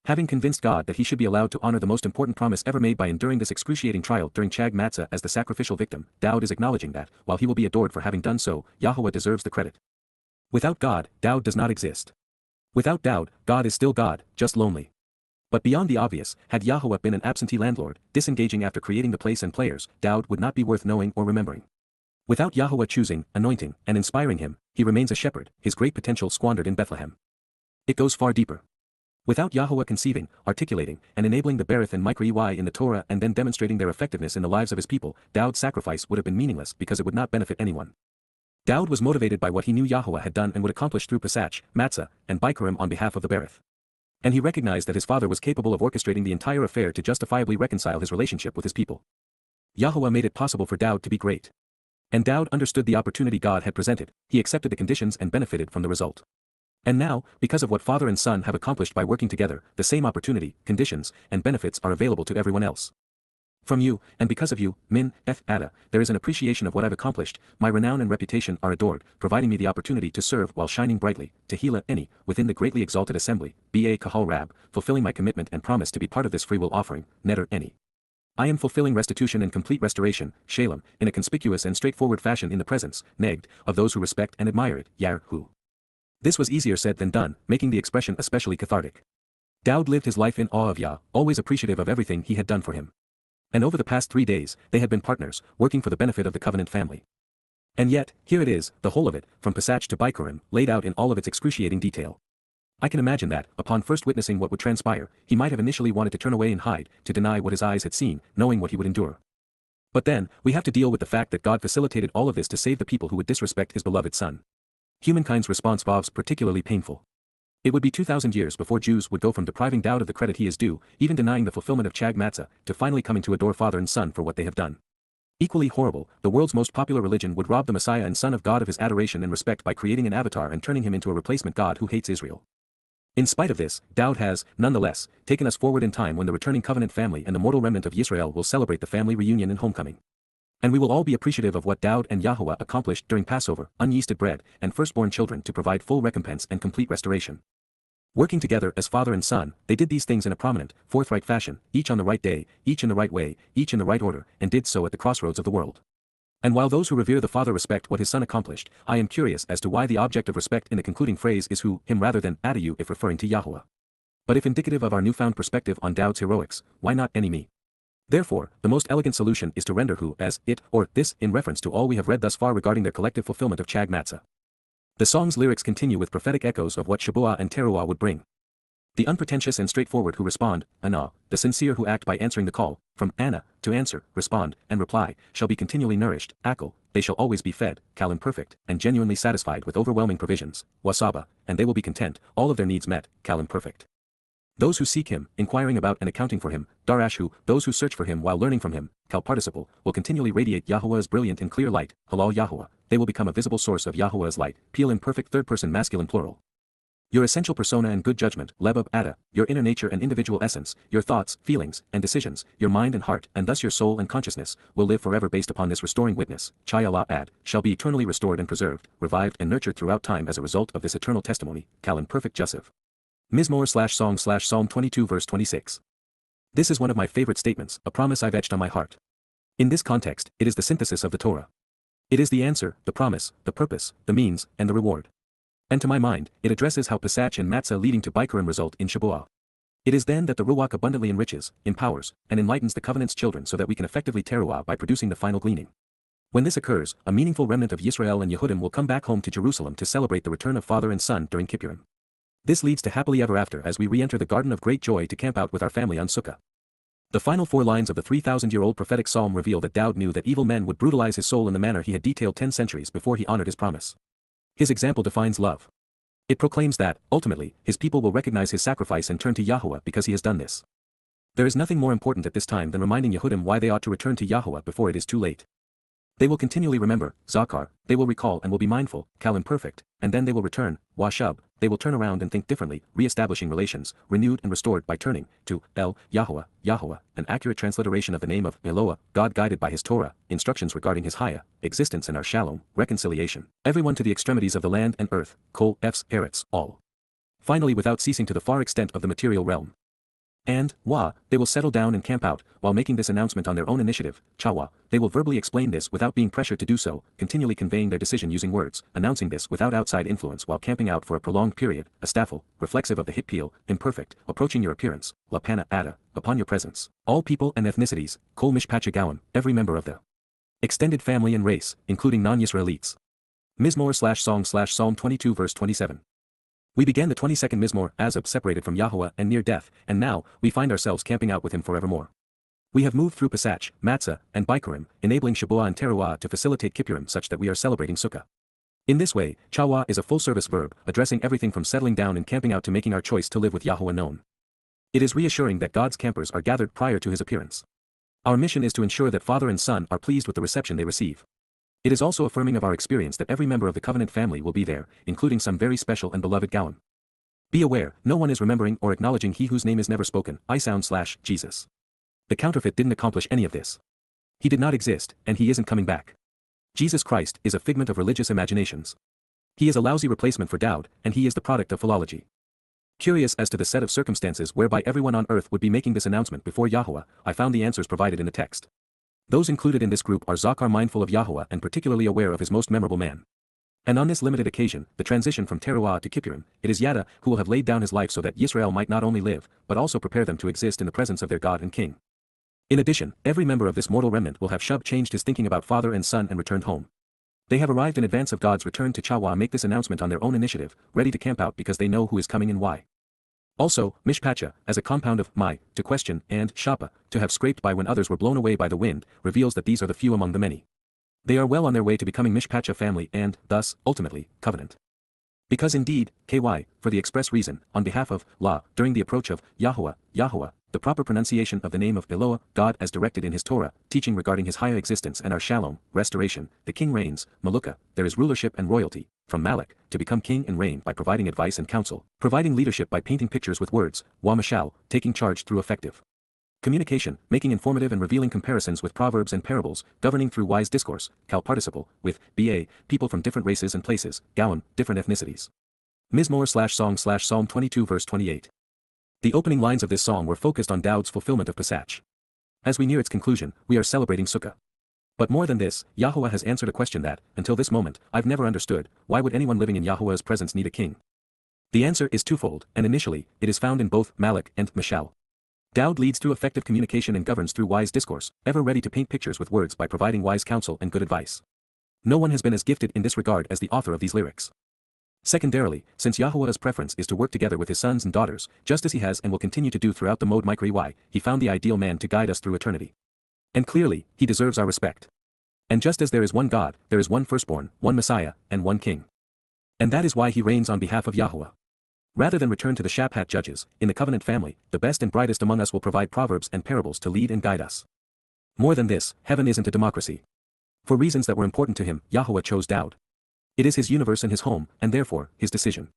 Having convinced God that he should be allowed to honor the most important promise ever made by enduring this excruciating trial during Chag Matsah as the sacrificial victim, Dowd is acknowledging that, while he will be adored for having done so, Yahowah deserves the credit. Without God, Dowd does not exist. Without Dowd, God is still God, just lonely. But beyond the obvious, had Yahowah been an absentee landlord, disengaging after creating the place and players, Dowd would not be worth knowing or remembering. Without Yahowah choosing, anointing, and inspiring him, he remains a shepherd, his great potential squandered in Bethlehem. It goes far deeper. Without Yahowah conceiving, articulating, and enabling the Berith and Micro-EY in the Torah and then demonstrating their effectiveness in the lives of his people, Dowd's sacrifice would have been meaningless because it would not benefit anyone. Dowd was motivated by what he knew Yahowah had done and would accomplish through Pesach, Matzah, and Bikurim on behalf of the Berith. And he recognized that his father was capable of orchestrating the entire affair to justifiably reconcile his relationship with his people. Yahowah made it possible for Dowd to be great. And Dowd understood the opportunity God had presented, he accepted the conditions and benefited from the result. And now, because of what father and son have accomplished by working together, the same opportunity, conditions, and benefits are available to everyone else. From you, and because of you, Yada, there is an appreciation of what I've accomplished, my renown and reputation are adored, providing me the opportunity to serve while shining brightly, Tehillah Eni, within the greatly exalted assembly, Kahal Rab, fulfilling my commitment and promise to be part of this free will offering, Neder Eni. I am fulfilling restitution and complete restoration, Shalem, in a conspicuous and straightforward fashion in the presence, neged, of those who respect and admire it, YAHOWah. This was easier said than done, making the expression especially cathartic. Dowd lived his life in awe of Yah, always appreciative of everything he had done for him. And over the past 3 days, they had been partners, working for the benefit of the covenant family. And yet, here it is, the whole of it, from Pesach to Bikurim, laid out in all of its excruciating detail. I can imagine that, upon first witnessing what would transpire, he might have initially wanted to turn away and hide, to deny what his eyes had seen, knowing what he would endure. But then, we have to deal with the fact that God facilitated all of this to save the people who would disrespect his beloved son. Humankind's response was particularly painful. It would be 2,000 years before Jews would go from depriving Dowd of the credit he is due, even denying the fulfillment of Chag Matsah, to finally coming to adore father and son for what they have done. Equally horrible, the world's most popular religion would rob the Messiah and Son of God of his adoration and respect by creating an avatar and turning him into a replacement God who hates Israel. In spite of this, Dowd has, nonetheless, taken us forward in time when the returning covenant family and the mortal remnant of Yisrael will celebrate the family reunion and homecoming. And we will all be appreciative of what Dowd and Yahowah accomplished during Passover, unyeasted bread, and firstborn children to provide full recompense and complete restoration. Working together as father and son, they did these things in a prominent, forthright fashion, each on the right day, each in the right way, each in the right order, and did so at the crossroads of the world. And while those who revere the father respect what his son accomplished, I am curious as to why the object of respect in the concluding phrase is who, him rather than Adayu if referring to Yahowah. But if indicative of our newfound perspective on Dowd's heroics, why not any me? Therefore, the most elegant solution is to render who as it or this in reference to all we have read thus far regarding their collective fulfillment of Chag Matsah. The song's lyrics continue with prophetic echoes of what Shabuah and Teruah would bring. The unpretentious and straightforward who respond, Anah, the sincere who act by answering the call, from Anna, to answer, respond, and reply, shall be continually nourished, Akal, they shall always be fed, kalim perfect, and genuinely satisfied with overwhelming provisions, wasaba, and they will be content, all of their needs met, kalim perfect. Those who seek him, inquiring about and accounting for him, darashu, those who search for him while learning from him, kal participle, will continually radiate Yahuwah's brilliant and clear light, halal Yahuwah, they will become a visible source of Yahuwah's light, peel in perfect third person masculine plural. Your essential persona and good judgment, lebab ada, your inner nature and individual essence, your thoughts, feelings, and decisions, your mind and heart, and thus your soul and consciousness, will live forever based upon this restoring witness, chayala ad, shall be eternally restored and preserved, revived and nurtured throughout time as a result of this eternal testimony, kalim perfect Joseph. Mizmowr/song/Psalm 22 verse 26. This is one of my favorite statements, a promise I've etched on my heart. In this context, it is the synthesis of the Torah. It is the answer, the promise, the purpose, the means, and the reward. And to my mind, it addresses how Pesach and Matzah leading to Bikurim result in Shabuah. It is then that the Ruach abundantly enriches, empowers, and enlightens the covenant's children so that we can effectively teruah by producing the final gleaning. When this occurs, a meaningful remnant of Yisrael and Yehudim will come back home to Jerusalem to celebrate the return of father and son during Kippurim. This leads to happily ever after as we re-enter the garden of great joy to camp out with our family on Sukkah. The final 4 lines of the 3,000-year-old prophetic psalm reveal that Dowd knew that evil men would brutalize his soul in the manner he had detailed 10 centuries before he honored his promise. His example defines love. It proclaims that, ultimately, his people will recognize his sacrifice and turn to Yahuwah because he has done this. There is nothing more important at this time than reminding Yehudim why they ought to return to Yahuwah before it is too late. They will continually remember, Zakar, they will recall and will be mindful, Kal imperfect, and then they will return, Washub, they will turn around and think differently, re-establishing relations, renewed and restored by turning, to, El, Yahuwah, Yahuwah, an accurate transliteration of the name of Eloah, God guided by his Torah, instructions regarding his Hayah, existence and our Shalom, reconciliation, everyone to the extremities of the land and earth, Kol, Fs, Eretz, all. Finally without ceasing to the far extent of the material realm. And, they will settle down and camp out, while making this announcement on their own initiative, Chawa, they will verbally explain this without being pressured to do so, continually conveying their decision using words, announcing this without outside influence while camping out for a prolonged period, a staffel, reflexive of the hip peel, imperfect, approaching your appearance, lapana ada, upon your presence, all people and ethnicities, kol mishpacha gawim, every member of the extended family and race, including non-Yisraelites. Mizmowr/song/Psalm 22 verse 27. We began the 22nd Mizmowr as separated from Yahuwah and near death, and now, we find ourselves camping out with him forevermore. We have moved through Pesach, Matzah, and Bikurim, enabling Shabuah and Teruah to facilitate Kippurim such that we are celebrating Sukkah. In this way, Chawa is a full-service verb, addressing everything from settling down and camping out to making our choice to live with Yahuwah known. It is reassuring that God's campers are gathered prior to his appearance. Our mission is to ensure that father and son are pleased with the reception they receive. It is also affirming of our experience that every member of the covenant family will be there, including some very special and beloved Gawim. Be aware, no one is remembering or acknowledging he whose name is never spoken, I/Jesus. The counterfeit didn't accomplish any of this. He did not exist, and he isn't coming back. Jesus Christ is a figment of religious imaginations. He is a lousy replacement for Dowd, and he is the product of philology. Curious as to the set of circumstances whereby everyone on earth would be making this announcement before Yahuwah, I found the answers provided in the text. Those included in this group are Zakar mindful of Yahuwah and particularly aware of his most memorable man. And on this limited occasion, the transition from Teruah to Kippurim, it is Yada who will have laid down his life so that Yisrael might not only live, but also prepare them to exist in the presence of their God and King. In addition, every member of this mortal remnant will have changed his thinking about father and son and returned home. They have arrived in advance of God's return to Chawa make this announcement on their own initiative, ready to camp out because they know who is coming and why. Also, mishpacha, as a compound of my, to question, and shapa, to have scraped by when others were blown away by the wind, reveals that these are the few among the many. They are well on their way to becoming mishpacha family and, thus, ultimately, covenant. Because indeed, ky, for the express reason, on behalf of, during the approach of, Yahuwah, the proper pronunciation of the name of Eloah, God as directed in his Torah, teaching regarding his higher existence and our shalom, restoration, the king reigns, Maluka, there is rulership and royalty, from Malik, to become king and reign by providing advice and counsel, providing leadership by painting pictures with words, Mashal, taking charge through effective communication, making informative and revealing comparisons with proverbs and parables, governing through wise discourse, Kal participle, with, people from different races and places, Gawim, different ethnicities. Mizmowr/song/Psalm 22 verse 28. The opening lines of this song were focused on Dowd's fulfillment of Pesach. As we near its conclusion, we are celebrating Sukkah. But more than this, Yahuwah has answered a question that, until this moment, I've never understood: why would anyone living in Yahuwah's presence need a king? The answer is twofold, and initially, it is found in both Malik and Mashal. Dowd leads through effective communication and governs through wise discourse, ever ready to paint pictures with words by providing wise counsel and good advice. No one has been as gifted in this regard as the author of these lyrics. Secondarily, since Yahuwah's preference is to work together with his sons and daughters, just as he has and will continue to do throughout the mode Mikri, he found the ideal man to guide us through eternity. And clearly, he deserves our respect. And just as there is one God, there is one firstborn, one Messiah, and one King. And that is why he reigns on behalf of Yahuwah. Rather than return to the Shabat judges, in the covenant family, the best and brightest among us will provide proverbs and parables to lead and guide us. More than this, heaven isn't a democracy. For reasons that were important to him, Yahuwah chose Dowd. It is his universe and his home, and therefore, his decision.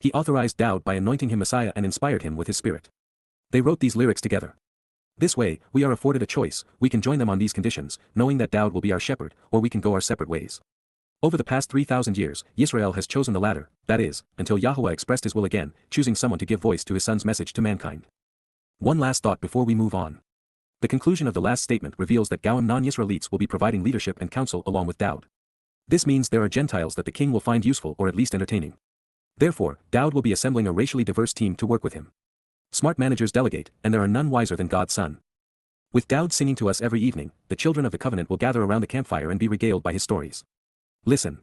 He authorized Dowd by anointing him Messiah and inspired him with his spirit. They wrote these lyrics together. This way, we are afforded a choice, we can join them on these conditions, knowing that Dowd will be our shepherd, or we can go our separate ways. Over the past 3,000 years, Yisrael has chosen the latter, that is, until Yahuwah expressed his will again, choosing someone to give voice to his son's message to mankind. One last thought before we move on. The conclusion of the last statement reveals that Goyim non-Yisraelites will be providing leadership and counsel along with Dowd. This means there are Gentiles that the king will find useful or at least entertaining. Therefore, Dowd will be assembling a racially diverse team to work with him. Smart managers delegate, and there are none wiser than God's son. With Dowd singing to us every evening, the children of the covenant will gather around the campfire and be regaled by his stories. Listen.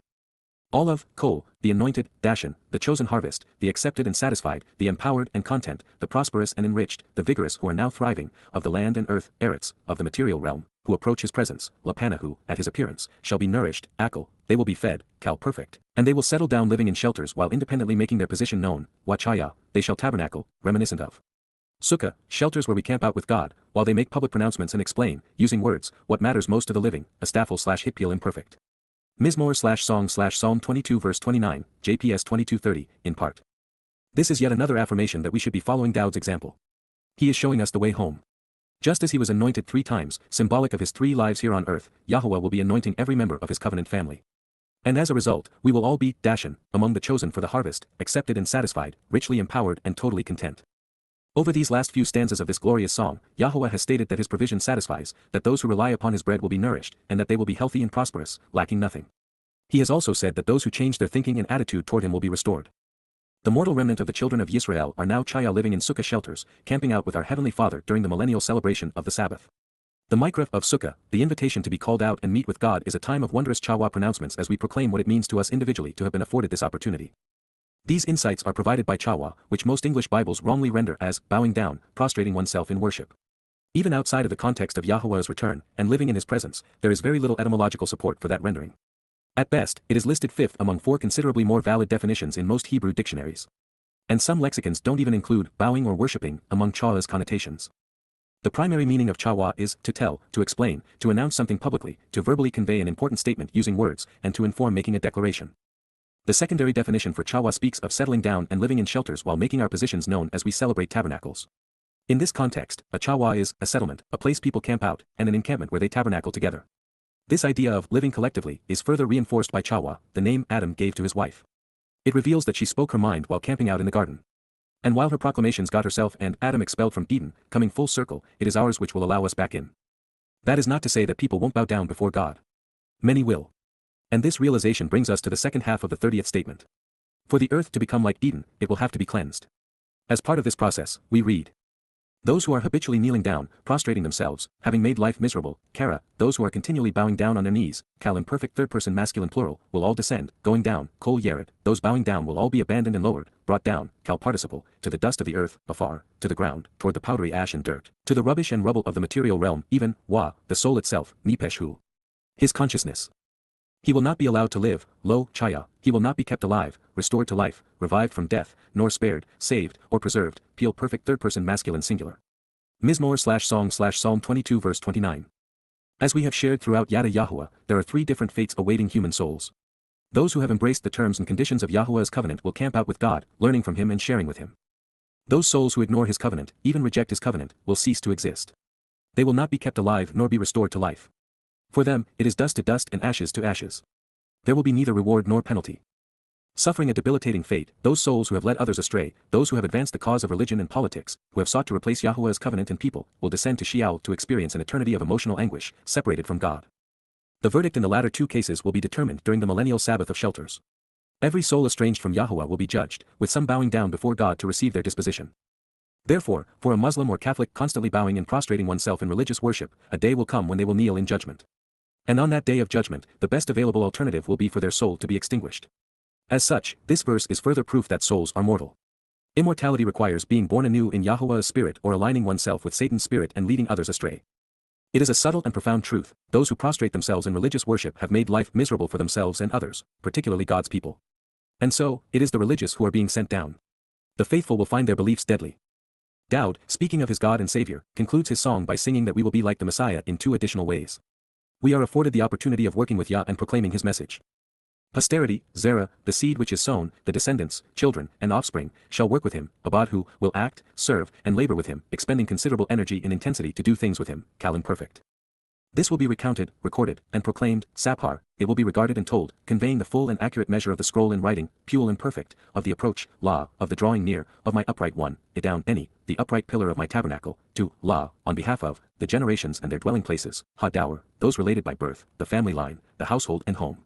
All of, Kol, the anointed, Dashan, the chosen harvest, the accepted and satisfied, the empowered and content, the prosperous and enriched, the vigorous who are now thriving, of the land and earth, Eretz, of the material realm, who approach his presence, Lapanahu, at his appearance, shall be nourished, Akal, they will be fed, Kal perfect, and they will settle down living in shelters while independently making their position known, Wachaya, they shall tabernacle, reminiscent of. Sukkah, shelters where we camp out with God, while they make public pronouncements and explain, using words, what matters most to the living, Astafel/Hippiel imperfect. Mizmowr/Song/Psalm 22 verse 29, JPS 2230, in part. This is yet another affirmation that we should be following Dowd's example. He is showing us the way home. Just as he was anointed 3 times, symbolic of his 3 lives here on earth, Yahuwah will be anointing every member of his covenant family. And as a result, we will all be, Dashan, among the chosen for the harvest, accepted and satisfied, richly empowered and totally content. Over these last few stanzas of this glorious song, Yahuwah has stated that his provision satisfies, that those who rely upon his bread will be nourished, and that they will be healthy and prosperous, lacking nothing. He has also said that those who change their thinking and attitude toward him will be restored. The mortal remnant of the children of Yisrael are now Chaya living in Sukkah shelters, camping out with our Heavenly Father during the millennial celebration of the Sabbath. The Mikrah of Sukkah, the invitation to be called out and meet with God, is a time of wondrous Chawah pronouncements as we proclaim what it means to us individually to have been afforded this opportunity. These insights are provided by Chawah, which most English Bibles wrongly render as bowing down, prostrating oneself in worship. Even outside of the context of Yahuwah's return, and living in his presence, there is very little etymological support for that rendering. At best, it is listed 5th among 4 considerably more valid definitions in most Hebrew dictionaries. And some lexicons don't even include bowing or worshipping among Chawah's connotations. The primary meaning of Chawah is to tell, to explain, to announce something publicly, to verbally convey an important statement using words, and to inform making a declaration. The secondary definition for Chawah speaks of settling down and living in shelters while making our positions known as we celebrate tabernacles. In this context, a Chawah is a settlement, a place people camp out, and an encampment where they tabernacle together. This idea of living collectively is further reinforced by Chawah, the name Adam gave to his wife. It reveals that she spoke her mind while camping out in the garden. And while her proclamations got herself and Adam expelled from Eden, coming full circle, it is ours which will allow us back in. That is not to say that people won't bow down before God. Many will. And this realization brings us to the second half of the 30th statement. For the earth to become like Eden, it will have to be cleansed. As part of this process, we read. Those who are habitually kneeling down, prostrating themselves, having made life miserable, Kara, those who are continually bowing down on their knees, Kal imperfect third person masculine plural, will all descend, going down, Kol Yered, those bowing down will all be abandoned and lowered, brought down, Kal participle, to the dust of the earth, afar, to the ground, toward the powdery ash and dirt, to the rubbish and rubble of the material realm, even, Wa, the soul itself, nepesh hu. His consciousness. He will not be allowed to live, lo, Chaya, he will not be kept alive, restored to life, revived from death, nor spared, saved, or preserved, Peel perfect third person masculine singular. Mizmowr/Song/Psalm 22 verse 29. As we have shared throughout Yada Yahowah, there are 3 different fates awaiting human souls. Those who have embraced the terms and conditions of Yahuwah's covenant will camp out with God, learning from him and sharing with him. Those souls who ignore his covenant, even reject his covenant, will cease to exist. They will not be kept alive nor be restored to life. For them, it is dust to dust and ashes to ashes. There will be neither reward nor penalty. Suffering a debilitating fate, those souls who have led others astray, those who have advanced the cause of religion and politics, who have sought to replace Yahuwah's covenant and people, will descend to Sheol to experience an eternity of emotional anguish, separated from God. The verdict in the latter 2 cases will be determined during the millennial Sabbath of shelters. Every soul estranged from Yahuwah will be judged, with some bowing down before God to receive their disposition. Therefore, for a Muslim or Catholic constantly bowing and prostrating oneself in religious worship, a day will come when they will kneel in judgment. And on that day of judgment, the best available alternative will be for their soul to be extinguished. As such, this verse is further proof that souls are mortal. Immortality requires being born anew in Yahuwah's spirit or aligning oneself with Satan's spirit and leading others astray. It is a subtle and profound truth: those who prostrate themselves in religious worship have made life miserable for themselves and others, particularly God's people. And so, it is the religious who are being sent down. The faithful will find their beliefs deadly. Dowd, speaking of his God and Savior, concludes his song by singing that we will be like the Messiah in two additional ways. We are afforded the opportunity of working with Yah and proclaiming his message. Posterity, Zerah, the seed which is sown, the descendants, children, and offspring, shall work with him, Abad who will act, serve, and labor with him, expending considerable energy and intensity to do things with him, Kal imperfect. This will be recounted, recorded, and proclaimed, Sapar, it will be regarded and told, conveying the full and accurate measure of the scroll in writing, Pule imperfect, of the approach, La, of the drawing near, of my upright one, Idown, Eni, the upright pillar of my tabernacle, to, La, on behalf of, the generations and their dwelling places, Ha dower, those related by birth, the family line, the household and home.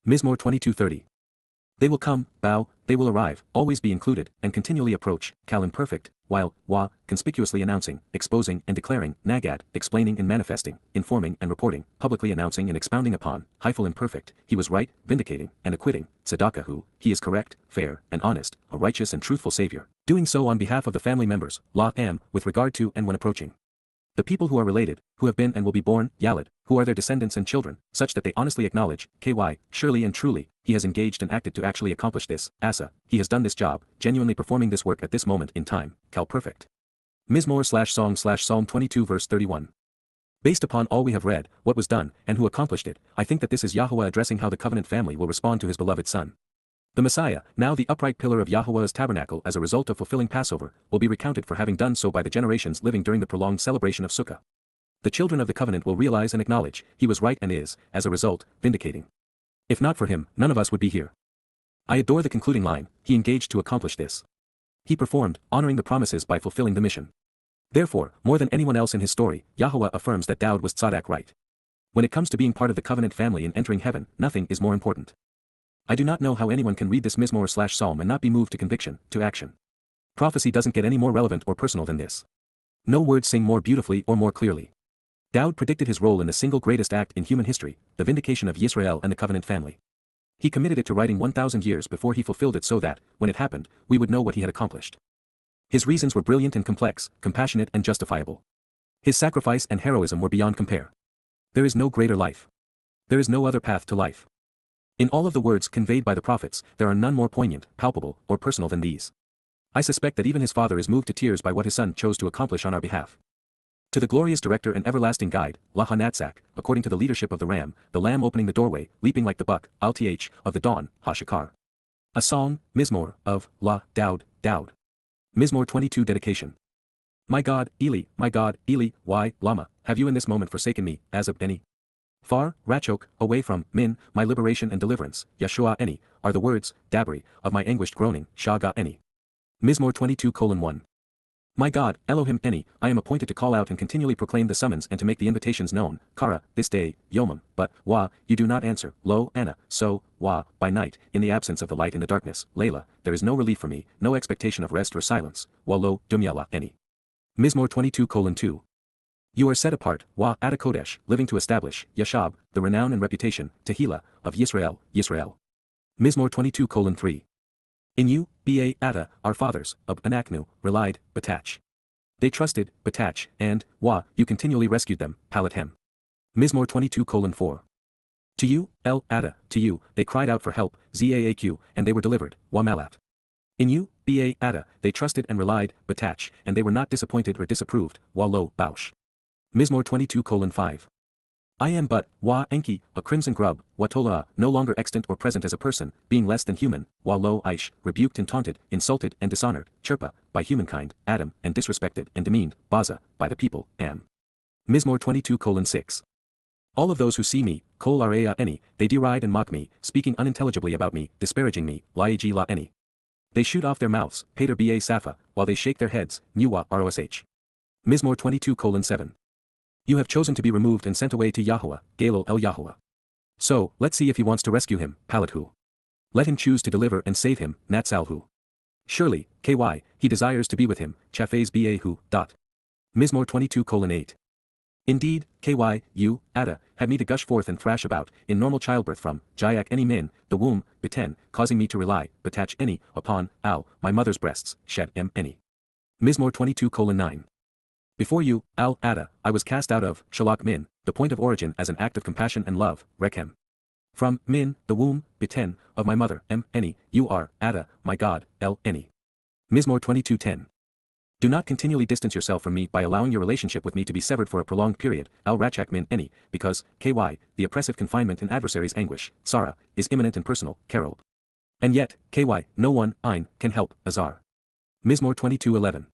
Mizmowr 22:30. They will come, bow, they will arrive, always be included, and continually approach, Kal imperfect, while, Wa, conspicuously announcing, exposing and declaring, Nagad, explaining and manifesting, informing and reporting, publicly announcing and expounding upon, Hyphal imperfect, he was right, vindicating, and acquitting, Tzedakah who, he is correct, fair, and honest, a righteous and truthful Savior, doing so on behalf of the family members, La am, with regard to and when approaching. The people who are related, who have been and will be born, Yalad, who are their descendants and children, such that they honestly acknowledge, KY, surely and truly, he has engaged and acted to actually accomplish this, Asa, he has done this job, genuinely performing this work at this moment in time, Kal perfect. Mizmowr/song/Psalm 22 verse 31. Based upon all we have read, what was done, and who accomplished it, I think that this is Yahowah addressing how the covenant family will respond to his beloved Son. The Messiah, now the upright pillar of Yahowah's tabernacle as a result of fulfilling Passover, will be recounted for having done so by the generations living during the prolonged celebration of Sukkah. The children of the covenant will realize and acknowledge, he was right and is, as a result, vindicating. If not for him, none of us would be here. I adore the concluding line, he engaged to accomplish this. He performed, honoring the promises by fulfilling the mission. Therefore, more than anyone else in his story, Yahowah affirms that Dowd was tzaddik right. When it comes to being part of the covenant family and entering heaven, nothing is more important. I do not know how anyone can read this Mizmowr/Psalm and not be moved to conviction, to action. Prophecy doesn't get any more relevant or personal than this. No words sing more beautifully or more clearly. Dowd predicted his role in the single greatest act in human history, the vindication of Yisrael and the covenant family. He committed it to writing 1,000 years before he fulfilled it so that, when it happened, we would know what he had accomplished. His reasons were brilliant and complex, compassionate and justifiable. His sacrifice and heroism were beyond compare. There is no greater life. There is no other path to life. In all of the words conveyed by the prophets, there are none more poignant, palpable, or personal than these. I suspect that even his father is moved to tears by what his son chose to accomplish on our behalf. To the glorious director and everlasting guide, Lahanatsak, according to the leadership of the ram, the lamb opening the doorway, leaping like the buck, Alth, of the dawn, Hashakar. A song, Mizmowr, of, La, Dowd, Dowd. Mizmowr 22 dedication. My God, Eli, why, Lama, have you in this moment forsaken me, Azab Eni? Far, Rachok, away from, Min, my liberation and deliverance, Yeshua Eni, are the words, Dabri, of my anguished groaning, Shaga Eni. Mizmowr 22:1. My God, Elohim Eni, I am appointed to call out and continually proclaim the summons and to make the invitations known, Kara, this day, Yomam, but, Wa, you do not answer, Lo, Anna, so, Wa, by night, in the absence of the light in the darkness, Layla, there is no relief for me, no expectation of rest or silence, Wa lo, Dumyala Eni. Mizmowr 22:2. You are set apart, Wa Ada Kodesh, living to establish, Yashab, the renown and reputation, Tehillah, of Yisrael, Yisrael. Mizmowr 22:3. In you, Ba Ada, our fathers, of Anaknu, relied, Batach. They trusted, Batach, and, Wa, you continually rescued them, Palathem. Mizmowr 22:4. To you, El Ada, to you, they cried out for help, Zaaq, and they were delivered, Wa Malat. In you, Ba Ada, they trusted and relied, Batach, and they were not disappointed or disapproved, Wa lo, Bausch. Mizmowr 22:5. I am but, Wa Enki, a crimson grub, Watola, no longer extant or present as a person, being less than human, Wa lo Aish, rebuked and taunted, insulted and dishonored, Chirpa, by humankind, Adam, and disrespected and demeaned, Baza, by the people, Am. Mizmowr 22:6. All of those who see me, Kol Area Eni, they deride and mock me, speaking unintelligibly about me, disparaging me, Laiji La Eni. They shoot off their mouths, Pater Ba Safa, while they shake their heads, Nuwa Rosh. Mizmowr 22:7. You have chosen to be removed and sent away to Yahowah, Galil El Yahowah. So, let's see if he wants to rescue him, Palathu. Let him choose to deliver and save him, Natsalhu. Surely, KY, he desires to be with him, Chafez Bahu. Mizmowr 22:8. Indeed, KY, you, Ada, had me to gush forth and thrash about, in normal childbirth from, Jayak Eni Min, the womb, Beten, causing me to rely, Batach Eni, upon, Al, my mother's breasts, Shed M Eni. Mizmowr 22:9. Before you, Al-Ada, I was cast out of, Shalak Min, the point of origin as an act of compassion and love, Rekhem. From, Min, the womb, Biten, of my mother, Eni, you are, Ada, my God, Eni. Mizmowr 22:10. Do not continually distance yourself from me by allowing your relationship with me to be severed for a prolonged period, Al-Rachak Min Eni, because, KY, the oppressive confinement and adversary's anguish, Sarah, is imminent and personal, Carol. And yet, KY, no one, Ein, can help, Azar. Mizmowr 22:11.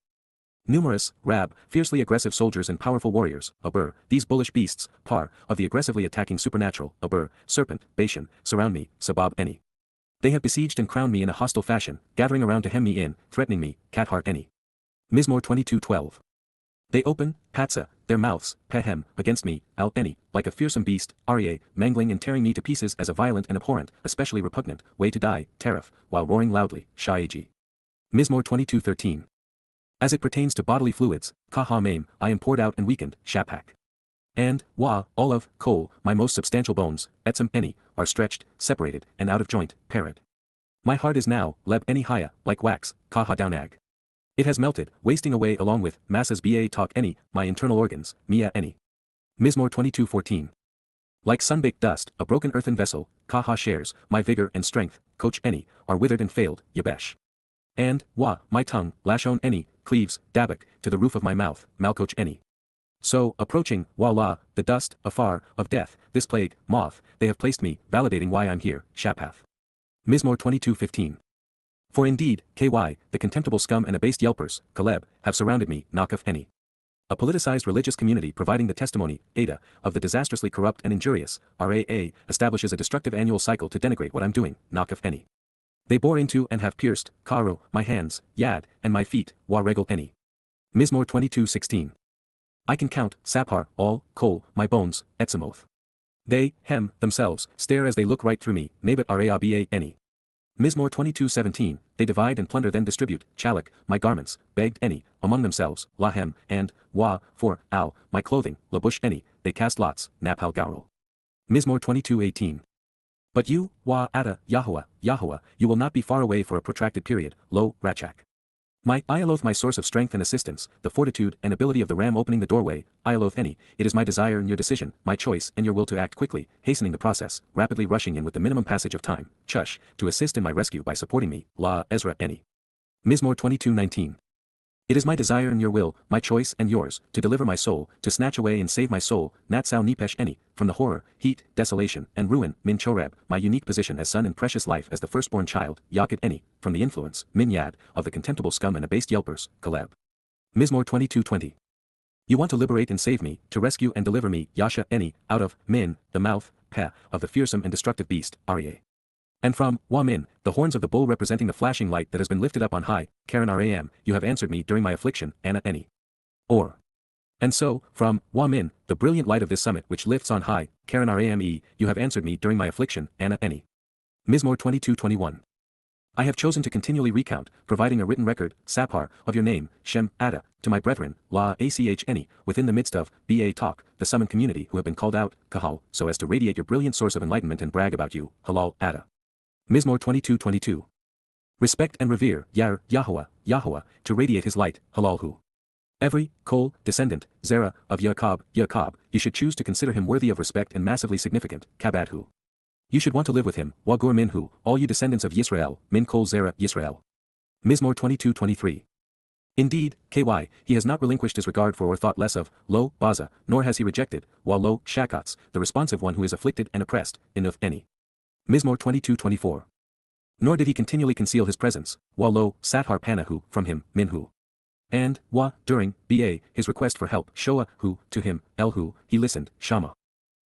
Numerous, Rab, fiercely aggressive soldiers and powerful warriors, Abur, these bullish beasts, Par, of the aggressively attacking supernatural, Abur, serpent, Bashan, surround me, Sabab Eni. They have besieged and crowned me in a hostile fashion, gathering around to hem me in, threatening me, Cathart Eni. Mizmowr 22:12. They open, Patsa, their mouths, Pehem, against me, Al Eni, like a fearsome beast, Aryeh, mangling and tearing me to pieces as a violent and abhorrent, especially repugnant, way to die, Teref, while roaring loudly, Shaiji. Mizmowr 22:13. As it pertains to bodily fluids, Kaha Maim, I am poured out and weakened, Shapak. And, olive, coal, my most substantial bones, Etzem Eni, are stretched, separated, and out of joint, Parad. My heart is now, Leb Eni Haya, like wax, Kaha Downag. It has melted, wasting away along with, Masses Ba Talk Eni, my internal organs, Mia Eni. Mizmowr 22:14. Like sun-baked dust, a broken earthen vessel, Kaha shares, my vigor and strength, Coach Eni, are withered and failed, Yabesh. And, my tongue, Lashon Eni, cleaves, Dabak, to the roof of my mouth, Malkoch Eni. So, approaching, the dust, afar, of death, this plague, moth, they have placed me, validating why I'm here, Shapath. Mizmowr 22:15. For indeed, KY, the contemptible scum and abased yelpers, Caleb, have surrounded me, Nakaf Eni. A politicized religious community providing the testimony, Ada, of the disastrously corrupt and injurious, RAA, establishes a destructive annual cycle to denigrate what I'm doing, Nakaf Eni. They bore into and have pierced, Karo, my hands, Yad, and my feet, Regal Eni. Mizmowr 22:16. I can count, Sapar, all, Kol, my bones, Etzamoth. They, themselves, stare as they look right through me, Nabat Araba Eni. Mizmowr 22:17, they divide and plunder then distribute, Chalak, my garments, begged Eni, among themselves, Lahem, and, for, Al, my clothing, Labush Eni, they cast lots, Naphal Gaurel. Mizmowr 22:18. But you, Ada, Yahowah, you will not be far away for a protracted period, Lo, Rachak. My Ialoth, my source of strength and assistance, the fortitude and ability of the ram opening the doorway, Ialoth Eni, it is my desire and your decision, my choice and your will to act quickly, hastening the process, rapidly rushing in with the minimum passage of time, Chush, to assist in my rescue by supporting me, La, Ezra Eni. Mizmowr 22:19. It is my desire and your will, my choice and yours, to deliver my soul, to snatch away and save my soul, Natsau Nepesh Eni, from the horror, heat, desolation, and ruin, Min Choreb, my unique position as son and precious life as the firstborn child, Yakid Eni, from the influence, Min Yad, of the contemptible scum and abased yelpers, Caleb. Mizmowr 22:20. You want to liberate and save me, to rescue and deliver me, Yasha Eni, out of, Min, the mouth, Peh, of the fearsome and destructive beast, Aryeh. And from, Min, the horns of the bull representing the flashing light that has been lifted up on high, Karen Ram, you have answered me during my affliction, Anna Eni. Or. And so, from, Min, the brilliant light of this summit which lifts on high, Karen Rame, you have answered me during my affliction, Anna Eni. Mizmowr 22:21. I have chosen to continually recount, providing a written record, Sapar, of your name, Shem, Ada, to my brethren, La Ach Eni, within the midst of, Ba Talk, the summoned community who have been called out, Kahal, so as to radiate your brilliant source of enlightenment and brag about you, Halal, Ada. Mizmowr 22:22. Respect and revere, Yahowah, to radiate his light, Halalhu. Every, Kol, descendant, Zerah, of Yaakov, you should choose to consider him worthy of respect and massively significant, Kabadhu. You should want to live with him, Wagur Minhu, all you descendants of Yisrael, Min Kol Zerah, Yisrael. Mizmowr 22:23. Indeed, KY, he has not relinquished his regard for or thought less of, Lo, Baza, nor has he rejected, Lo, Shakats, the responsive one who is afflicted and oppressed, Inuf Eni. Mizmowr 22:24. Nor did he continually conceal his presence, Lo, Sathar Panahu, from him, Minhu. And, during, Ba, his request for help, Shoah, who, to him, Elhu, he listened, Shama.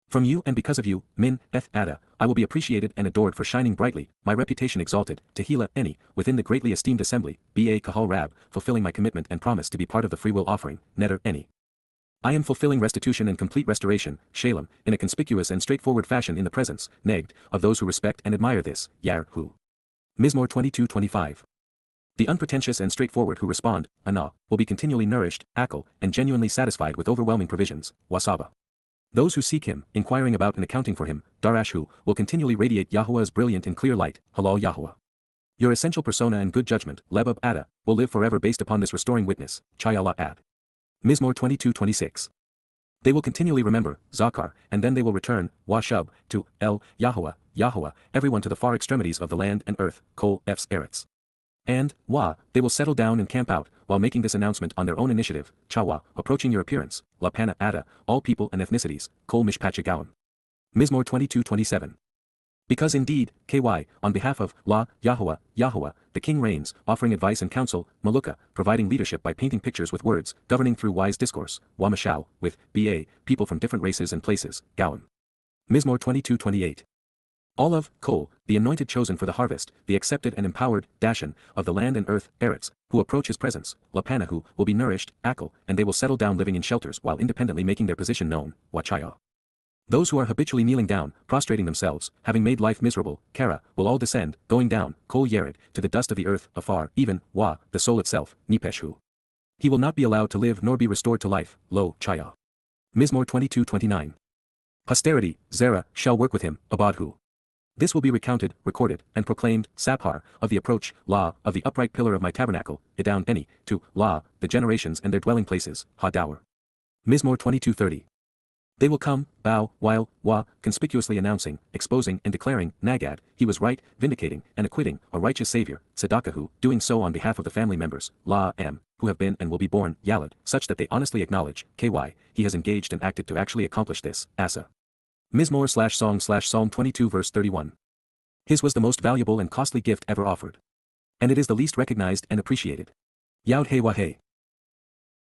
From you and because of you, Min, Eth Ada, I will be appreciated and adored for shining brightly, my reputation exalted, Tehillah Eni, within the greatly esteemed assembly, Ba Kahal Rab, fulfilling my commitment and promise to be part of the freewill offering, Neder Eni. I am fulfilling restitution and complete restoration, Shalem, in a conspicuous and straightforward fashion in the presence, Neged, of those who respect and admire this, Yar-Hu. Mizmowr 22:25. The unpretentious and straightforward who respond, Anah, will be continually nourished, Akal, and genuinely satisfied with overwhelming provisions, Wasaba. Those who seek him, inquiring about and accounting for him, Darashhu, will continually radiate Yahowah's brilliant and clear light, Halal Yahowah. Your essential persona and good judgment, Lebab Ada, will live forever based upon this restoring witness, Chayallah Ad. Mizmowr 22:26. They will continually remember, Zakar, and then they will return, Washub, to Yahowah, Yahowah, everyone to the far extremities of the land and earth, Kol F's Eretz. And, they will settle down and camp out, while making this announcement on their own initiative, Chawa, approaching your appearance, Lapana Ada, all people and ethnicities, Kol Mishpachagawim. Mizmowr 22:27. Because indeed, KY, on behalf of Yahowah, Yahowah, the king reigns, offering advice and counsel, Maluka, providing leadership by painting pictures with words, governing through wise discourse, Wamashau, with people from different races and places, Gawim. Mizmowr 22:28. All of Kol, the anointed chosen for the harvest, the accepted and empowered, Dashan, of the land and earth, Eretz, who approach his presence, Lapana who will be nourished, Akal, and they will settle down living in shelters while independently making their position known, Wachaya. Those who are habitually kneeling down, prostrating themselves, having made life miserable, Kara, will all descend, going down, Kol Yered, to the dust of the earth, afar, even, the soul itself, Nepeshu. He will not be allowed to live nor be restored to life, lo, Chaya. Mizmowr 22:29. Posterity, Zerah, shall work with him, Abadhu. This will be recounted, recorded, and proclaimed, Saphar, of the approach, of the upright pillar of my tabernacle, Idown Eni, to, the generations and their dwelling places, Ha-Dower. Mizmowr 22:30. They will come, bow, while, conspicuously announcing, exposing and declaring, Nagad, he was right, vindicating, and acquitting, a righteous Savior, Tzedakahu, doing so on behalf of the family members, who have been and will be born, Yalad, such that they honestly acknowledge, KY, he has engaged and acted to actually accomplish this, Asa. Mizmowr/Song/Psalm 22 verse 31. His was the most valuable and costly gift ever offered. And it is the least recognized and appreciated. Yod Hey Wah Hey.